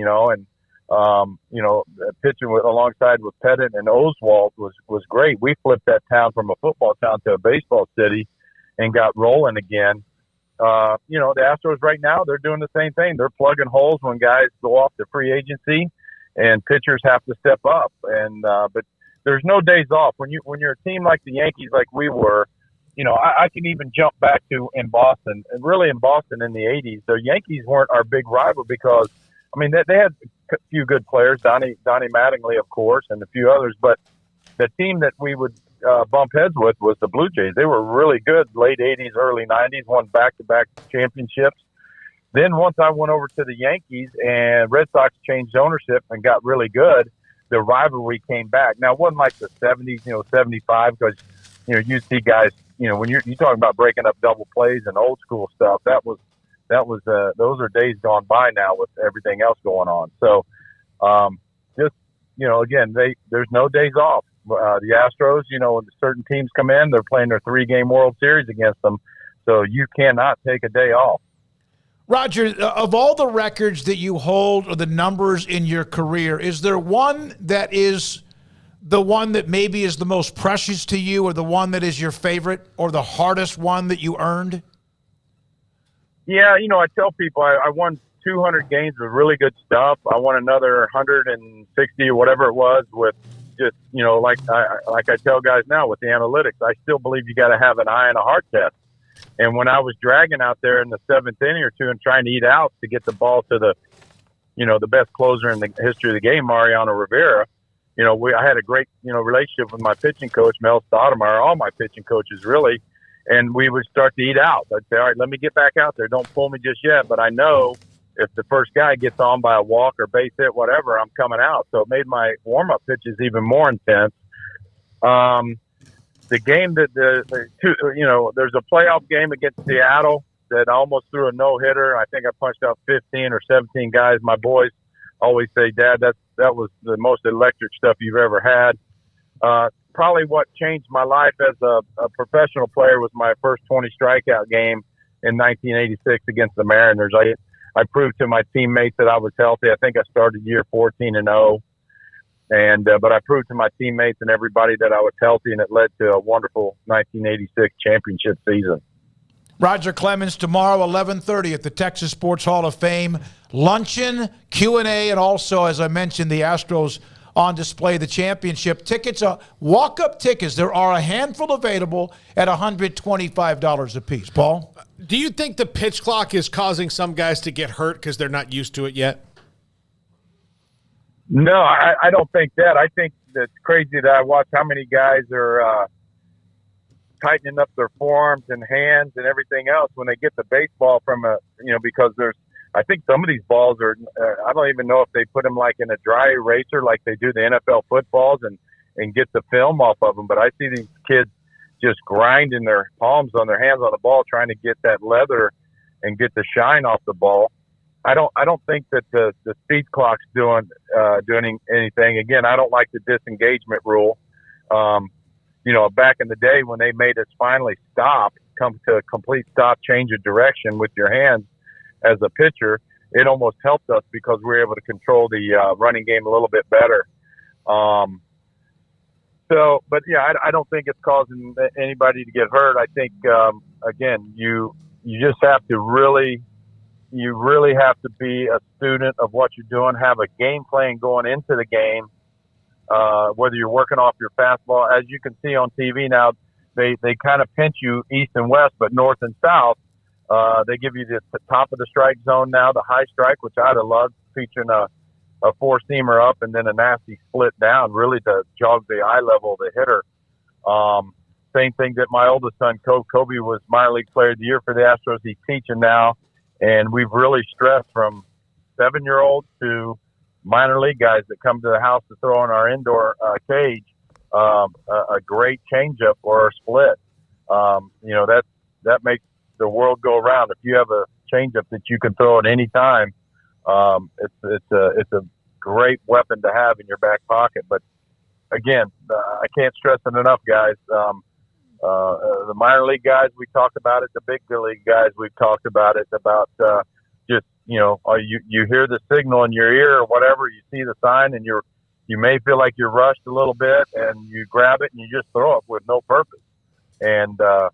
pitching alongside with Pettit and Oswalt was great. We flipped that town from a football town to a baseball city and got rolling again. The Astros right now, they're doing the same thing. They're plugging holes when guys go off to free agency and pitchers have to step up. And, but there's no days off when you're a team like the Yankees, like we were. I can even jump back to in Boston, and really in Boston in the 80s, the Yankees weren't our big rival because, they had a few good players, Donnie Mattingly, of course, and a few others. But the team that we would bump heads with was the Blue Jays. They were really good, late 80s, early 90s, won back-to-back championships. Then once I went over to the Yankees and Red Sox changed ownership and got really good, the rivalry came back. Now, it wasn't like the 70s, 75, because, you see guys, when you're talking about breaking up double plays and old school stuff, those are days gone by now with everything else going on. So, again, there's no days off. The Astros, when certain teams come in, they're playing their 3-game World Series against them. So you cannot take a day off. Roger, of all the records that you hold or the numbers in your career, is there one that is the one that maybe is the most precious to you, or the one that is your favorite, or the hardest one that you earned? Yeah, I tell people I won 200 games with really good stuff. I won another 160 or whatever it was with just, like I tell guys now with the analytics, I still believe you got to have an eye and a heart test. And when I was dragging out there in the seventh inning or two and trying to eat out to get the ball to the best closer in the history of the game, Mariano Rivera, I had a great, relationship with my pitching coach, Mel Stoudemire, all my pitching coaches really. And we would start to eat out. I'd say, all right, let me get back out there. Don't pull me just yet. But I know if the first guy gets on by a walk or base hit, whatever, I'm coming out. So it made my warm-up pitches even more intense. The game that there's a playoff game against Seattle that I almost threw a no-hitter. I think I punched out 15 or 17 guys. My boys always say, Dad, that was the most electric stuff you've ever had. Probably what changed my life as a professional player was my first 20 strikeout game in 1986 against the Mariners. I proved to my teammates that I was healthy. I think I started year 14-0. But I proved to my teammates and everybody that I was healthy, and it led to a wonderful 1986 championship season. Roger Clemens, tomorrow, 11:30 at the Texas Sports Hall of Fame. Luncheon, Q&A, and also, as I mentioned, the Astros on display, the championship tickets, walk-up tickets. There are a handful available at $125 a piece. Paul? Do you think the pitch clock is causing some guys to get hurt because they're not used to it yet? No, I don't think that. I think it's crazy that I watch how many guys are tightening up their forearms and hands and everything else when they get the baseball from because I think some of these balls are, I don't even know if they put them like in a dry eraser like they do the NFL footballs and get the film off of them. But I see these kids just grinding their palms on their hands on the ball, trying to get that leather and get the shine off the ball. I don't think that the speed clock's doing anything. Again, I don't like the disengagement rule. Back in the day when they made us finally come to a complete stop, change of direction with your hands as a pitcher, it almost helped us because we were able to control the running game a little bit better. I don't think it's causing anybody to get hurt. I think, again, you just have to really have to be a student of what you're doing, have a game plan going into the game, whether you're working off your fastball. As you can see on TV now, they kind of pinch you east and west, but north and south. They give you the top of the strike zone now, the high strike, which I'd have loved, featuring a four-seamer up and then a nasty split down, really to jog the eye level of the hitter. Same thing that my oldest son, Kobe, was minor league player of the year for the Astros. He's teaching now. And we've really stressed from 7-year-olds to minor league guys that come to the house to throw in our indoor cage a great changeup or a split. That makes the world go around. If you have a changeup that you can throw at any time, it's a great weapon to have in your back pocket. But again, I can't stress it enough, guys. The minor league guys, we talked about it. The big league guys, we've talked about it. About you hear the signal in your ear or whatever, you see the sign, and you may feel like you're rushed a little bit, and you grab it and you just throw it with no purpose. And some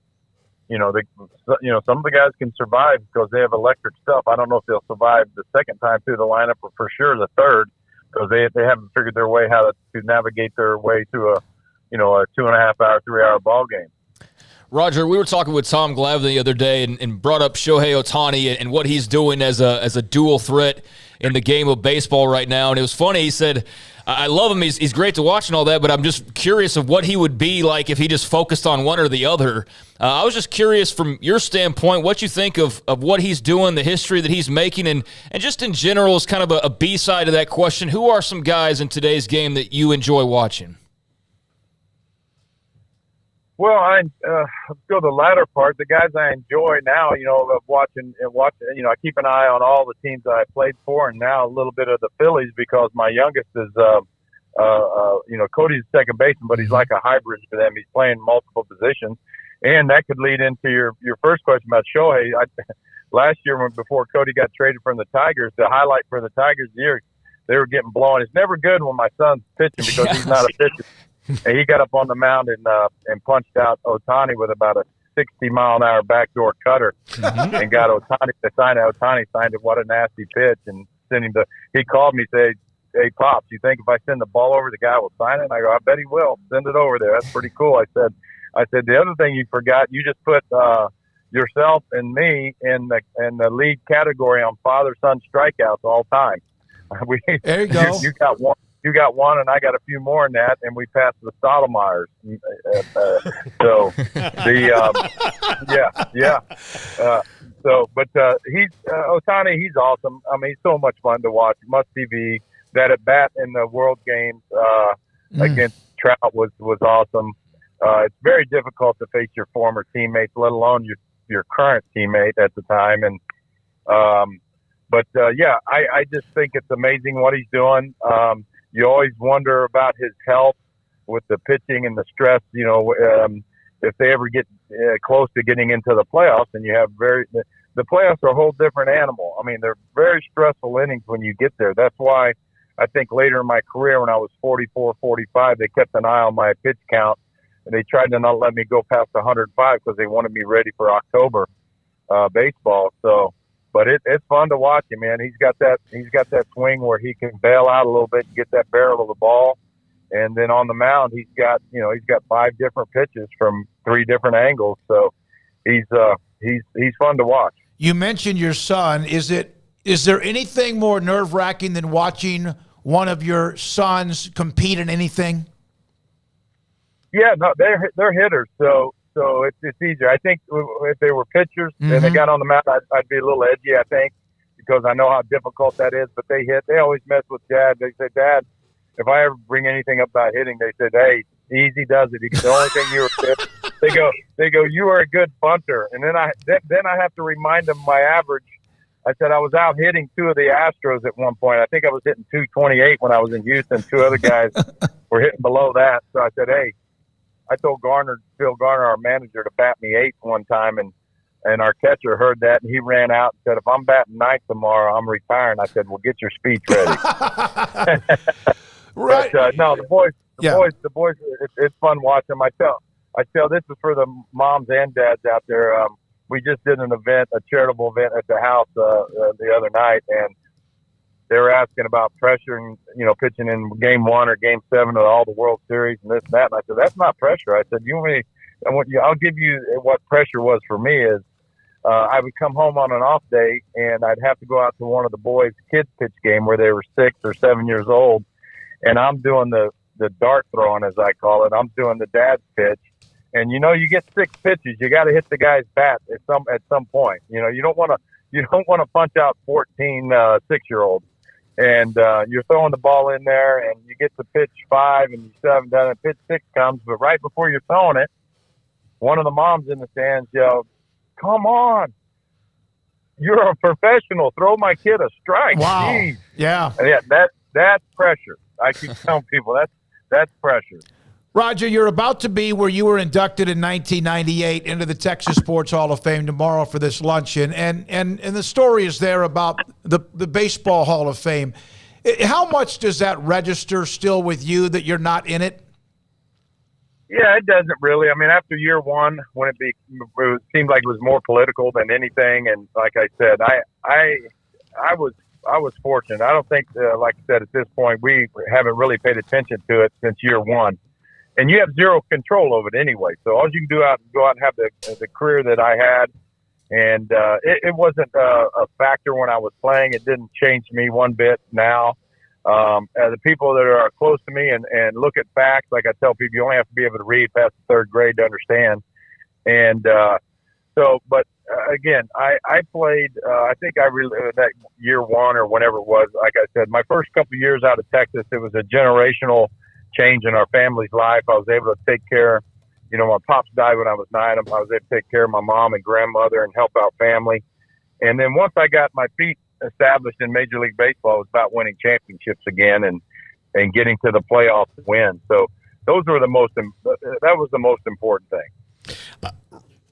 of the guys can survive because they have electric stuff. I don't know if they'll survive the second time through the lineup, or for sure the third, because they haven't figured their way how to navigate their way through a 2.5 hour, 3 hour ball game. Roger, we were talking with Tom Glavine the other day and brought up Shohei Ohtani and what he's doing as a dual threat in the game of baseball right now. And it was funny. He said, I love him. He's great to watch and all that, but I'm just curious of what he would be like if he just focused on one or the other. I was just curious from your standpoint, what you think of what he's doing, the history that he's making, and just in general as kind of a B-side of that question. Who are some guys in today's game that you enjoy watching? Well, let's go to the latter part. The guys I enjoy now, of watching, I keep an eye on all the teams that I played for, and now a little bit of the Phillies because my youngest is, Cody's second baseman, but he's like a hybrid for them. He's playing multiple positions. And that could lead into your first question about Shohei. Last year, before Cody got traded from the Tigers, the highlight for the Tigers year, they were getting blown. It's never good when my son's pitching because he's not a pitcher. And he got up on the mound and punched out Ohtani with about a 60-mile-an-hour backdoor cutter and got Ohtani to sign it. Ohtani signed it. What a nasty pitch. And sent him he called me, said, "Hey, Pops, you think if I send the ball over, the guy will sign it?" And I go, "I bet he will. Send it over there. That's pretty cool." I said, the other thing you forgot, you just put yourself and me in the lead category on father-son strikeouts all time. There you go. You got one, and I got a few more than that, and we passed the Stottlemyers. He's Ohtani. He's awesome. I mean, he's so much fun to watch. Must TV. That at bat in the World Games against Trout was awesome. It's very difficult to face your former teammates, let alone your current teammate at the time. And I just think it's amazing what he's doing. You always wonder about his health with the pitching and the stress. If they ever get close to getting into the playoffs, and you have the playoffs are a whole different animal. I mean, they're very stressful innings when you get there. That's why I think later in my career, when I was 44, 45, they kept an eye on my pitch count, and they tried to not let me go past 105 because they wanted me ready for October baseball. So. But it's fun to watch him, man. He's got that swing where he can bail out a little bit and get that barrel of the ball, and then on the mound he's got 5 different pitches from 3 different angles. So he's fun to watch. You mentioned your son. Is there anything more nerve-wracking than watching one of your sons compete in anything? Yeah, no, they're hitters, so it's easier. I think if they were pitchers and they got on the mound, I'd be a little edgy, I think, because I know how difficult that is. But they always mess with Dad. They say, "Dad, if I ever bring anything up about hitting," they said, "Hey, easy does it. The only thing you were good." They go, "You are a good bunter." And then I have to remind them my average. I said I was out hitting 2 of the Astros at one point. I think I was hitting 228 when I was in Houston. 2 other guys were hitting below that. So I said, "Hey." I told Phil Garner, our manager, to bat me 8th one time, and our catcher heard that, and he ran out and said, "If I'm batting 9th tomorrow, I'm retiring." I said, "Well, get your speech ready." Right. But, no, the boys, it's fun watching them. I tell this is for the moms and dads out there. We just did an event, a charitable event at the house the other night, and they were asking about pressure and, pitching in game 1 or game 7 of all the World Series and this and that. And I said, that's not pressure. I said, I'll give you what pressure was for me is, I would come home on an off day and I'd have to go out to one of the boys' kids pitch game where they were 6 or 7 years old. And I'm doing the dart throwing, as I call it. I'm doing the dad's pitch. And, you get 6 pitches. You got to hit the guy's bat at some point. You don't want to punch out 14 6-year-olds. And you're throwing the ball in there, and you get to pitch 5, and you still haven't done it. Pitch 6 comes, but right before you're throwing it, one of the moms in the stands yelled, "Come on, you're a professional. Throw my kid a strike." Wow. Jeez. Yeah. And that's pressure. I keep telling people that's pressure. Roger, you're about to be where you were inducted in 1998 into the Texas Sports Hall of Fame tomorrow for this luncheon. And the story is there about the Baseball Hall of Fame. How much does that register still with you that you're not in it? Yeah, it doesn't really. I mean, after year 1, when it seemed like it was more political than anything. And like I said, I was fortunate. I don't think, like I said, at this point, we haven't really paid attention to it since year 1. And you have zero control over it anyway. So all you can do is go out and have the career that I had. And it wasn't a factor when I was playing. It didn't change me one bit now. The people that are close to me and look at facts, like I tell people, you only have to be able to read past the 3rd grade to understand. And again, I played, I think that year 1 or whenever it was, like I said, my first couple of years out of Texas, it was a generational change in our family's life. I was able to take care, my pops died when I was 9. I was able to take care of my mom and grandmother and help out family. And then once I got my feet established in Major League Baseball, it was about winning championships again and getting to the playoffs to win. So that was the most important thing.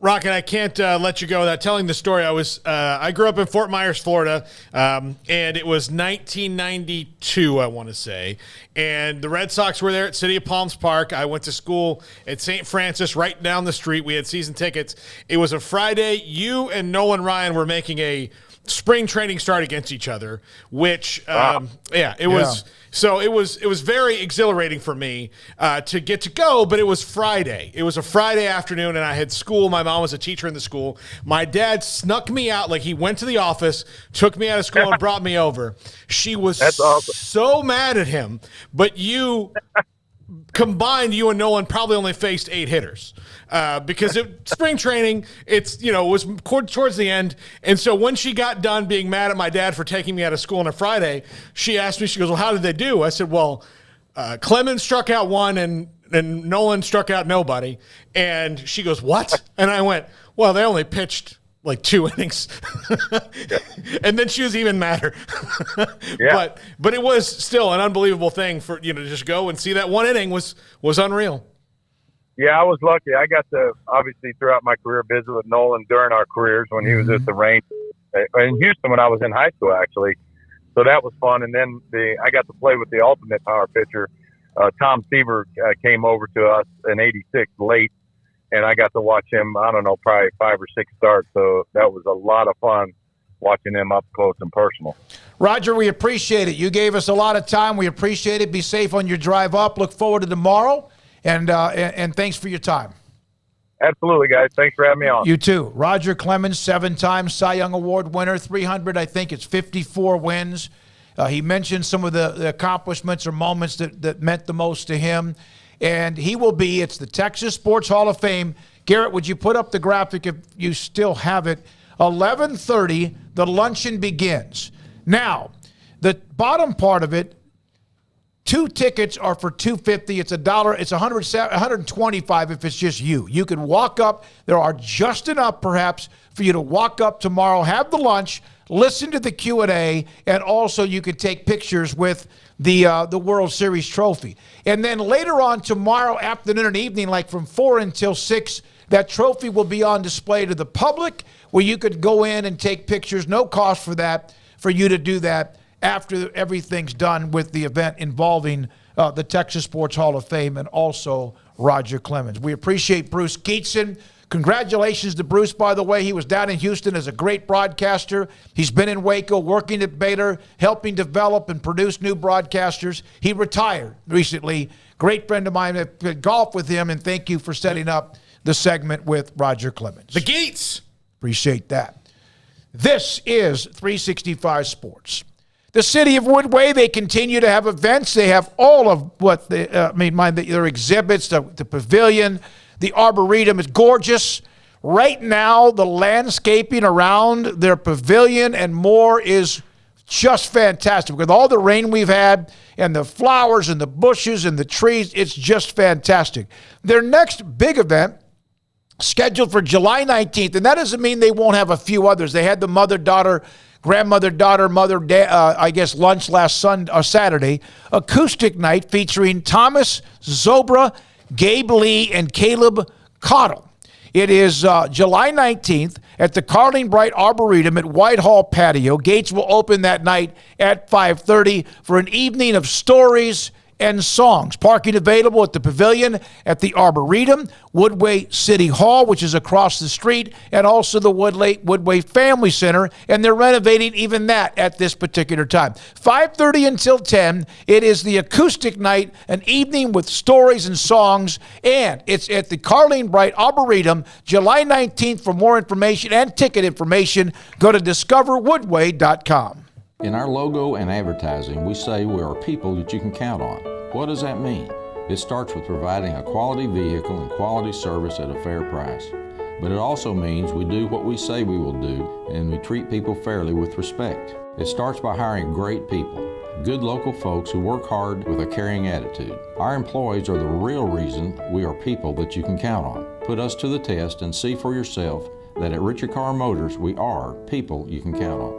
Rocket, I can't let you go without telling the story. I grew up in Fort Myers, Florida, and it was 1992, I want to say. And the Red Sox were there at City of Palms Park. I went to school at St. Francis, right down the street. We had season tickets. It was a Friday. You and Nolan Ryan were making a spring training start against each other, which was. So it was very exhilarating for me to get to go, but it was Friday. It was a Friday afternoon, and I had school. My mom was a teacher in the school. My dad snuck me out. Like, he went to the office, took me out of school, and brought me over. She was so mad at him, but combined, you and Nolan probably only faced 8 hitters because spring training, it was towards the end. And so when she got done being mad at my dad for taking me out of school on a Friday, she asked me, she goes, well, how did they do? I said, well, Clemens struck out 1 and Nolan struck out nobody. And she goes, what? And I went, well, they only pitched like 2 innings. And then she was even madder. But it was still an unbelievable thing for to just go and see that 1 inning was unreal. Yeah, I was lucky. I got to, obviously, throughout my career, visit with Nolan during our careers when he was at the range in Houston when I was in high school, actually. So that was fun. And then I got to play with the ultimate power pitcher. Tom Seaver came over to us in '86 late. And I got to watch him, I don't know, probably 5 or 6 starts. So that was a lot of fun watching him up close and personal. Roger, we appreciate it. You gave us a lot of time. We appreciate it. Be safe on your drive up. Look forward to tomorrow. And thanks for your time. Absolutely, guys. Thanks for having me on. You too. Roger Clemens, 7-time Cy Young Award winner, 300, I think it's 54 wins. He mentioned some of the accomplishments or moments that meant the most to him. And he will be, it's the Texas Sports Hall of Fame. Garrett, would you put up the graphic if you still have it? 11:30, the luncheon begins. Now, the bottom part of it, 2 tickets are for $250. It's $1. It's $125 if it's just you. You can walk up. There are just enough, perhaps, for you to walk up tomorrow, have the lunch, listen to the Q&A, and also you can take pictures with the World Series trophy. And then later on tomorrow afternoon and evening, like from 4 until 6, that trophy will be on display to the public where you could go in and take pictures. No cost for that, for you to do that after everything's done with the event involving the Texas Sports Hall of Fame and also Roger Clemens. We appreciate Bruce Keatson. Congratulations to Bruce, by the way. He was down in Houston as a great broadcaster. He's been in Waco working at Baylor, helping develop and produce new broadcasters. He retired recently. Great friend of mine. I played golf with him, and thank you for setting up the segment with Roger Clemens. The Geats. Appreciate that. This is 365 Sports. The city of Woodway, they continue to have events. They have all of what their exhibits, the pavilion, the Arboretum is gorgeous. Right now, the landscaping around their pavilion and more is just fantastic. With all the rain we've had and the flowers and the bushes and the trees, it's just fantastic. Their next big event, scheduled for July 19th, and that doesn't mean they won't have a few others. They had the mother-daughter, grandmother-daughter, lunch last Saturday. Acoustic night featuring Thomas Zobra, Gabe Lee, and Caleb Cottle. It is July 19th at the Carling Bright Arboretum at Whitehall Patio. Gates will open that night at 5:30 for an evening of stories and songs. Parking available at the Pavilion, at the Arboretum, Woodway City Hall, which is across the street, and also the Woodway Family Center, and they're renovating even that at this particular time. 5:30 until 10, it is the acoustic night, an evening with stories and songs, and it's at the Carling Bright Arboretum, July 19th. For more information and ticket information, go to discoverwoodway.com. In our logo and advertising, we say we are people that you can count on. What does that mean? It starts with providing a quality vehicle and quality service at a fair price. But it also means we do what we say we will do, and we treat people fairly with respect. It starts by hiring great people, good local folks who work hard with a caring attitude. Our employees are the real reason we are people that you can count on. Put us to the test and see for yourself that at Richard Carr Motors, we are people you can count on.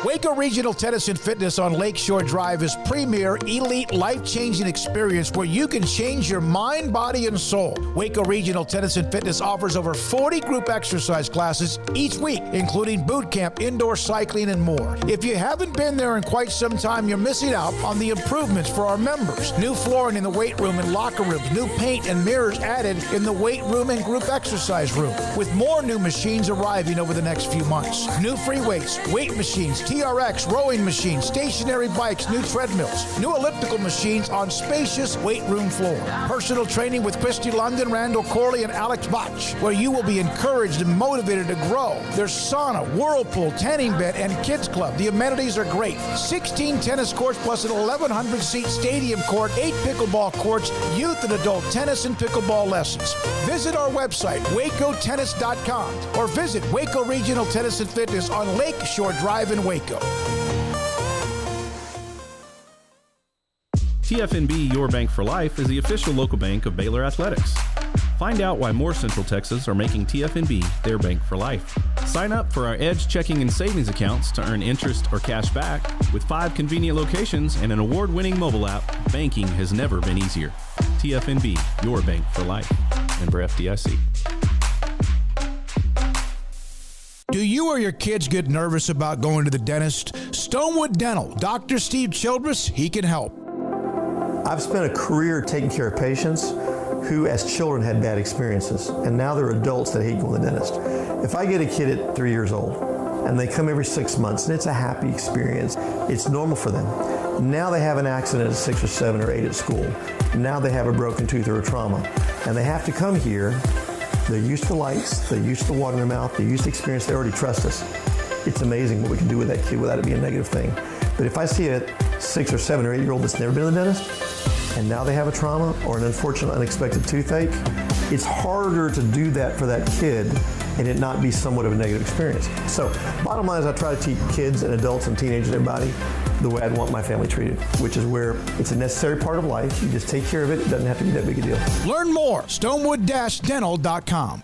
Waco Regional Tennis and Fitness on Lakeshore Drive is premier, elite, life-changing experience where you can change your mind, body, and soul. Waco Regional Tennis and Fitness offers over 40 group exercise classes each week, including boot camp, indoor cycling, and more. If you haven't been there in quite some time, you're missing out on the improvements for our members. New flooring in the weight room and locker rooms, new paint and mirrors added in the weight room and group exercise room, with more new machines arriving over the next few months. New free weights, weight machines, TRX, rowing machines, stationary bikes, new treadmills, new elliptical machines on spacious weight room floor. Personal training with Christy London, Randall Corley, and Alex Botch, where you will be encouraged and motivated to grow. There's sauna, whirlpool, tanning bed, and kids club. The amenities are great. 16 tennis courts plus an 1,100-seat stadium court, 8 pickleball courts, youth and adult tennis and pickleball lessons. Visit our website, wacotennis.com, or visit Waco Regional Tennis and Fitness on Lakeshore Drive in Waco. TFNB Your Bank for Life is the official local bank of Baylor Athletics. Find out why more Central Texas are making TFNB their bank for life. Sign up for our Edge checking and savings accounts to earn interest or cash back. With 5 convenient locations and an award-winning mobile app, banking has never been easier. TFNB, your bank for life. Member FDIC. Do you or your kids get nervous about going to the dentist? Stonewood Dental, Dr. Steve Childress, he can help. I've spent a career taking care of patients who as children had bad experiences, and now they're adults that hate going to the dentist. If I get a kid at 3 years old and they come every 6 months and it's a happy experience, it's normal for them. Now they have an accident at 6 or 7 or 8 at school. Now they have a broken tooth or a trauma, and they have to come here. They're used to lights, they're used to water in their mouth, they're used to experience, they already trust us. It's amazing what we can do with that kid without it being a negative thing. But if I see a 6 or 7 or 8 year old that's never been to the dentist, and now they have a trauma or an unfortunate unexpected toothache, it's harder to do that for that kid and it not be somewhat of a negative experience. So bottom line is I try to teach kids and adults and teenagers and everybody the way I'd want my family treated, which is where it's a necessary part of life. You just take care of it. It doesn't have to be that big a deal. Learn more, stonewood-dental.com.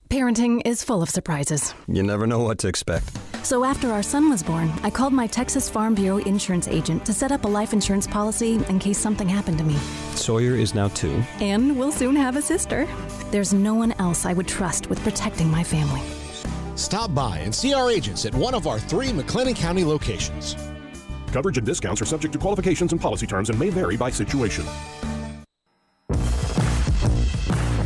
Parenting is full of surprises. You never know what to expect. So after our son was born, I called my Texas Farm Bureau insurance agent to set up a life insurance policy in case something happened to me. Sawyer is now 2. And we'll soon have a sister. There's no one else I would trust with protecting my family. Stop by and see our agents at one of our 3 McLennan County locations. Coverage and discounts are subject to qualifications and policy terms and may vary by situation.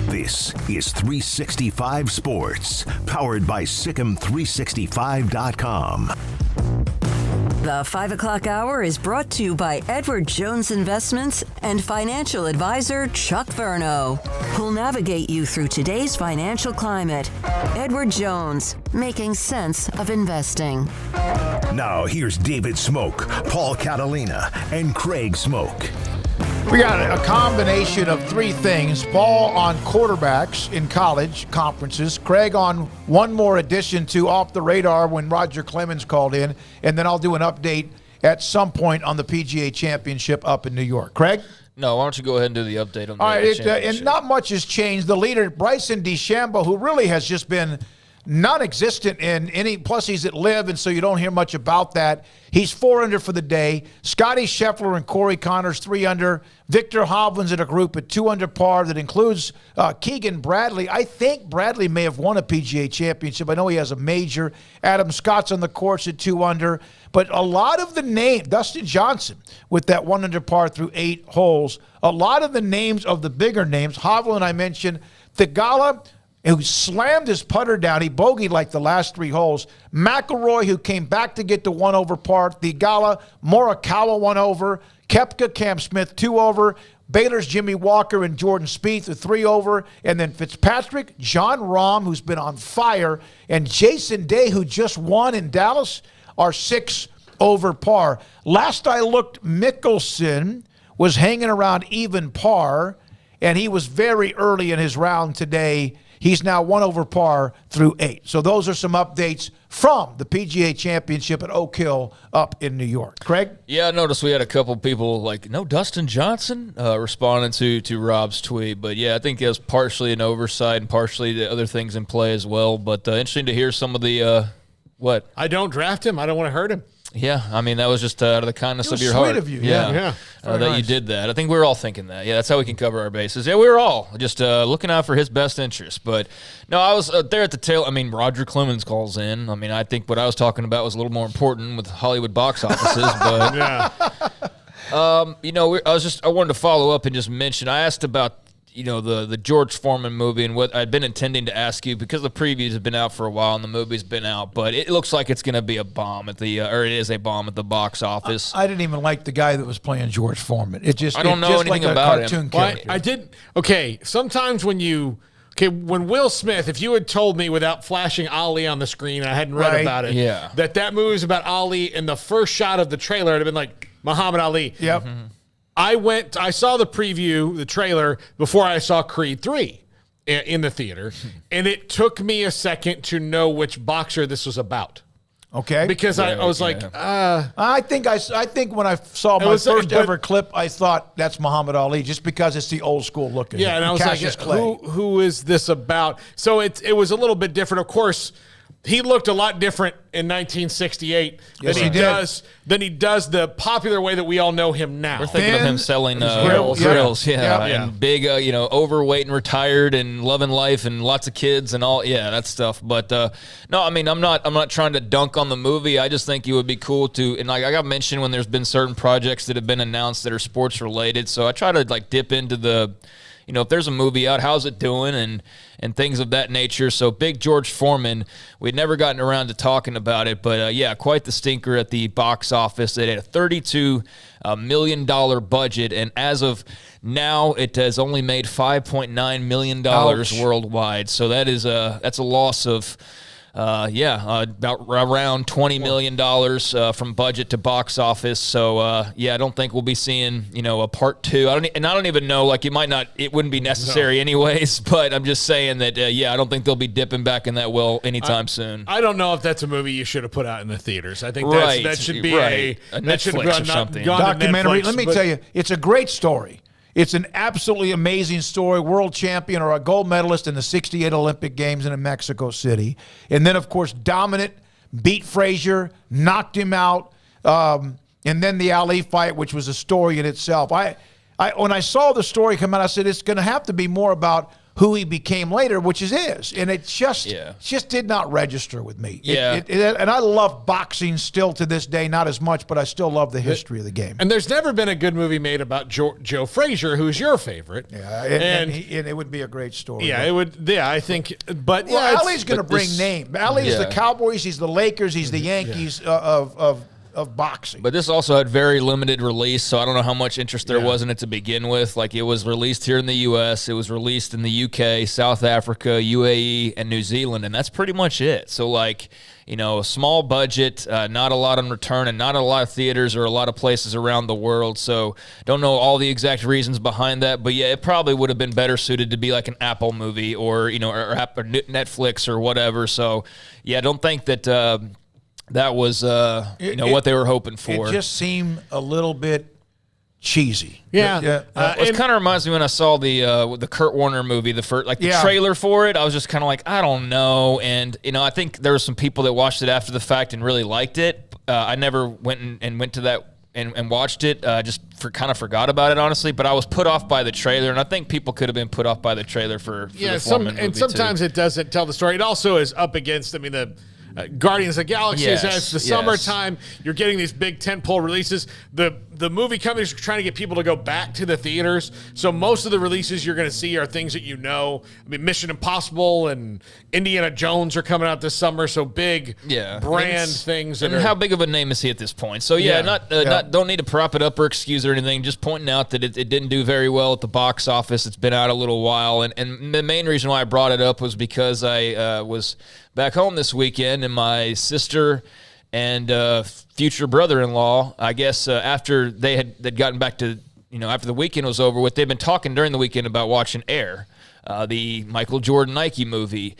This is 365 Sports, powered by SicEm365.com. The 5 o'clock hour is brought to you by Edward Jones Investments and financial advisor Chuck Verno, who'll navigate you through today's financial climate. Edward Jones, making sense of investing. Now here's David Smoak, Paul Catalina, and Craig Smoak. We got a combination of 3 things. Paul on quarterbacks in college conferences. Craig on one more addition to Off the Radar when Roger Clemens called in. And then I'll do an update at some point on the PGA Championship up in New York. Craig? No, why don't you go ahead and do the update on the All right, championship. and not much has changed. The leader, Bryson DeChambeau, who really has just been non-existent in any, plus he's at Live, and so you don't hear much about that. He's 4 under for the day. Scotty Scheffler and Corey Connors 3 under. Victor Hovland's in a group at 2 under par that includes Keegan Bradley. I think Bradley may have won a PGA championship. I know he has a major. Adam Scott's on the course at 2 under. But a lot of the names, Dustin Johnson with that 1 under par through 8 holes, a lot of the names of the bigger names, Hovland I mentioned, Theegala, who slammed his putter down. He bogeyed like the last 3 holes. McIlroy, who came back to get the 1 over par. Theegala, Morikawa 1 over. Koepka, Cam Smith 2 over. Baylor's Jimmy Walker and Jordan Spieth are 3 over. And then Fitzpatrick, John Rahm, who's been on fire, and Jason Day, who just won in Dallas, are 6 over par. Last I looked, Mickelson was hanging around even par, and he was very early in his round today. He's now 1 over par through 8. So those are some updates from the PGA Championship at Oak Hill up in New York. Craig? Yeah, I noticed we had a couple people like, no, Dustin Johnson, responding to Rob's tweet. But, yeah, I think it was partially an oversight and partially the other things in play as well. But interesting to hear some of the What? I don't draft him. I don't want to hurt him. Yeah, I mean, that was just out of the kindness of your sweet heart. of you. Yeah. That you did that. I think we were all thinking that. Yeah, that's how we can cover our bases. Yeah, we were all just looking out for his best interest. But, no, I was there at the tail. I mean, Roger Clemens calls in. I mean, I think what I was talking about was a little more important with Hollywood box offices. But, I wanted to follow up and just mention, I asked about, the George Foreman movie, and what I'd been intending to ask you, because the previews have been out for a while and the movie's been out, but it looks like it's going to be a bomb it is a bomb at the box office. I didn't even like the guy that was playing George Foreman. I don't know anything about him. I did. Okay, sometimes when Will Smith, if you had told me without flashing Ali on the screen, I hadn't read about it, that movie was about Ali, and the first shot of the trailer would have been like Muhammad Ali. Yep. Mm-hmm. I saw the preview, the trailer, before I saw Creed 3 in the theater, and it took me a second to know which boxer this was about. Okay. Because I was like, I think when I saw my first ever clip, I thought that's Muhammad Ali, just because it's the old school looking. Yeah, and I was Cassius like, Clay. who is this about? So it was a little bit different. Of course, he looked a lot different in 1968 than he does the popular way that we all know him now. We're thinking of him selling grills, and big, overweight and retired and loving life and lots of kids and all, that stuff. But no, I mean, I'm not trying to dunk on the movie. I just think it would be cool to, and like I got mentioned when there's been certain projects that have been announced that are sports related. So I try to dip into the, if there's a movie out, how's it doing and things of that nature. So big George Foreman, we'd never gotten around to talking about it, but quite the stinker at the box office. It had a $32 million budget, and as of now, it has only made $5.9 million worldwide. So that's a loss of about around $20 million from budget to box office. So, I don't think we'll be seeing, a part 2. I don't even know, it wouldn't be necessary anyways, but I'm just saying that, I don't think they'll be dipping back in that well anytime soon. I don't know if that's a movie you should have put out in the theaters. I think that should be a Netflix or something. Documentary. Let me tell you, it's a great story. It's an absolutely amazing story. World champion or a gold medalist in the 68 Olympic Games in Mexico City. And then, of course, dominant, beat Frazier, knocked him out. And then the Ali fight, which was a story in itself. When I saw the story come out, I said, it's going to have to be more about who he became later, which is. And it just did not register with me. And I love boxing still to this day, not as much, but I still love the history of the game. And there's never been a good movie made about Joe Frazier, who's your favorite. Yeah, and it would be a great story. Yeah, it would. Yeah, I think. But Ali's going to bring name. Ali is the Cowboys. He's the Lakers. He's the Yankees of boxing. But this also had very limited release, so I don't know how much interest there was in it to begin with. It was released here in the U.S., it was released in the UK, South Africa, UAE, and New Zealand, and that's pretty much it. So, a small budget, not a lot on return, and not a lot of theaters or a lot of places around the world. So, don't know all the exact reasons behind that, but it probably would have been better suited to be like an Apple movie or Netflix or whatever. So, I don't think that that was, what they were hoping for. It just seemed a little bit cheesy. It kind of reminds me when I saw the Kurt Warner movie, the trailer for it. I was just kind of like, I don't know. And, I think there were some people that watched it after the fact and really liked it. I never went to that and watched it, just kind of forgot about it, honestly. But I was put off by the trailer, and I think people could have been put off by the trailer for the Foreman movie, and sometimes it doesn't tell the story. It also is up against, the Guardians of the Galaxy, as the summertime, you're getting these big tentpole releases. The movie companies are trying to get people to go back to the theaters. So most of the releases you're going to see are things that Mission Impossible and Indiana Jones are coming out this summer. So big brand things. And how big of a name is he at this point? So don't need to prop it up or excuse or anything. Just pointing out that it didn't do very well at the box office. It's been out a little while. And the main reason why I brought it up was because I was back home this weekend, and my sister and future brother-in-law, I guess after they'd gotten back to, after the weekend was over with, they've been talking during the weekend about watching Air, the Michael Jordan Nike movie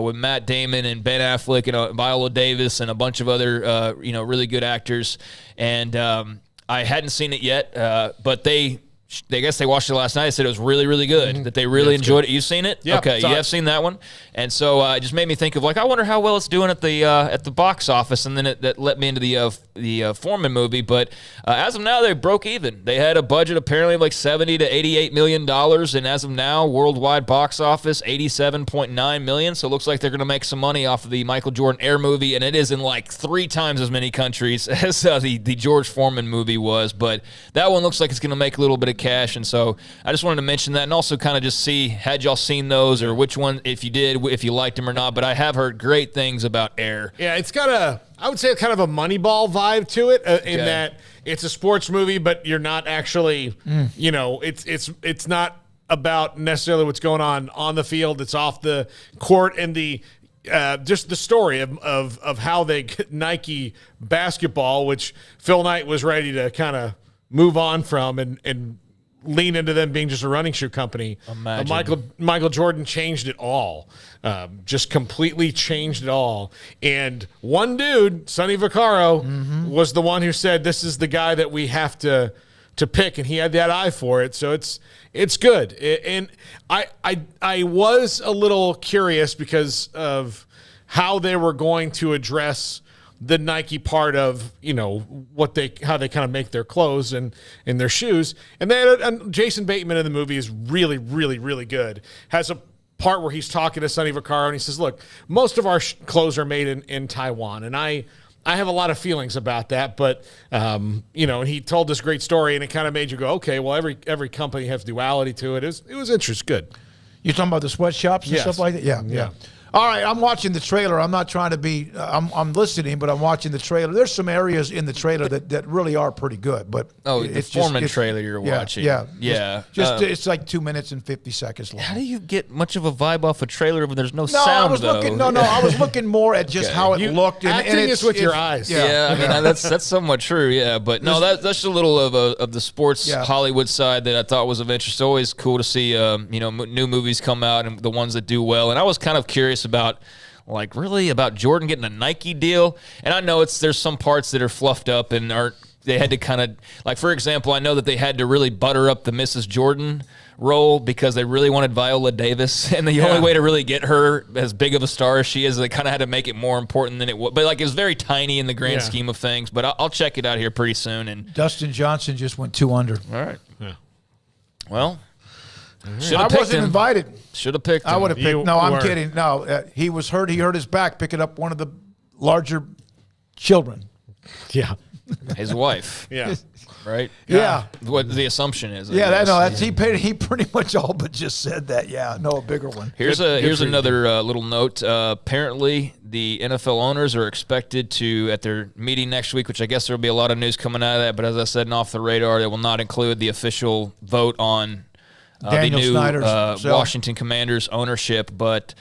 with Matt Damon and Ben Affleck and Viola Davis and a bunch of other, really good actors. And I hadn't seen it yet, but I guess they watched it last night. They said it was really, really good, that they really enjoyed it. You've seen it? Yeah, okay, you have seen that one. And so it just made me think of, like, I wonder how well it's doing at the box office, and then that let me into the Foreman movie. But as of now, they broke even. They had a budget apparently of like $70 to $88 million, and as of now, worldwide box office, $87.9 million. So it looks like they're going to make some money off of the Michael Jordan Air movie, and it is in like 3 times as many countries as the George Foreman movie was. But that one looks like it's going to make a little bit of cash, and so I just wanted to mention that, and also kind of just see, had y'all seen those, or which one, if you did, if you liked them or not. But I have heard great things about Air. Yeah, it's got I would say kind of a Moneyball vibe to it, in that it's a sports movie, but you're not actually, it's not about necessarily what's going on the field. It's off the court, and just the story of how they get Nike basketball, which Phil Knight was ready to kind of move on from and lean into them being just a running shoe company. Michael Jordan changed it all, just completely changed it all. And one dude, Sonny Vaccaro, was the one who said, this is the guy that we have to pick, and he had that eye for it. So it's good. And I was a little curious because of how they were going to address the Nike part of, how they kind of make their clothes and their shoes. And then Jason Bateman in the movie is really, really, really good. Has a part where he's talking to Sonny Vaccaro, and he says, look, most of our clothes are made in Taiwan. And I have a lot of feelings about that, but, he told this great story, and it kind of made you go, okay, well, every company has duality to it. It was interesting. Good. You're talking about the sweatshops and stuff like that? Yeah. All right, I'm watching the trailer. I'm not trying to be I'm listening, but I'm watching the trailer. There's some areas in the trailer that really are pretty good. But it's the Foreman trailer you're watching. Yeah. It's like 2 minutes and 50 seconds long. How do you get much of a vibe off a trailer when there's no sound, though? I was looking more at just how it looked. Acting is with your eyes. I mean, that's somewhat true, yeah. But no, that's just a little of the sports Hollywood side that I thought was of interest. It's always cool to see, new movies come out and the ones that do well. And I was kind of curious about Jordan getting a Nike deal. And I know there's some parts that are fluffed up and they had to kind of, like, for example, I know that they had to really butter up the Mrs. Jordan role because they really wanted Viola Davis, and the only way to really get her as big of a star as she is, they kind of had to make it more important than it was. But it was very tiny in the grand scheme of things. But I'll check it out here pretty soon. And Dustin Johnson just went 2 under. All right. Yeah. Well, I wasn't invited. Should have picked him. I would have picked. No, I'm kidding. No, he was hurt. He hurt his back picking up one of the larger children. Yeah. His wife. Yeah. Right? Yeah. What the assumption is. He pretty much all but just said that. Yeah. No, a bigger one. Here's another little note. Apparently, the NFL owners are expected to, at their meeting next week, which I guess there will be a lot of news coming out of that, but as I said, off the radar, they will not include the official vote on the new Washington Commanders ownership. But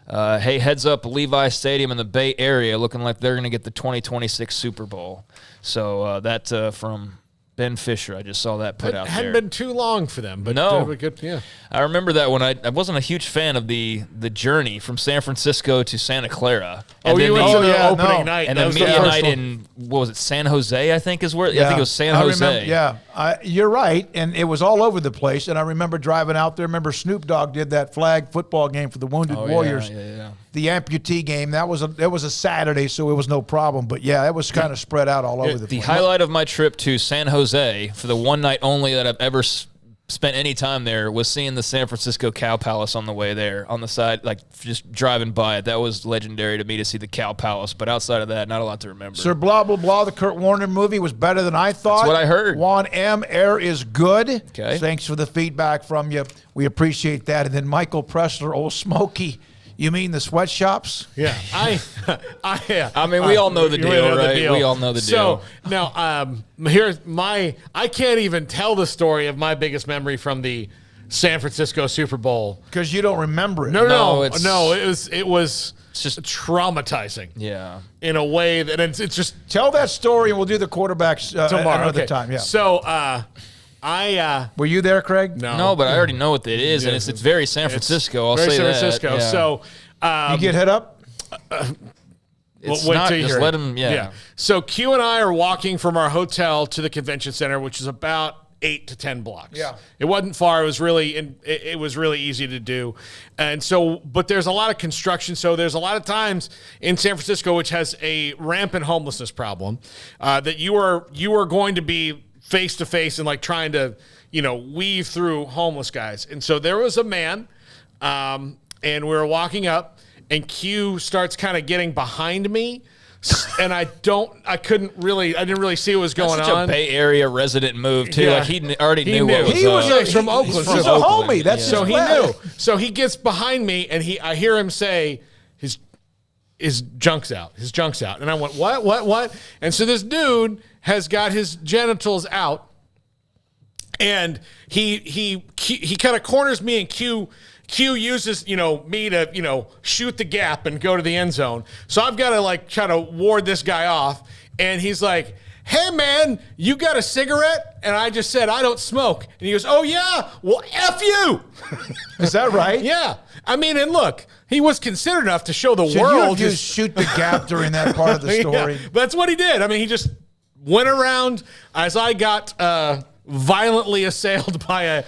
hey, heads up, Levi Stadium in the Bay Area looking like they're going to get the 2026 Super Bowl. So that's from Ben Fisher. I just saw that put out there. It hadn't been too long for them, but good, yeah. I remember that when I wasn't a huge fan of the journey from San Francisco to Santa Clara. And you went to the opening night. And then media night in, what was it, San Jose, I think is where? I think it was San Jose. You're right, and it was all over the place. And I remember driving out there. Remember Snoop Dogg did that flag football game for the Wounded Warriors. Yeah. The amputee game, that was a Saturday, so it was no problem. But yeah, it was kind of spread out all over the place. The highlight of my trip to San Jose for the one night only that I've ever spent any time there was seeing the San Francisco Cow Palace on the way there, on the side, like just driving by it. That was legendary to me to see the Cow Palace. But outside of that, not a lot to remember. Sir blah, blah, blah, the Kurt Warner movie was better than I thought. That's what I heard. Juan M. Air is good. Okay. Thanks for the feedback from you. We appreciate that. And then Michael Pressler, old Smokey. You mean the sweatshops? Yeah. I mean, we all know the deal, right? We all know the deal. So, now, I can't even tell the story of my biggest memory from the San Francisco Super Bowl. Because you don't remember it. No, it was just traumatizing. Yeah. In a way that it's just... Tell that story and we'll do the quarterbacks tomorrow. Another time, yeah. So, were you there, Craig? No, but I already know what it is, and it's very San Francisco. I'll say that. Very San Francisco. Yeah. So you get hit up. It's wait not till you let him. Yeah. So Q and I are walking from our hotel to the convention center, which is about 8 to 10 blocks. Yeah. It wasn't far. It was really easy to do. And so, but there's a lot of construction. So there's a lot of times in San Francisco, which has a rampant homelessness problem, that you are going to be face to face and like trying to, weave through homeless guys. And so there was a man, and we were walking up, and Q starts kind of getting behind me. And I didn't really see what was going That's on. such a Bay Area resident move too. Yeah. Like he already knew what was He was from Oakland. He's a homie. That's so his he plan. knew. So he gets behind me, and I hear him say, his junk's out. His junk's out. And I went, what? And so this dude has got his genitals out, and he kind of corners me, and Q uses, me to, shoot the gap and go to the end zone. So I've got to like try to ward this guy off. And he's like, hey man, you got a cigarette? And I just said, I don't smoke. And he goes, oh yeah, well, F you. Is that right? Yeah. I mean, and look, he was considerate enough to show the Should world. you have used shoot the gap during that part of the story? Yeah, that's what he did. I mean, he just went around as I got violently assailed by a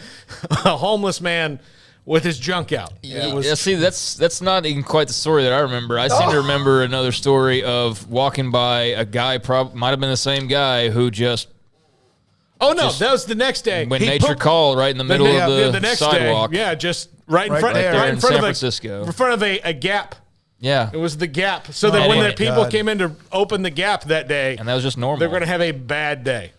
homeless man with his junk out. See, that's not even quite the story that I remember. I seem to remember another story of walking by a guy, might have been the same guy, who just... Oh, no, that was the next day. When nature called right in the middle of the next sidewalk. Day. Yeah, just right in front in San of Francisco. In front of a gap. Yeah. It was the gap. So that when the people came in to open the gap that day... And that was just normal. They're going to have a bad day.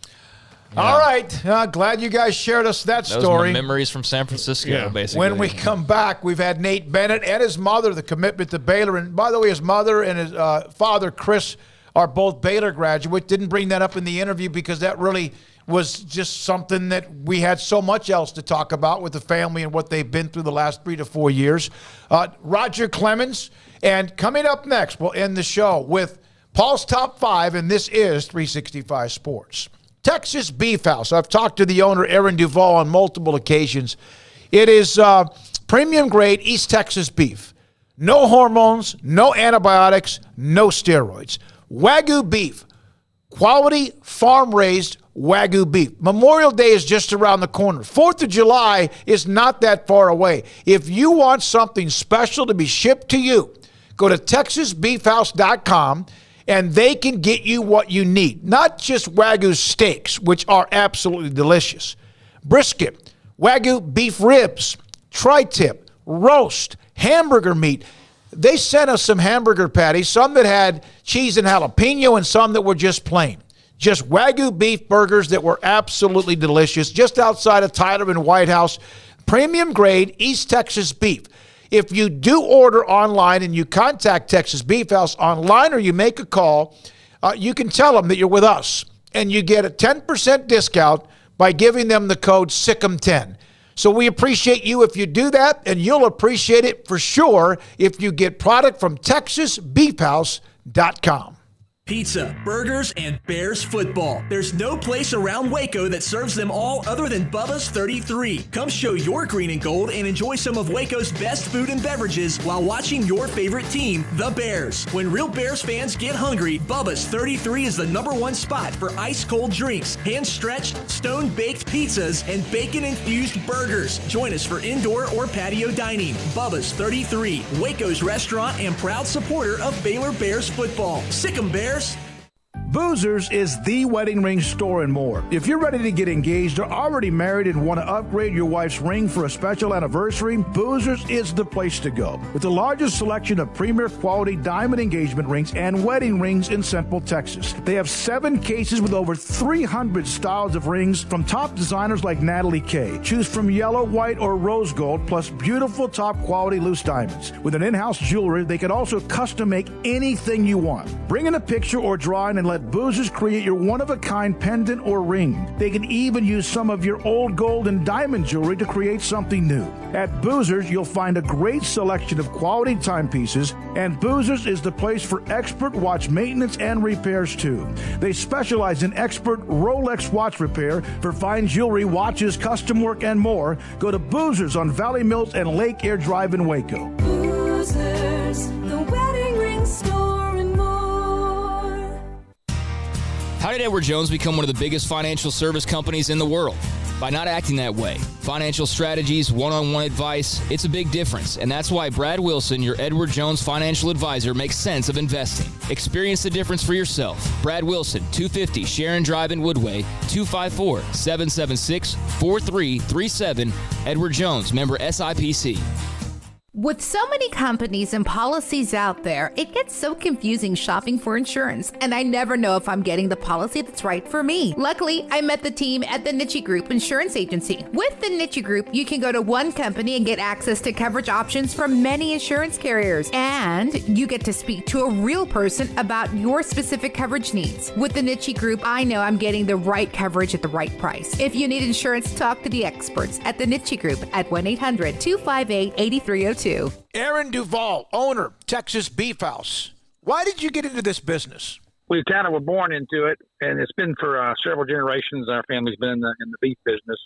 Yeah. All right. Glad you guys shared us that story. Those are memories from San Francisco, basically. When we come back, we've had Nate Bennett and his mother, the commitment to Baylor. And by the way, his mother and his father, Chris, are both Baylor graduates. Didn't bring that up in the interview because that really was just something that we had so much else to talk about with the family and what they've been through the last 3 to 4 years. Roger Clemens. And coming up next, we'll end the show with Paul's Top 5, and this is 365 Sports. Texas Beef House. I've talked to the owner, Aaron Duvall, on multiple occasions. It is premium grade East Texas beef. No hormones, no antibiotics, no steroids. Wagyu beef. Quality farm-raised Wagyu beef. Memorial Day is just around the corner. 4th of July is not that far away. If you want something special to be shipped to you, go to TexasBeefHouse.com. And they can get you what you need. Not just Wagyu steaks, which are absolutely delicious. Brisket, Wagyu beef ribs, tri-tip, roast, hamburger meat. They sent us some hamburger patties, some that had cheese and jalapeno and some that were just plain. Just Wagyu beef burgers that were absolutely delicious, just outside of Tyler and White House. Premium grade East Texas beef. If you do order online and you contact Texas Beef House online or you make a call, you can tell them that you're with us. And you get a 10% discount by giving them the code SICK'EM10. So we appreciate you if you do that, and you'll appreciate it for sure if you get product from TexasBeefHouse.com. Pizza, burgers, and Bears football. There's no place around Waco that serves them all other than Bubba's 33. Come show your green and gold and enjoy some of Waco's best food and beverages while watching your favorite team, the Bears. When real Bears fans get hungry, Bubba's 33 is the #1 spot for ice-cold drinks, hand-stretched, stone-baked pizzas, and bacon-infused burgers. Join us for indoor or patio dining. Bubba's 33, Waco's restaurant and proud supporter of Baylor Bears football. Sick 'em, Bears. Boozers is the wedding ring store and more. If you're ready to get engaged or already married and want to upgrade your wife's ring for a special anniversary, Boozers is the place to go. With the largest selection of premier quality diamond engagement rings and wedding rings in Central Texas. They have 7 cases with over 300 styles of rings from top designers like Natalie Kay. Choose from yellow, white, or rose gold, plus beautiful top quality loose diamonds. With an in-house jewelry, they can also custom make anything you want. Bring in a picture or drawing and let Boozers create your one-of-a-kind pendant or ring. They can even use some of your old gold and diamond jewelry to create something new. At Boozers, you'll find a great selection of quality timepieces, and Boozers is the place for expert watch maintenance and repairs too. They specialize in expert Rolex watch repair for fine jewelry, watches, custom work, and more. Go to Boozers on Valley Mills and Lake Air Drive in Waco. Boozers, the wedding ring store. How did Edward Jones become one of the biggest financial service companies in the world? by not acting that way. Financial strategies, one-on-one advice, it's a big difference. And that's why Brad Wilson, your Edward Jones financial advisor, makes sense of investing. Experience the difference for yourself. Brad Wilson, 250 Sharon Drive in Woodway, 254-776-4337. Edward Jones, member SIPC. With so many companies and policies out there, it gets so confusing shopping for insurance, and I never know if I'm getting the policy that's right for me. Luckily, I met the team at the Niche Group Insurance Agency. With the Niche Group, you can go to one company and get access to coverage options from many insurance carriers, and you get to speak to a real person about your specific coverage needs. With the Niche Group, I know I'm getting the right coverage at the right price. If you need insurance, talk to the experts at the Niche Group at 1-800-258-8302. Aaron Duvall, owner, Texas Beef House. Why did you get into this business? We kind of were born into it, and it's been for several generations. Our family's been in the beef business,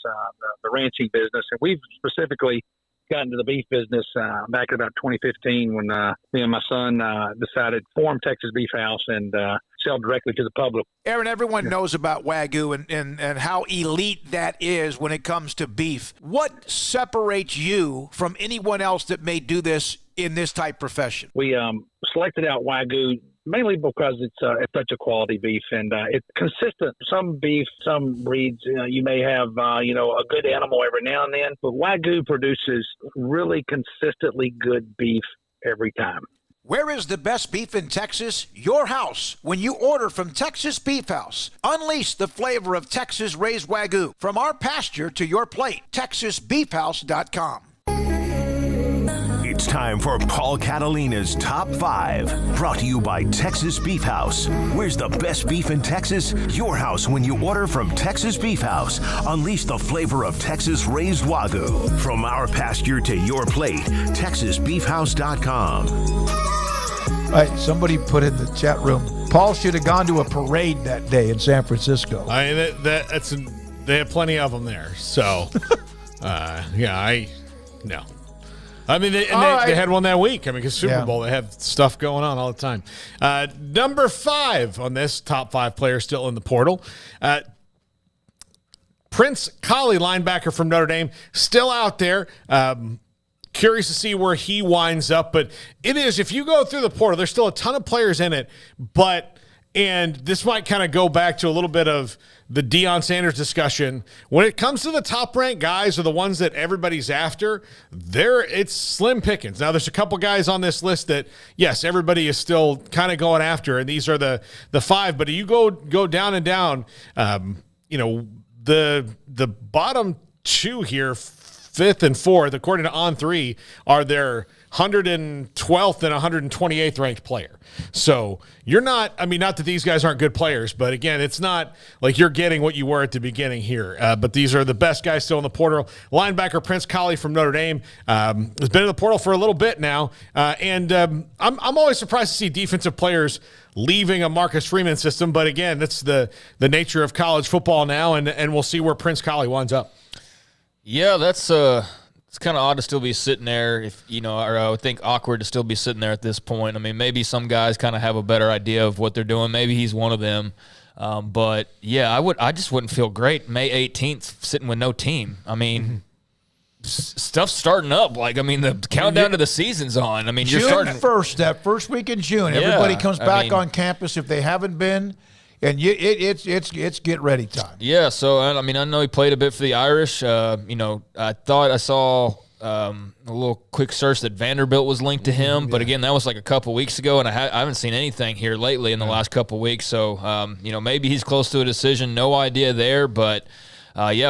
the ranching business, and we've specifically got into the beef business back in about 2015 when me and my son decided to form Texas Beef House and sell directly to the public. Aaron, everyone knows about Wagyu and how elite that is when it comes to beef. What separates you from anyone else that may do this in this type profession? We selected out Wagyu mainly because it's such a quality beef, and it's consistent. Some beef, some breeds, you may have, a good animal every now and then, but Wagyu produces really consistently good beef every time. Where is the best beef in Texas? Your house. When you order from Texas Beef House, unleash the flavor of Texas raised Wagyu. From our pasture to your plate, TexasBeefHouse.com. It's time for Paul Catalina's Top 5, brought to you by Texas Beef House. Where's the best beef in Texas? Your house when you order from Texas Beef House. Unleash the flavor of Texas-raised Wagyu. From our pasture to your plate, TexasBeefHouse.com. All right, somebody put in the chat room, Paul should have gone to a parade that day in San Francisco. I mean, they have plenty of them there. So, no. I mean, they had one that week. I mean, because Super Bowl, they have stuff going on all the time. Number 5 on this top 5 players still in the portal. Prince Kollie, linebacker from Notre Dame, still out there. Curious to see where he winds up. But it is, if you go through the portal, there's still a ton of players in it. And this might kind of go back to a little bit of the Deion Sanders discussion. When it comes to the top-ranked guys or the ones that everybody's after, it's slim pickings. Now, there's a couple guys on this list that, yes, everybody is still kind of going after, and these are the 5. But you go down and down, the bottom 2 here, 5th and 4th, according to On3, are their 112th and 128th ranked player. So you're not that these guys aren't good players, but again, it's not like you're getting what you were at the beginning here. But these are the best guys still in the portal. Linebacker Prince Kollie from Notre Dame has been in the portal for a little bit now. And I'm always surprised to see defensive players leaving a Marcus Freeman system. But again, that's the nature of college football now, and we'll see where Prince Kollie winds up. Yeah, it's kind of odd to still be sitting there, or I would think awkward to still be sitting there at this point. I mean, maybe some guys kind of have a better idea of what they're doing. Maybe he's one of them. But yeah, I just wouldn't feel great May 18th sitting with no team. I mean, stuff's starting up. The countdown to the season's on. I mean, you're starting that first week in June. Yeah, everybody comes back on campus if they haven't been. And it's get ready time. Yeah, so I know he played a bit for the Irish. I thought I saw a little quick search that Vanderbilt was linked to him, but again, that was like a couple weeks ago, and I haven't seen anything here lately in the last couple weeks. So maybe he's close to a decision. No idea there, but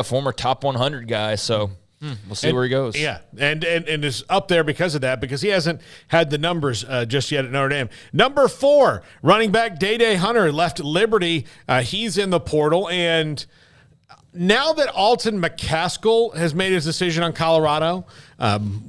former top 100 guy. So. We'll see where he goes. Yeah, and is up there because of that, because he hasn't had the numbers just yet at Notre Dame. Number 4, running back Day Hunter left Liberty. He's in the portal, and now that Alton McCaskill has made his decision on Colorado,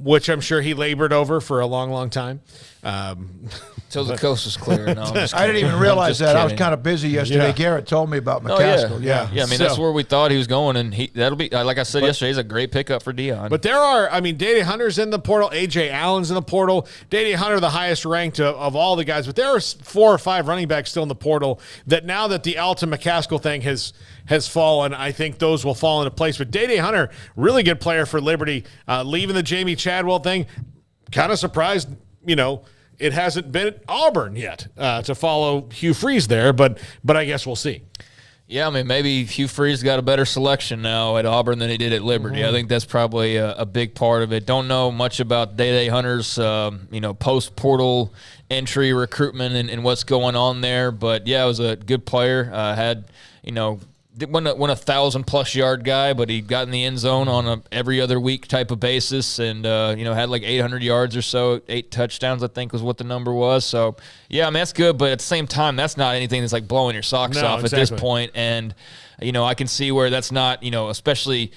which I'm sure he labored over for a long, long time, Till the coast was clear. No, I didn't even realize that. I was kind of busy yesterday. Yeah. Garrett told me about McCaskill. Yeah. I mean, that's where we thought he was going, and that'll be like I said yesterday. He's a great pickup for Dion. But there are, I mean, Dede Hunter's in the portal. A.J. Allen's in the portal. Dede Hunter, the highest ranked of all the guys. But there are 4 or 5 running backs still in the portal that now that the Alton McCaskill thing has fallen, I think those will fall into place. But Dede Hunter, really good player for Liberty. Leaving the Jamie Chadwell thing, kind of surprised, it hasn't been at Auburn yet to follow Hugh Freeze there, but I guess we'll see. Yeah, I mean, maybe Hugh Freeze got a better selection now at Auburn than he did at Liberty. I think that's probably a big part of it. Don't know much about Dede Hunter's, post-portal entry recruitment and what's going on there, but yeah, it was a good player. Had, won a 1,000+ yard guy, but he got in the end zone on a every other week type of basis, and had like 800 yards or so, 8 touchdowns I think was what the number was. So yeah, I mean that's good, but at the same time that's not anything that's like blowing your socks off at this point. And I can see where that's not, especially.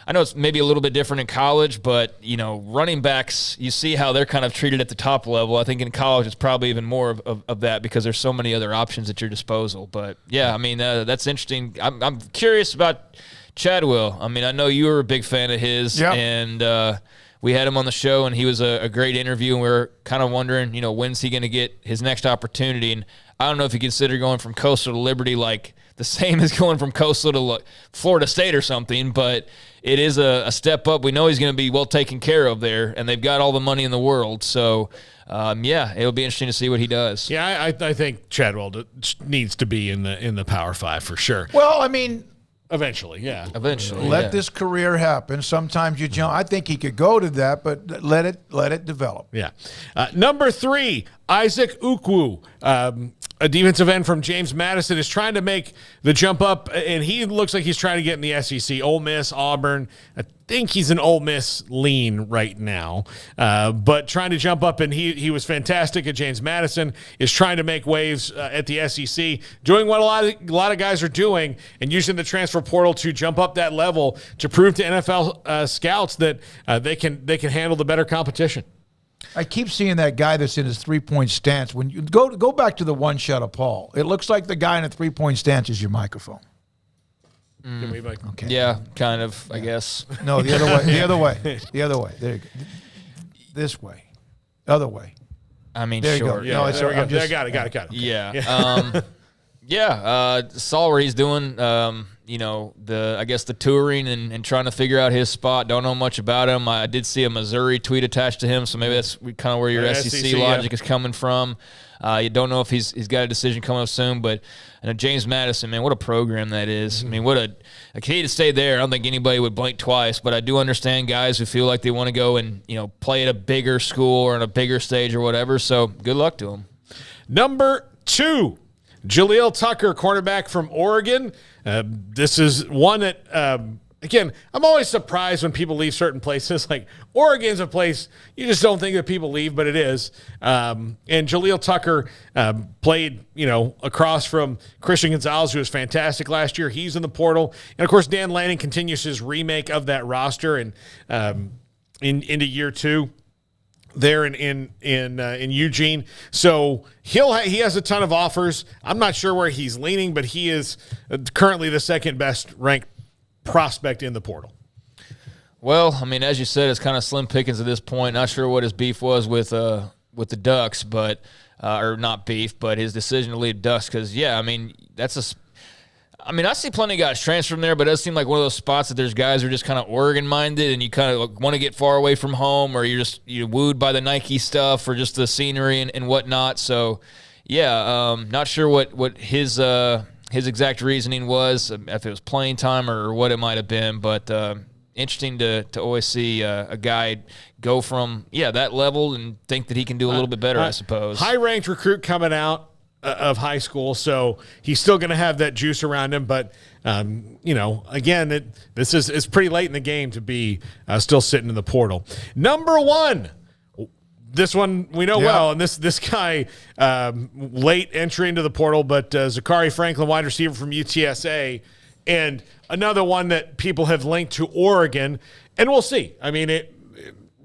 I know it's maybe a little bit different in college, but, running backs, you see how they're kind of treated at the top level. I think in college it's probably even more of that because there's so many other options at your disposal. But, yeah, I mean, that's interesting. I'm curious about Chadwell. I mean, I know you were a big fan of his, and we had him on the show, and he was a great interview, and we were kind of wondering, when's he going to get his next opportunity. And I don't know if you consider going from Coastal to Liberty like the same as going from Coastal to Florida State or something, but it is a step up. We know he's going to be well taken care of there, and they've got all the money in the world. So, it'll be interesting to see what he does. Yeah, I think Chadwell needs to be in the Power 5 for sure. Well, I mean, eventually, yeah. Let this career happen. Sometimes you jump. I think he could go to that, but let it develop. Yeah. Number 3, Isaac Ukwu. A defensive end from James Madison is trying to make the jump up, and he looks like he's trying to get in the SEC. Ole Miss, Auburn. I think he's an Ole Miss lean right now, but trying to jump up, and he was fantastic at James Madison, is trying to make waves at the SEC, doing what a lot of guys are doing, and using the transfer portal to jump up that level to prove to NFL scouts that they can handle the better competition. I keep seeing that guy that's in his three-point stance. When you go back to the one shot of Paul, it looks like the guy in a three-point stance is your microphone. Okay. Yeah, kind of, I guess. No, the other way. The other way. The other way. There you go. This way. Other way. I mean, there sure. You go. Yeah, no, there we go. Got it. Okay. Yeah. Saw where he's doing, the touring and trying to figure out his spot. Don't know much about him. I did see a Missouri tweet attached to him, so maybe that's kind of where your SEC logic is coming from. You don't know if he's got a decision coming up soon, but James Madison, man, what a program that is. I mean, if he had stayed there, I don't think anybody would blink twice, but I do understand guys who feel like they want to go and, play at a bigger school or on a bigger stage or whatever, so good luck to him. Number 2, Jaleel Tucker, cornerback from Oregon. This is one that, again, I'm always surprised when people leave certain places. Like, Oregon's a place you just don't think that people leave, but it is. And Jaleel Tucker played, across from Christian Gonzalez, who was fantastic last year. He's in the portal. And, of course, Dan Lanning continues his remake of that roster and into year 2. There in Eugene, so he has a ton of offers. I'm not sure where he's leaning, but he is currently the second best ranked prospect in the portal. Well, I mean, as you said, it's kind of slim pickings at this point. Not sure what his beef was with the Ducks, but or not beef, but his decision to leave Ducks. Because I mean, I see plenty of guys transfer from there, but it does seem like one of those spots that there's guys who are just kind of Oregon-minded and you kind of want to get far away from home, or you're wooed by the Nike stuff or just the scenery and whatnot. So, not sure what his exact reasoning was, if it was playing time or what it might have been, but interesting to always see a guy go from, that level and think that he can do a little bit better, I suppose. High-ranked recruit coming out of high school, so he's still going to have that juice around him. But again, this is pretty late in the game to be still sitting in the portal. Number 1, this one we know well, and this guy late entry into the portal, but Zachary Franklin, wide receiver from UTSA, and another one that people have linked to Oregon, and we'll see. I mean,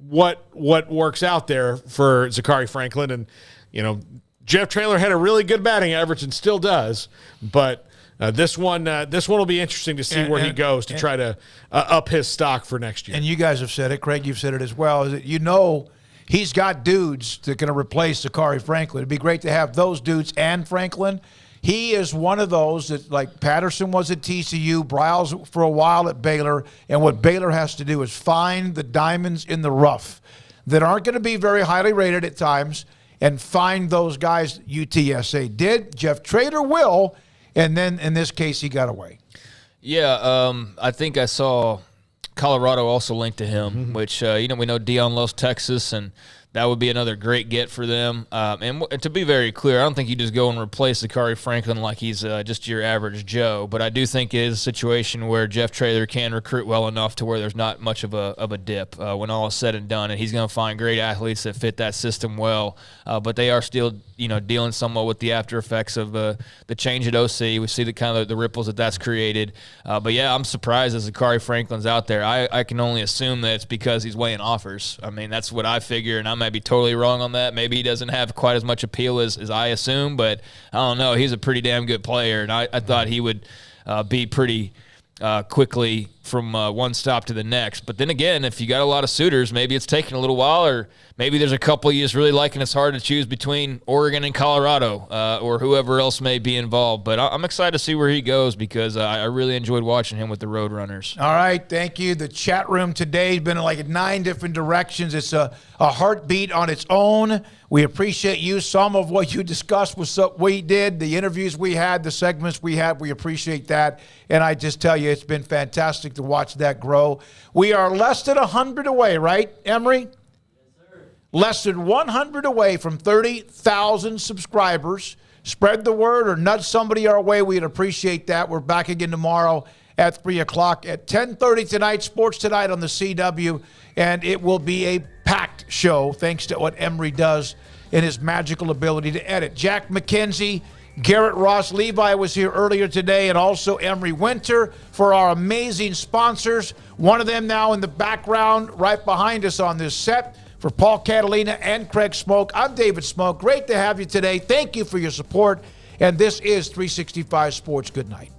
what works out there for Zachary Franklin. And, Jeff Traylor had a really good batting average and still does, but this one will be interesting to see where he goes to try to up his stock for next year. And you guys have said it, Craig, you've said it as well, is that he's got dudes that are going to replace Zachary Franklin. It'd be great to have those dudes and Franklin. He is one of those that, like Patterson was at TCU, Bryles for a while at Baylor, and what Baylor has to do is find the diamonds in the rough that aren't going to be very highly rated at times and find those guys. UTSA did. Jeff Traylor will, and then in this case he got away. Yeah, I think I saw Colorado also linked to him, which, we know Dion loves Texas, and that would be another great get for them. And to be very clear, I don't think you just go and replace Zachary Franklin like he's just your average Joe. But I do think it is a situation where Jeff Traylor can recruit well enough to where there's not much of a dip when all is said and done. And he's going to find great athletes that fit that system well. But they are still, dealing somewhat with the after effects of the change at OC. We see the kind of the ripples that's created. But yeah, I'm surprised that Zachary Franklin's out there. I can only assume that it's because he's weighing offers. I mean, that's what I figure, and I might be totally wrong on that. Maybe he doesn't have quite as much appeal as I assume, but I don't know. He's a pretty damn good player, and I thought he would be pretty quickly from one stop to the next. But then again, if you got a lot of suitors, maybe it's taking a little while, or maybe there's a couple you just really like, and it's hard to choose between Oregon and Colorado or whoever else may be involved. But I'm excited to see where he goes because I really enjoyed watching him with the Roadrunners. All right, thank you. The chat room today has been in like 9 different directions. It's a heartbeat on its own. We appreciate you. Some of what you discussed was what we did, the interviews we had, the segments we had. We appreciate that. And I just tell you, it's been fantastic to watch that grow. We are less than 100 away, right, Emery? Yes, sir. Less than 100 away from 30,000 subscribers. Spread the word or nudge somebody our way. We'd appreciate that. We're back again tomorrow at 3 o'clock. At 10:30 tonight, Sports Tonight on the CW. And it will be a packed show thanks to what Emery does in his magical ability to edit. Jack McKenzie, Garrett Ross, Levi was here earlier today, and also Emery Winter for our amazing sponsors. One of them now in the background right behind us on this set. For Paul Catalina and Craig Smoak, I'm David Smoak. Great to have you today. Thank you for your support. And this is 365 Sports. Good night.